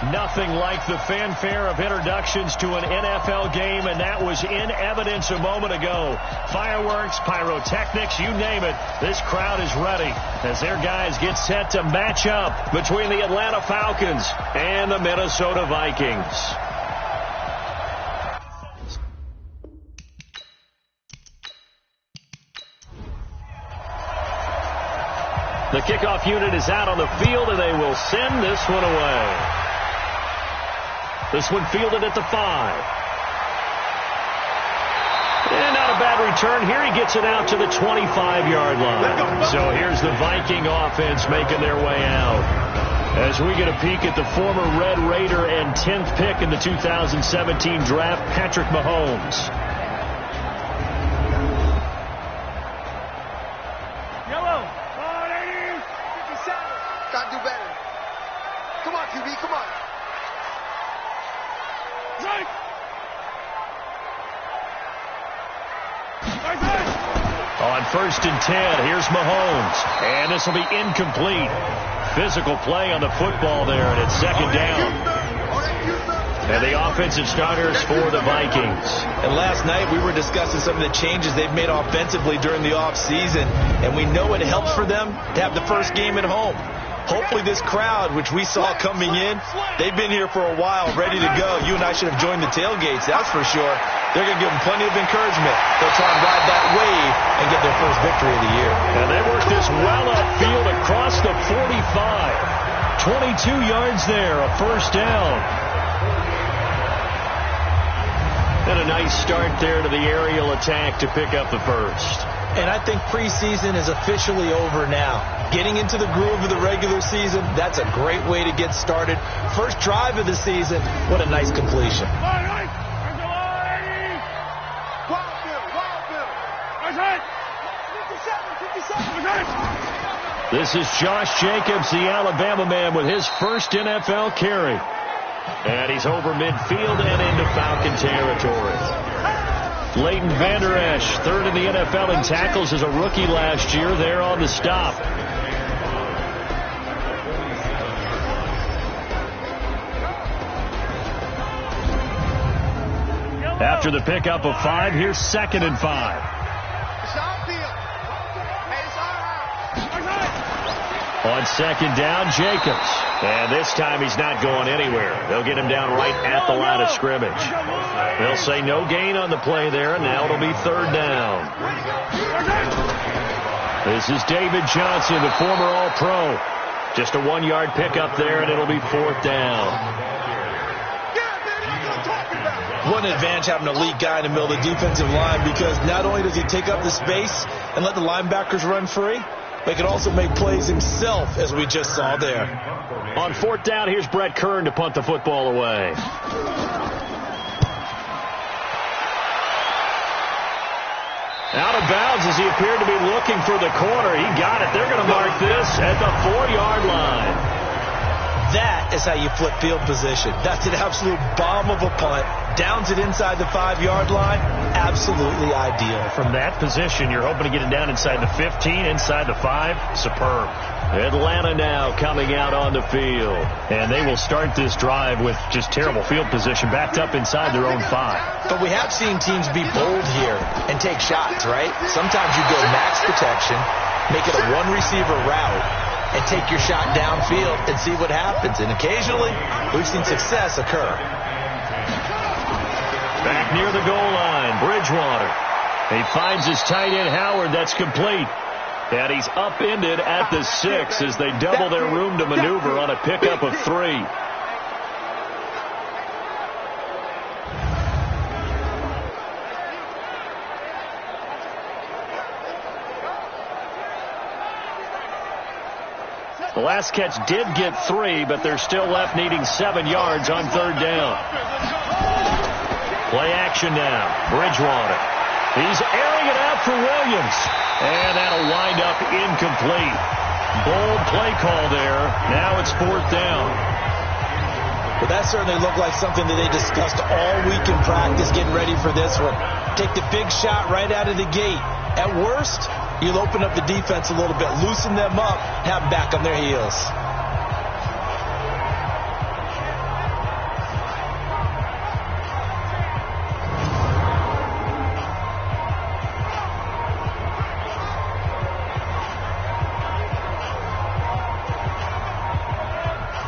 Nothing like the fanfare of introductions to an NFL game, and that was in evidence a moment ago. Fireworks, pyrotechnics, you name it. This crowd is ready as their guys get set to match up between the Atlanta Falcons and the Minnesota Vikings. The kickoff unit is out on the field, and they will send this one away. This one fielded at the 5. And not a bad return. Here he gets it out to the 25-yard line. So here's the Viking offense making their way out. As we get a peek at the former Red Raider and 10th pick in the 2017 draft, Patrick Mahomes. On 1st and 10, here's Mahomes. And this will be incomplete. Physical play on the football there, and it's second down. And the offensive starters for the Vikings. And last night we were discussing some of the changes they've made offensively during the offseason, and we know it helps for them to have the first game at home. Hopefully this crowd, which we saw coming in, they've been here for a while, ready to go. You and I should have joined the tailgates, that's for sure. They're going to give them plenty of encouragement. They'll try and ride that wave and get their first victory of the year. And they work this well upfield across the 45. 22 yards there, a first down. And a nice start there to the aerial attack to pick up the first. And I think preseason is officially over now. Getting into the groove of the regular season, that's a great way to get started. First drive of the season, what a nice completion. This is Josh Jacobs, the Alabama man, with his first NFL carry. And he's over midfield and into Falcon territory. Leighton Vander Esch, third in the NFL in tackles as a rookie last year, there on the stop. After the pickup of 5, here's 2nd and 5. On 2nd down, Jacobs. And this time he's not going anywhere. They'll get him down right at the line of scrimmage. They'll say no gain on the play there, and now it'll be 3rd down. This is David Johnson, the former All-Pro. Just a 1-yard pickup there, and it'll be 4th down. What an advantage having an elite guy in the middle of the defensive line, because not only does he take up the space and let the linebackers run free, but he can also make plays himself, as we just saw there. On 4th down, here's Brett Kern to punt the football away. Out of bounds as he appeared to be looking for the corner. He got it. They're going to mark this at the 4-yard line. That is how you flip field position. That's an absolute bomb of a punt. Downs it inside the 5-yard line. Absolutely ideal. From that position, you're hoping to get it down inside the 15, inside the 5. Superb. Atlanta now coming out on the field. And they will start this drive with just terrible field position, backed up inside their own 5. But we have seen teams be bold here and take shots, right? Sometimes you go max protection, make it a one-receiver route, and take your shot downfield and see what happens. And occasionally, we've seen success occur. Back near the goal line, Bridgewater. He finds his tight end, Howard. That's complete. And he's upended at the 6 as they double their room to maneuver on a pickup of 3. The last catch did get 3, but they're still left needing 7 yards on 3rd down. Play action now. Bridgewater. He's airing it out for Williams. And that'll wind up incomplete. Bold play call there. Now it's 4th down. Well, that certainly looked like something that they discussed all week in practice getting ready for this one. Take the big shot right out of the gate. At worst, you'll open up the defense a little bit, loosen them up, have them back on their heels.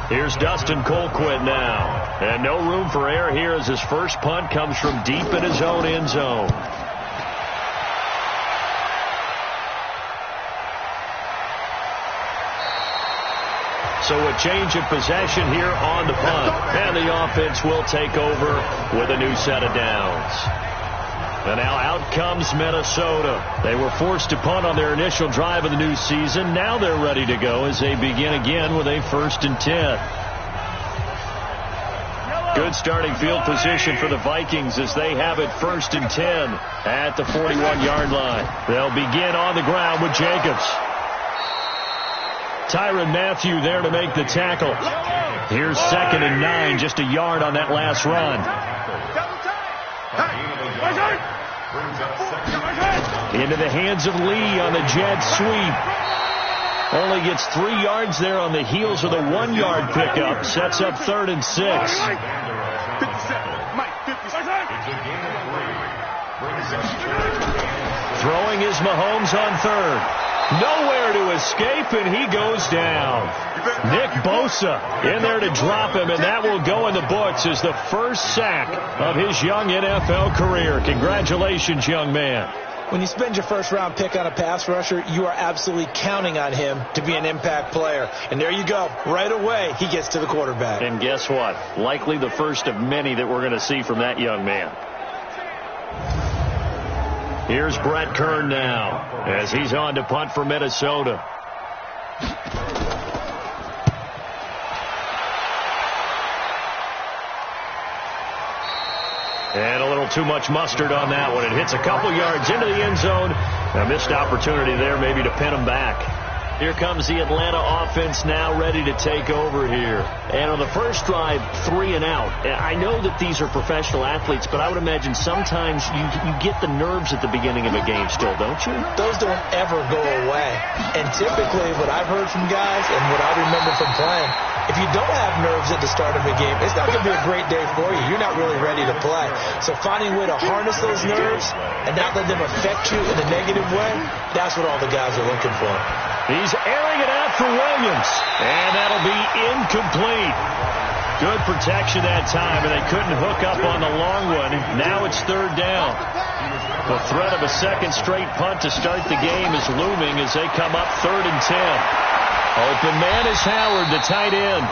Here's Dustin Colquitt now. And no room for error here as his first punt comes from deep in his own end zone. So a change of possession here on the punt. And the offense will take over with a new set of downs. And now out comes Minnesota. They were forced to punt on their initial drive of the new season. Now they're ready to go as they begin again with a 1st and 10. Good starting field position for the Vikings as they have it 1st and 10 at the 41-yard line. They'll begin on the ground with Jacobs. Tyrann Mathieu there to make the tackle. Here's 2nd and 9, just a yard on that last run. Into the hands of Lee on the jet sweep. Only gets 3 yards there on the heels of the 1-yard pickup. Sets up 3rd and 6. Throwing is Mahomes on 3rd. Nowhere to escape, and he goes down. Nick Bosa in there to drop him, and that will go in the books as the first sack of his young NFL career. Congratulations, young man. When you spend your first-round pick on a pass rusher, you are absolutely counting on him to be an impact player. And there you go. Right away, he gets to the quarterback. And guess what? Likely the first of many that we're going to see from that young man. Here's Brett Kern now as he's on to punt for Minnesota. And a little too much mustard on that one. It hits a couple yards into the end zone. A missed opportunity there maybe to pin him back. Here comes the Atlanta offense now ready to take over here. And on the first drive, 3 and out. I know that these are professional athletes, but I would imagine sometimes you get the nerves at the beginning of a game still, don't you? Those don't ever go away. And typically what I've heard from guys and what I remember from playing, if you don't have nerves at the start of a game, it's not going to be a great day for you. You're not really ready to play. So finding a way to harness those nerves and not let them affect you in a negative way, that's what all the guys are looking for. He's airing it out for Williams, and that'll be incomplete. Good protection that time, and they couldn't hook up on the long one. Now it's 3rd down. The threat of a second straight punt to start the game is looming as they come up 3rd and 10. Open man is Howard, the tight end.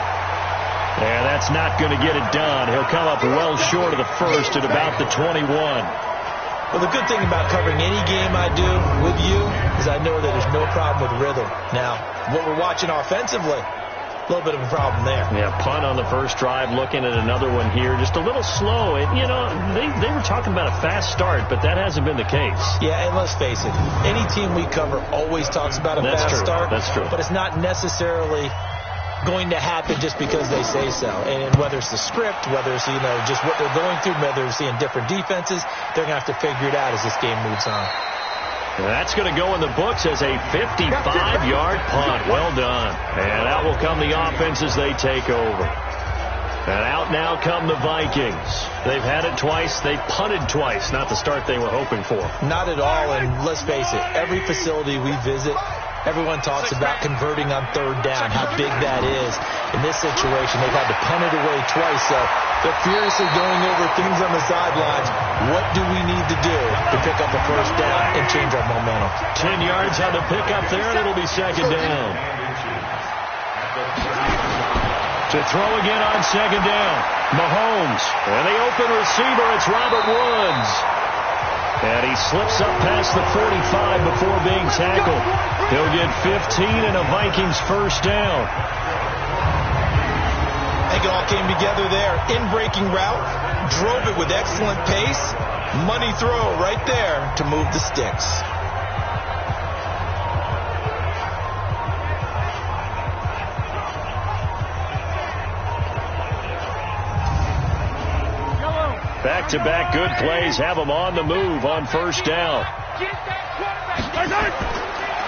And that's not going to get it done. He'll come up well short of the first at about the 21. Well, the good thing about covering any game I do with you is I know that there's no problem with rhythm. Now, what we're watching offensively, a little bit of a problem there. Yeah, punt on the first drive, looking at another one here. Just a little slow. And, you know, they were talking about a fast start, but that hasn't been the case. Yeah, and let's face it, any team we cover always talks about a fast start. That's true. But it's not necessarily going to happen just because they say so. And whether it's the script, whether it's, just what they're going through, whether they're seeing different defenses, they're going to have to figure it out as this game moves on. That's going to go in the books as a 55-yard punt. Well done. And out will come the offense as they take over. And out now come the Vikings. They've had it twice. They've punted twice. Not the start they were hoping for. Not at all. And let's face it, every facility we visit, everyone talks about converting on 3rd down, how big that is. In this situation, they've had to punt it away twice, so they're furiously going over things on the sidelines. What do we need to do to pick up a first down and change our momentum? 10 yards on the pickup there, and it'll be 2nd down. To throw again on 2nd down, Mahomes. And the open receiver, it's Robert Woods. And he slips up past the 45 before being tackled. He'll get 15 and a Vikings first down. I think it all came together there. In-breaking route, drove it with excellent pace. Money throw right there to move the sticks. Back-to-back good plays have them on the move on first down.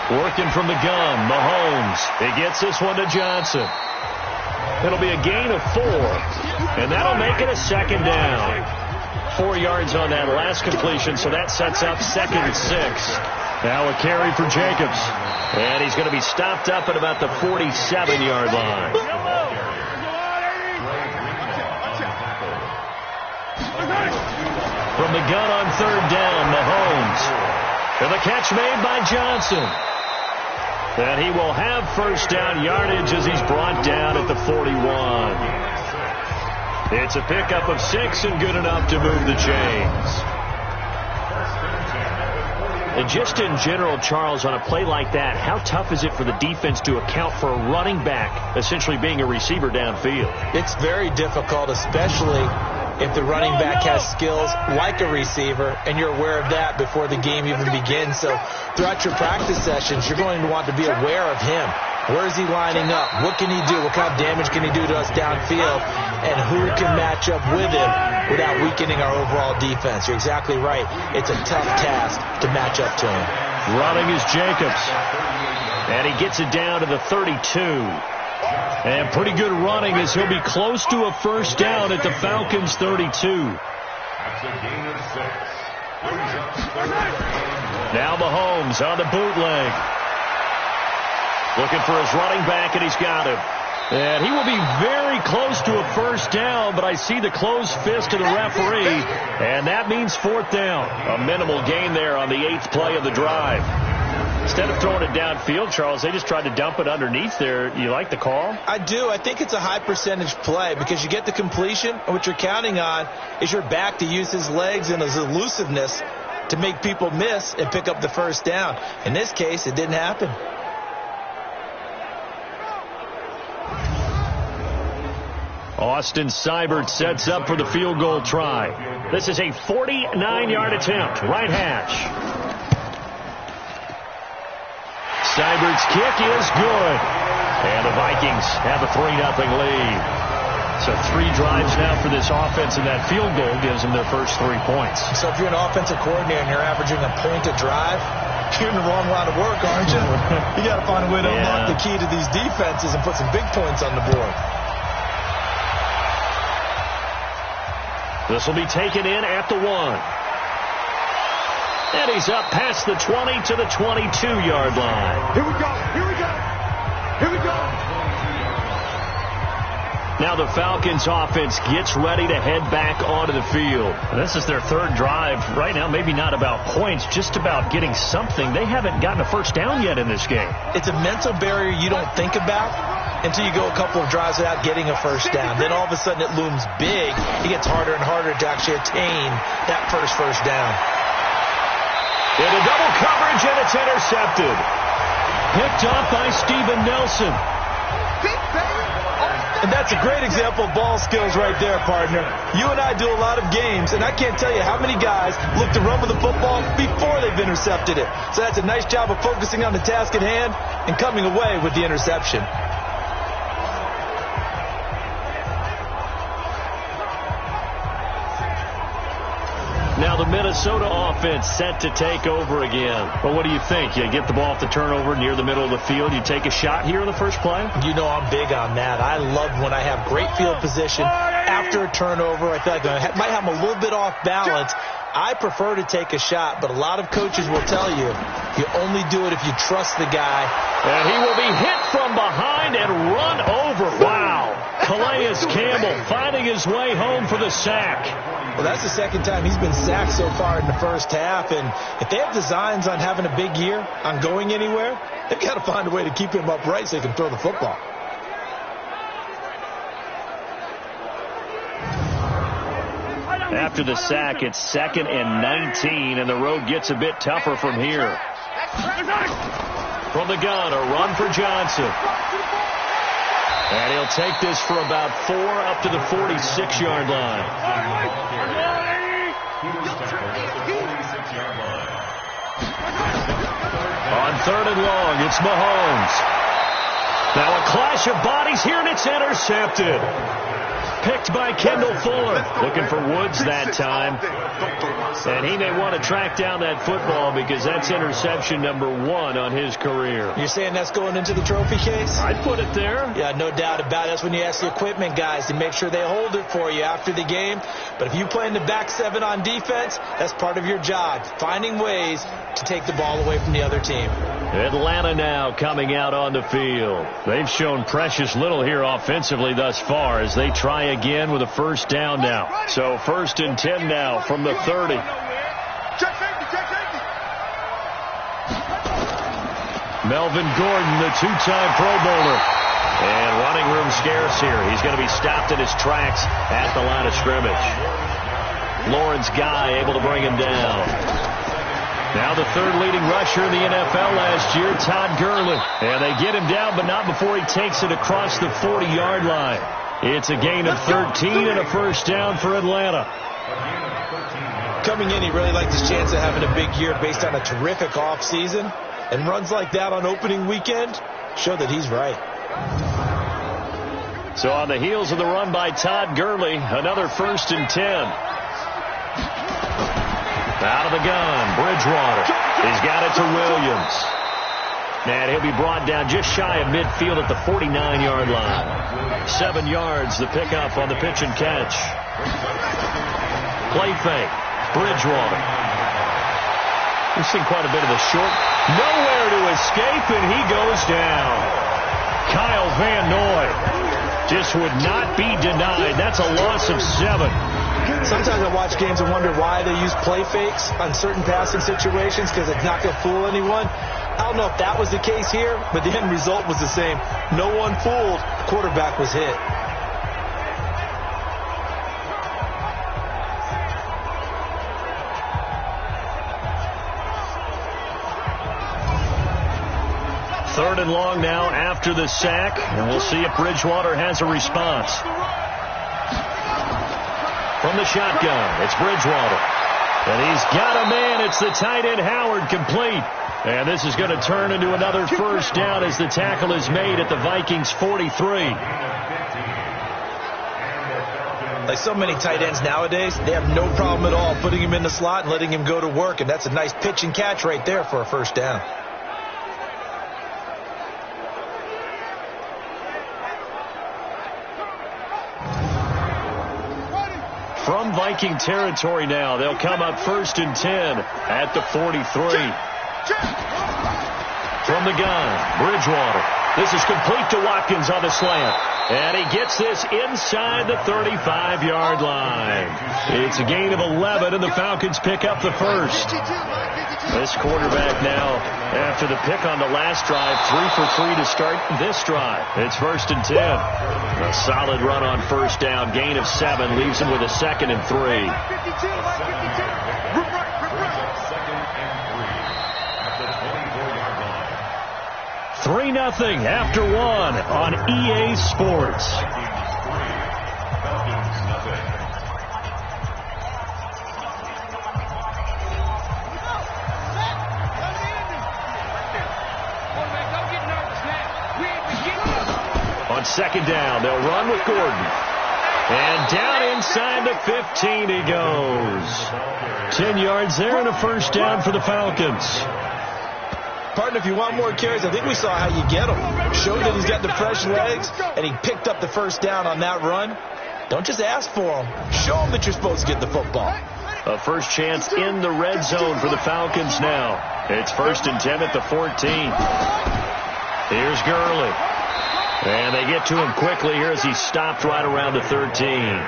Working from the gun, Mahomes. He gets this one to Johnson. It'll be a gain of 4, and that'll make it a 2nd down. 4 yards on that last completion, so that sets up 2nd and 6. Now a carry for Jacobs, and he's going to be stopped up at about the 47-yard line. From the gun on 3rd down, Mahomes. And the catch made by Johnson. And he will have first down yardage as he's brought down at the 41. It's a pickup of 6 and good enough to move the chains. And just in general, Charles, on a play like that, how tough is it for the defense to account for a running back essentially being a receiver downfield? It's very difficult, especially if the running back has skills like a receiver, and you're aware of that before the game even begins. So throughout your practice sessions, you're going to want to be aware of him. Where is he lining up? What can he do? What kind of damage can he do to us downfield? And who can match up with him without weakening our overall defense? You're exactly right. It's a tough task to match up to him. Running is Jacobs. And he gets it down to the 32. And pretty good running as he'll be close to a first down at the Falcons' 32. Now Mahomes on the bootleg. Looking for his running back, and he's got him. And he will be very close to a first down, but I see the closed fist of the referee, and that means 4th down. A minimal gain there on the 8th play of the drive. Instead of throwing it downfield, Charles, they just tried to dump it underneath there. You like the call? I do. I think it's a high percentage play because you get the completion, and what you're counting on is your back to use his legs and his elusiveness to make people miss and pick up the first down. In this case, it didn't happen. Austin Seibert sets up for the field goal try. This is a 49-yard attempt, right hash. Seibert's kick is good. And the Vikings have a 3-0 lead. So 3 drives now for this offense, and that field goal gives them their first 3 points. So if you're an offensive coordinator and you're averaging a point a drive, you're in the wrong line of work, aren't you? You got to find a way to unlock the key to these defenses and put some big points on the board. This will be taken in at the 1. And he's up past the 20 to the 22-yard line. Here we go. Here we go. Here we go. Now the Falcons offense gets ready to head back onto the field. This is their 3rd drive right now. Maybe not about points, just about getting something. They haven't gotten a first down yet in this game. It's a mental barrier you don't think about until you go a couple of drives without getting a first down. Then all of a sudden it looms big. It gets harder and harder to actually attain that first down. Into double coverage, and it's intercepted. Picked off by Steven Nelson. And that's a great example of ball skills right there, partner. You and I do a lot of games, and I can't tell you how many guys look to run with the football before they've intercepted it. So that's a nice job of focusing on the task at hand and coming away with the interception. Now the Minnesota offense set to take over again. Well, what do you think? You get the ball off the turnover near the middle of the field. You take a shot here in the first play? You know I'm big on that. I love when I have great field position after a turnover. I feel like I might have them a little bit off balance. I prefer to take a shot, but a lot of coaches will tell you only do it if you trust the guy. And he will be hit from behind and run over. Wow. Calais Campbell finding his way home for the sack. Well, that's the second time he's been sacked so far in the first half. And if they have designs on having a big year, on going anywhere, they've got to find a way to keep him upright so he can throw the football. After the sack, it's 2nd and 19, and the road gets a bit tougher from here. From the gun, a run for Johnson. And he'll take this for about 4 up to the 46-yard line. On 3rd and long, it's Mahomes. Now a clash of bodies here, and it's intercepted. Picked by Kendall Fuller. Looking for Woods that time. And he may want to track down that football because that's interception number 1 on his career. You're saying that's going into the trophy case? I'd put it there. Yeah, no doubt about it. That's when you ask the equipment guys to make sure they hold it for you after the game. But if you play in the back 7 on defense, that's part of your job. Finding ways to take the ball away from the other team. Atlanta now coming out on the field. They've shown precious little here offensively thus far as they try again with a first down now. So 1st and 10 now from the 30. Melvin Gordon, the 2-time Pro Bowler. And running room scarce here. He's going to be stopped in his tracks at the line of scrimmage. Lawrence Guy able to bring him down. Now the 3rd leading rusher in the NFL last year, Todd Gurley. And they get him down, but not before he takes it across the 40-yard line. It's a gain of 13 and a first down for Atlanta. Coming in, he really liked his chance of having a big year based on a terrific offseason. And runs like that on opening weekend show that he's right. So on the heels of the run by Todd Gurley, another 1st and 10. Out of the gun, Bridgewater. He's got it to Williams. And he'll be brought down just shy of midfield at the 49-yard line. 7 yards, the pickup on the pitch and catch. Play fake, Bridgewater. We've seen quite a bit of the short. Nowhere to escape, and he goes down. Kyle Van Noy just would not be denied. That's a loss of 7. Sometimes I watch games and wonder why they use play fakes on certain passing situations because it's not going to fool anyone. I don't know if that was the case here, but the end result was the same. No one fooled. The quarterback was hit. 3rd and long now after the sack, and we'll see if Bridgewater has a response. From the shotgun, it's Bridgewater. And he's got a man. It's the tight end, Howard, complete. And this is going to turn into another first down as the tackle is made at the Vikings 43. Like so many tight ends nowadays, they have no problem at all putting him in the slot and letting him go to work. And that's a nice pitch and catch right there for a first down. From Viking territory now, they'll come up 1st and 10 at the 43. From the gun, Bridgewater. This is complete to Watkins on the slant. And he gets this inside the 35-yard line. It's a gain of 11, and the Falcons pick up the first. This quarterback now, after the pick on the last drive, 3 for 3 to start this drive. It's 1st and 10. A solid run on first down. Gain of 7 leaves him with a 2nd and 3. 3-0 after 1 on EA Sports. On 2nd down, they'll run with Gordon. And down inside the 15 he goes. 10 yards there and a first down for the Falcons. Partner, if you want more carries, I think we saw how you get them. Showed that he's got the fresh legs, and he picked up the first down on that run. Don't just ask for them. Show them that you're supposed to get the football. A first chance in the red zone for the Falcons now. It's 1st and 10 at the 14. Here's Gurley. And they get to him quickly here as he stopped right around the 13.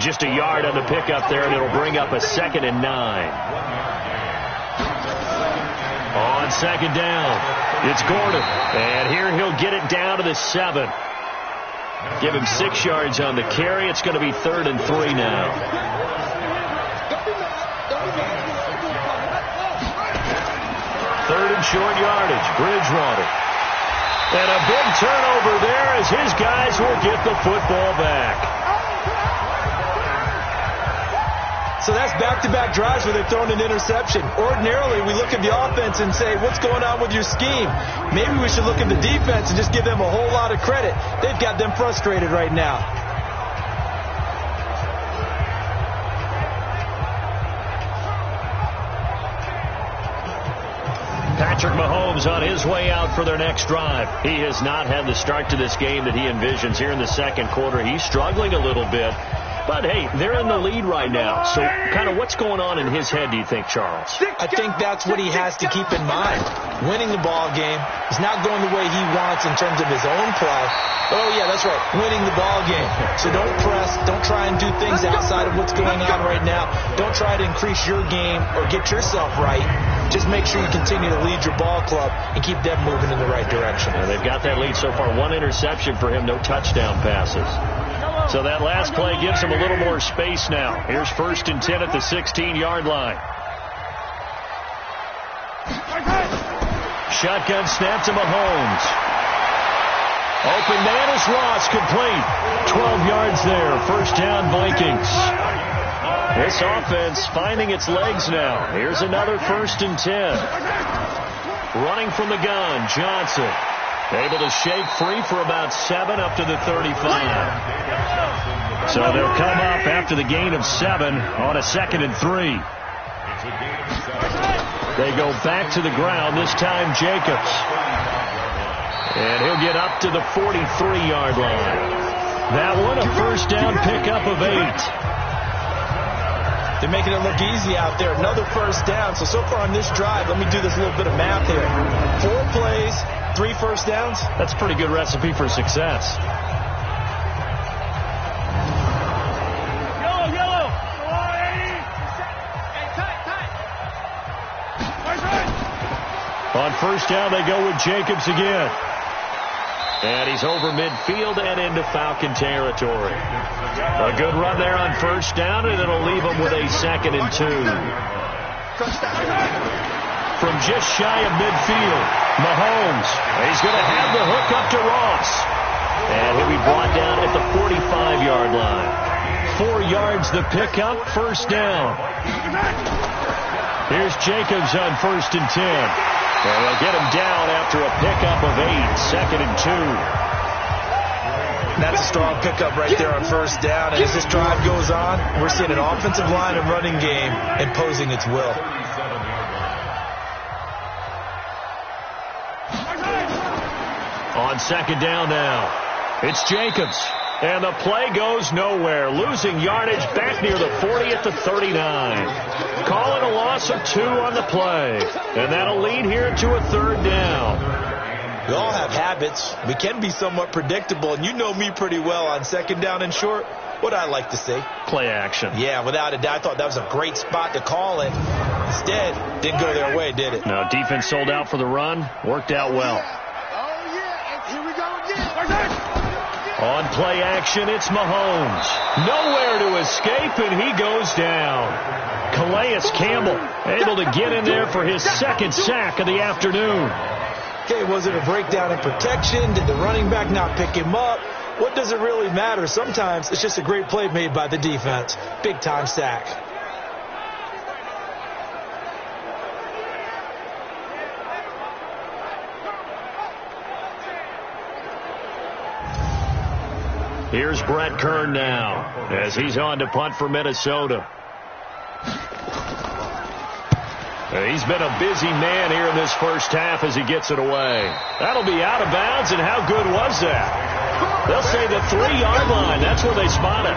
Just a yard on the pickup there, and it'll bring up a 2nd and 9. On 2nd down, it's Gordon. And here he'll get it down to the 7. Give him 6 yards on the carry. It's going to be 3rd and 3 now. Third and short yardage, Bridgewater. And a big turnover there as his guys will get the football back. So that's back-to-back drives where they've thrown an interception. Ordinarily, we look at the offense and say, what's going on with your scheme? Maybe we should look at the defense and just give them a whole lot of credit. They've got them frustrated right now. Patrick Mahomes on his way out for their next drive. He has not had the start to this game that he envisions here in the second quarter. He's struggling a little bit. But, hey, they're in the lead right now. So kind of what's going on in his head, do you think, Charles? I think that's what he has to keep in mind. Winning the ball game. It's not going the way he wants in terms of his own play. But, oh, yeah, that's right, winning the ball game. So don't press. Don't try and do things outside of what's going on right now. Don't try to increase your game or get yourself right. Just make sure you continue to lead your ball club and keep them moving in the right direction. And they've got that lead so far. 1 interception for him, no touchdown passes. So that last play gives him a little more space now. Here's 1st and 10 at the 16-yard line. Shotgun snap to Mahomes. Open man is Ross, complete. 12 yards there. First down, Vikings. This offense finding its legs now. Here's another 1st and 10. Running from the gun, Johnson. Able to shake free for about 7 up to the 35. So they'll come up after the gain of 7 on a 2nd and 3. They go back to the ground, this time Jacobs. And he'll get up to the 43-yard line. That one a first down pickup of 8. They're making it look easy out there. Another first down. So far on this drive, let me do this little bit of math here. 4 plays, 3 first downs. That's a pretty good recipe for success. Yellow. On first down, they go with Jacobs again. And he's over midfield and into Falcon territory. A good run there on first down, and it'll leave him with a 2nd and 2. from just shy of midfield. Mahomes, he's going to have the hook up to Ross. And he'll be brought down at the 45-yard line. 4 yards the pickup, first down. Here's Jacobs on 1st and 10. And they'll get him down after a pickup of 8, 2nd and 2. That's a strong pickup right there on 1st down. And as this drive goes on, we're seeing an offensive line and running game imposing its will. On 2nd down now, it's Jacobs. And the play goes nowhere. Losing yardage back near the 40 at the 39. Calling a loss of 2 on the play. And that'll lead here to a 3rd down. We all have habits. We can be somewhat predictable. And you know me pretty well on 2nd down and short. What I like to see. Play action. Yeah, without a doubt. I thought that was a great spot to call it. Instead, didn't go their way, did it? No, defense sold out for the run. Worked out well. Here we go again. On play action, it's Mahomes. Nowhere to escape, and he goes down. Calais Campbell able to get in there for his 2nd sack of the afternoon. Okay, was it a breakdown in protection? Did the running back not pick him up? What does it really matter? Sometimes it's just a great play made by the defense. Big-time sack. Here's Brett Kern now as he's on to punt for Minnesota. He's been a busy man here in this first half as he gets it away. That'll be out of bounds, and how good was that? They'll say the 3-yard line. That's where they spot it.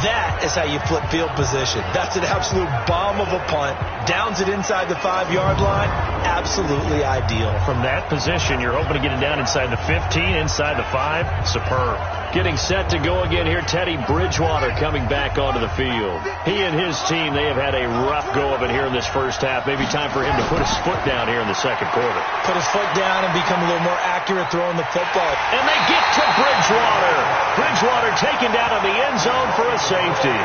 That is how you flip field position. That's an absolute bomb of a punt. Downs it inside the 5-yard line. Absolutely ideal. From that position, you're hoping to get it down inside the 15, inside the 5. Superb. Getting set to go again here, Teddy Bridgewater coming back onto the field. He and his team, they have had a rough go of it here in this first half. Maybe time for him to put his foot down here in the second quarter. Put his foot down and become a little more accurate throwing the football. And they get to Bridgewater. Bridgewater taken down in the end zone for a safety.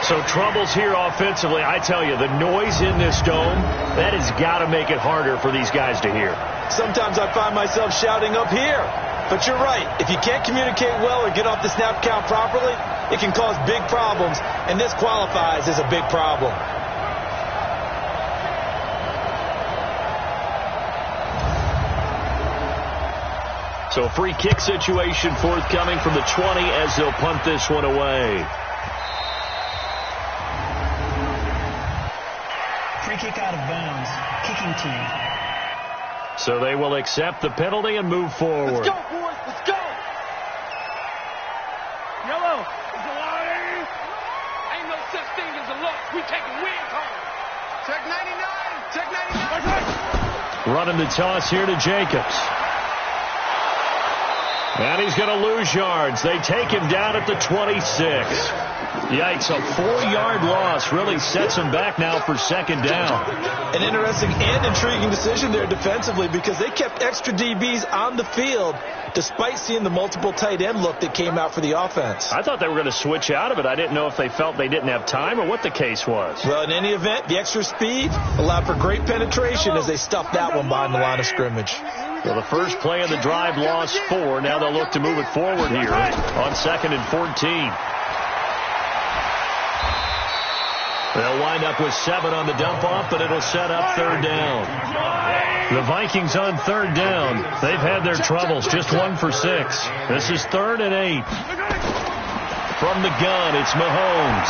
So troubles here offensively. I tell you, the noise in this dome, that has got to make it harder for these guys to hear. Sometimes I find myself shouting up here. But you're right. If you can't communicate well or get off the snap count properly, it can cause big problems, and this qualifies as a big problem. So a free kick situation forthcoming from the 20 as they'll punt this one away. Free kick out of bounds. Kicking team. So they will accept the penalty and move forward. Let's go, boys. Let's go. Yellow. Ain't no such thing as a loss. We taking wins home. Check 99. Check 99. Running the toss here to Jacobs. And he's going to lose yards. They take him down at the 26. Yikes, a 4-yard loss really sets him back now for 2nd down. An interesting and intriguing decision there defensively because they kept extra DBs on the field despite seeing the multiple tight end look that came out for the offense. I thought they were going to switch out of it. I didn't know if they felt they didn't have time or what the case was. Well, in any event, the extra speed allowed for great penetration as they stuffed that one behind the line of scrimmage. Well, the first play of the drive lost 4. Now they'll look to move it forward here on 2nd and 14. They'll wind up with 7 on the dump-off, but it'll set up 3rd down. The Vikings on 3rd down. They've had their troubles, just 1 for 6. This is 3rd and 8. From the gun, it's Mahomes.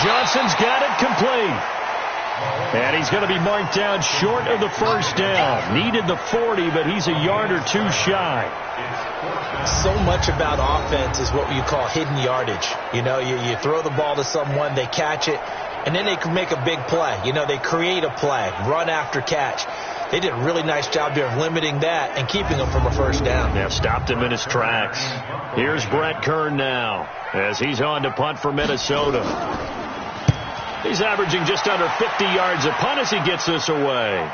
Johnson's got it complete. And he's going to be marked down short of the first down. Needed the 40, but he's a yard or 2 shy. So much about offense is what you call hidden yardage. You know, you throw the ball to someone, they catch it, and then they can make a big play. You know, they create a play, run after catch. They did a really nice job there of limiting that and keeping him from a first down. Yeah, stopped him in his tracks. Here's Brett Kern now as he's on to punt for Minnesota. He's averaging just under 50 yards a punt as he gets this away.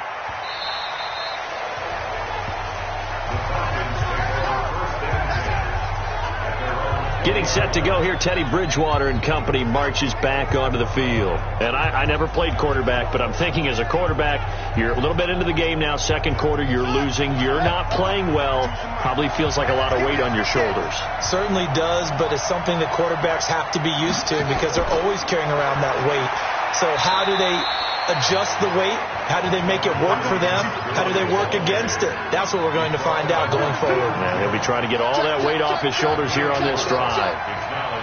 Getting set to go here, Teddy Bridgewater and company marches back onto the field. And I never played quarterback, but I'm thinking as a quarterback, you're a little bit into the game now. Second quarter, you're losing. You're not playing well. Probably feels like a lot of weight on your shoulders. Certainly does, but it's something that quarterbacks have to be used to because they're always carrying around that weight. So how do they adjust the weight? How do they make it work for them? How do they work against it? That's what we're going to find out going forward. Yeah, he'll be trying to get all that weight off his shoulders here on this drive.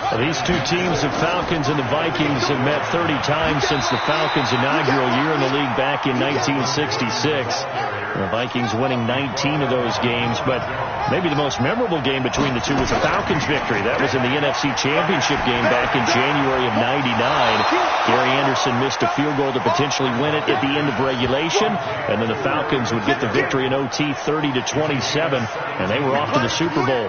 Well, these two teams, the Falcons and the Vikings, have met 30 times since the Falcons' inaugural year in the league back in 1966. The Vikings winning 19 of those games, but maybe the most memorable game between the two was the Falcons' victory. That was in the NFC Championship game back in January of '99. Gary Anderson missed a field goal to potentially win it at the end of regulation, and then the Falcons would get the victory in OT 30-27, and they were off to the Super Bowl.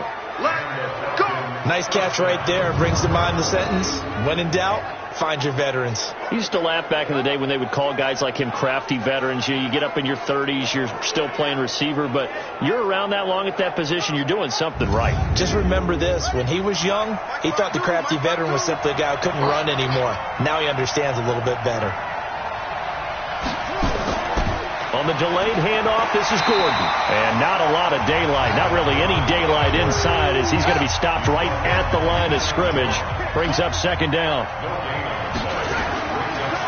Nice catch right there. Brings to mind the sentence, when in doubt, find your veterans. He used to laugh back in the day when they would call guys like him crafty veterans. You get up in your 30s, you're still playing receiver, but you're around that long at that position, you're doing something right. Just remember this. When he was young, he thought the crafty veteran was simply a guy who couldn't run anymore. Now he understands a little bit better. On the delayed handoff, this is Gordon. And not a lot of daylight, not really any daylight inside as he's going to be stopped right at the line of scrimmage. Brings up second down.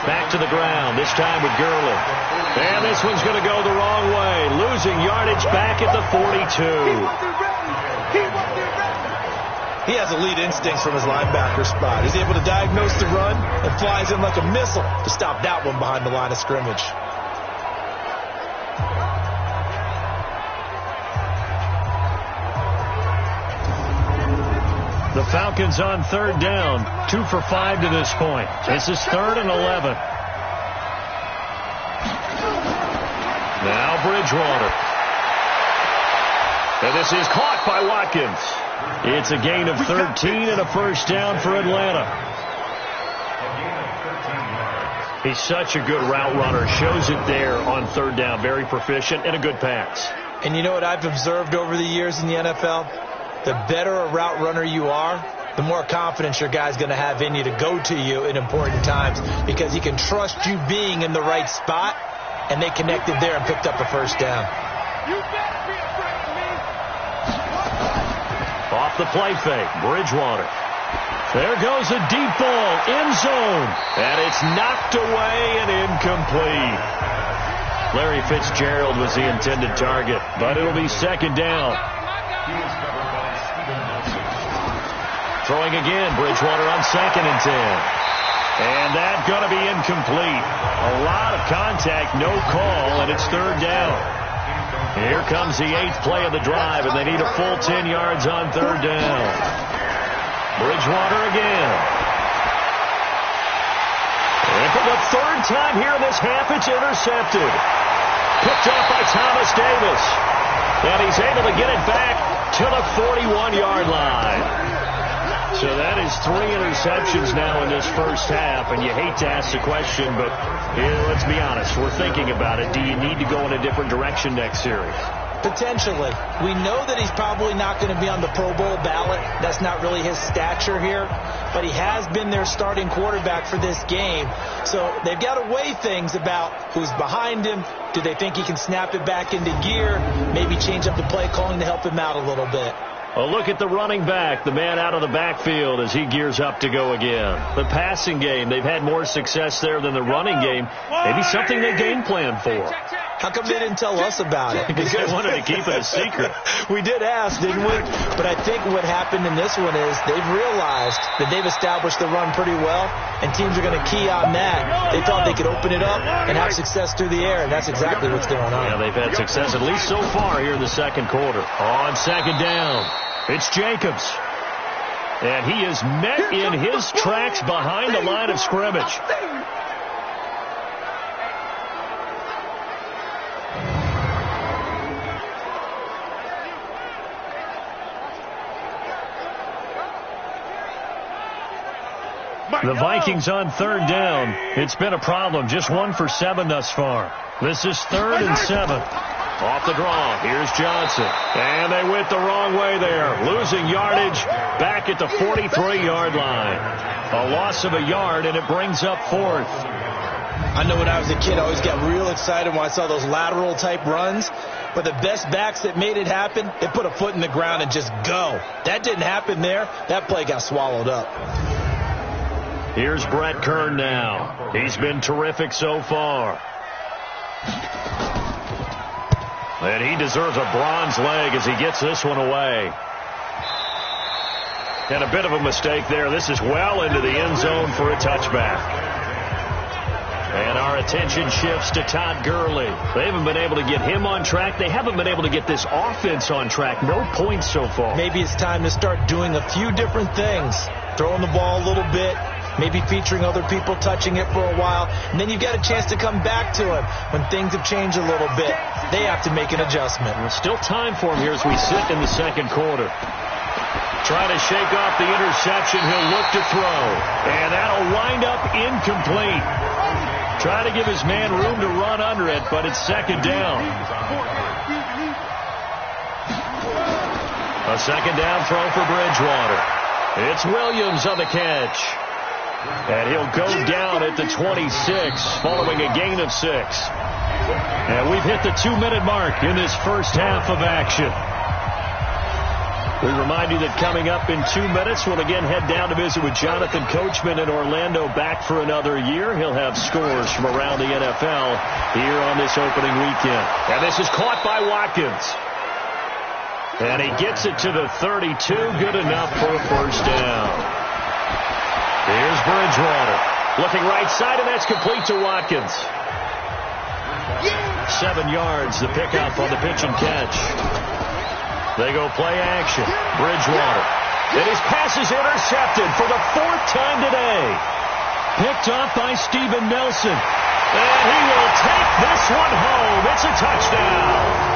Back to the ground, this time with Gurley. And this one's going to go the wrong way. Losing yardage back at the 42. He has elite instincts from his linebacker spot. He's able to diagnose the run and flies in like a missile to stop that one behind the line of scrimmage. The Falcons on third down, 2 for 5 to this point. This is 3rd and 11. Now Bridgewater. And this is caught by Watkins. It's a gain of 13 and a first down for Atlanta. He's such a good route runner. Shows it there on third down. Very proficient and a good pass. And you know what I've observed over the years in the NFL? The better a route runner you are, the more confidence your guy's going to have in you to go to you in important times because he can trust you being in the right spot, and they connected there and picked up a first down. Off the play fake, Bridgewater. There goes a deep ball, end zone, and it's knocked away and incomplete. Larry Fitzgerald was the intended target, but it'll be second down. Throwing again, Bridgewater on 2nd and 10. And that's going to be incomplete. A lot of contact, no call, and it's third down. Here comes the 8th play of the drive, and they need a full 10 yards on third down. Bridgewater again. And for the 3rd time here in this half, it's intercepted. Picked up by Thomas Davis. And he's able to get it back to the 41-yard line. So that is 3 interceptions now in this first half, and you hate to ask the question, but let's be honest, we're thinking about it. Do you need to go in a different direction next series? Potentially. We know that he's probably not going to be on the Pro Bowl ballot. That's not really his stature here, but he has been their starting quarterback for this game. So they've got to weigh things about who's behind him. Do they think he can snap it back into gear? Maybe change up the play calling to help him out a little bit. A look at the running back, the man out of the backfield as he gears up to go again. The passing game, they've had more success there than the running game. Maybe something they game plan for. How come they didn't tell us about it? Because they wanted to keep it a secret. We did ask, didn't we? But I think what happened in this one is they've realized that they've established the run pretty well, and teams are going to key on that. They thought they could open it up and have success through the air, and that's exactly what's going on. Yeah, they've had success, at least so far here in the second quarter. On second down, it's Jacobs. And he is met in his tracks behind the line of scrimmage. The Vikings on third down. It's been a problem. Just 1 for 7 thus far. This is 3rd and 7. Off the draw, here's Johnson. And they went the wrong way there. Losing yardage back at the 43-yard line. A loss of a yard, and it brings up fourth. I know when I was a kid, I always got real excited when I saw those lateral-type runs. But the best backs that made it happen, they put a foot in the ground and just go. That didn't happen there. That play got swallowed up. Here's Brett Kern now. He's been terrific so far. And he deserves a bronze leg as he gets this one away. And a bit of a mistake there. This is well into the end zone for a touchback. And our attention shifts to Todd Gurley. They haven't been able to get him on track. They haven't been able to get this offense on track. No points so far. Maybe it's time to start doing a few different things. Throwing the ball a little bit. Maybe featuring other people touching it for a while. And then you get a chance to come back to it when things have changed a little bit. They have to make an adjustment. There's still time for him here as we sit in the second quarter. Trying to shake off the interception. He'll look to throw. And that'll wind up incomplete. Trying to give his man room to run under it, but it's second down. A second down throw for Bridgewater. It's Williams on the catch. And he'll go down at the 26 following a gain of 6. And we've hit the 2-minute mark in this first half of action. We remind you that coming up in 2 minutes, we'll again head down to visit with Jonathan Coachman in Orlando, back for another year. He'll have scores from around the NFL here on this opening weekend. And this is caught by Watkins. And he gets it to the 32. Good enough for a first down. Here's Bridgewater. Looking right side, and that's complete to Watkins. 7 yards, the pickup on the pitch and catch. They go play action. Bridgewater. And his pass is intercepted for the 4th time today. Picked off by Steven Nelson. And he will take this one home. It's a touchdown.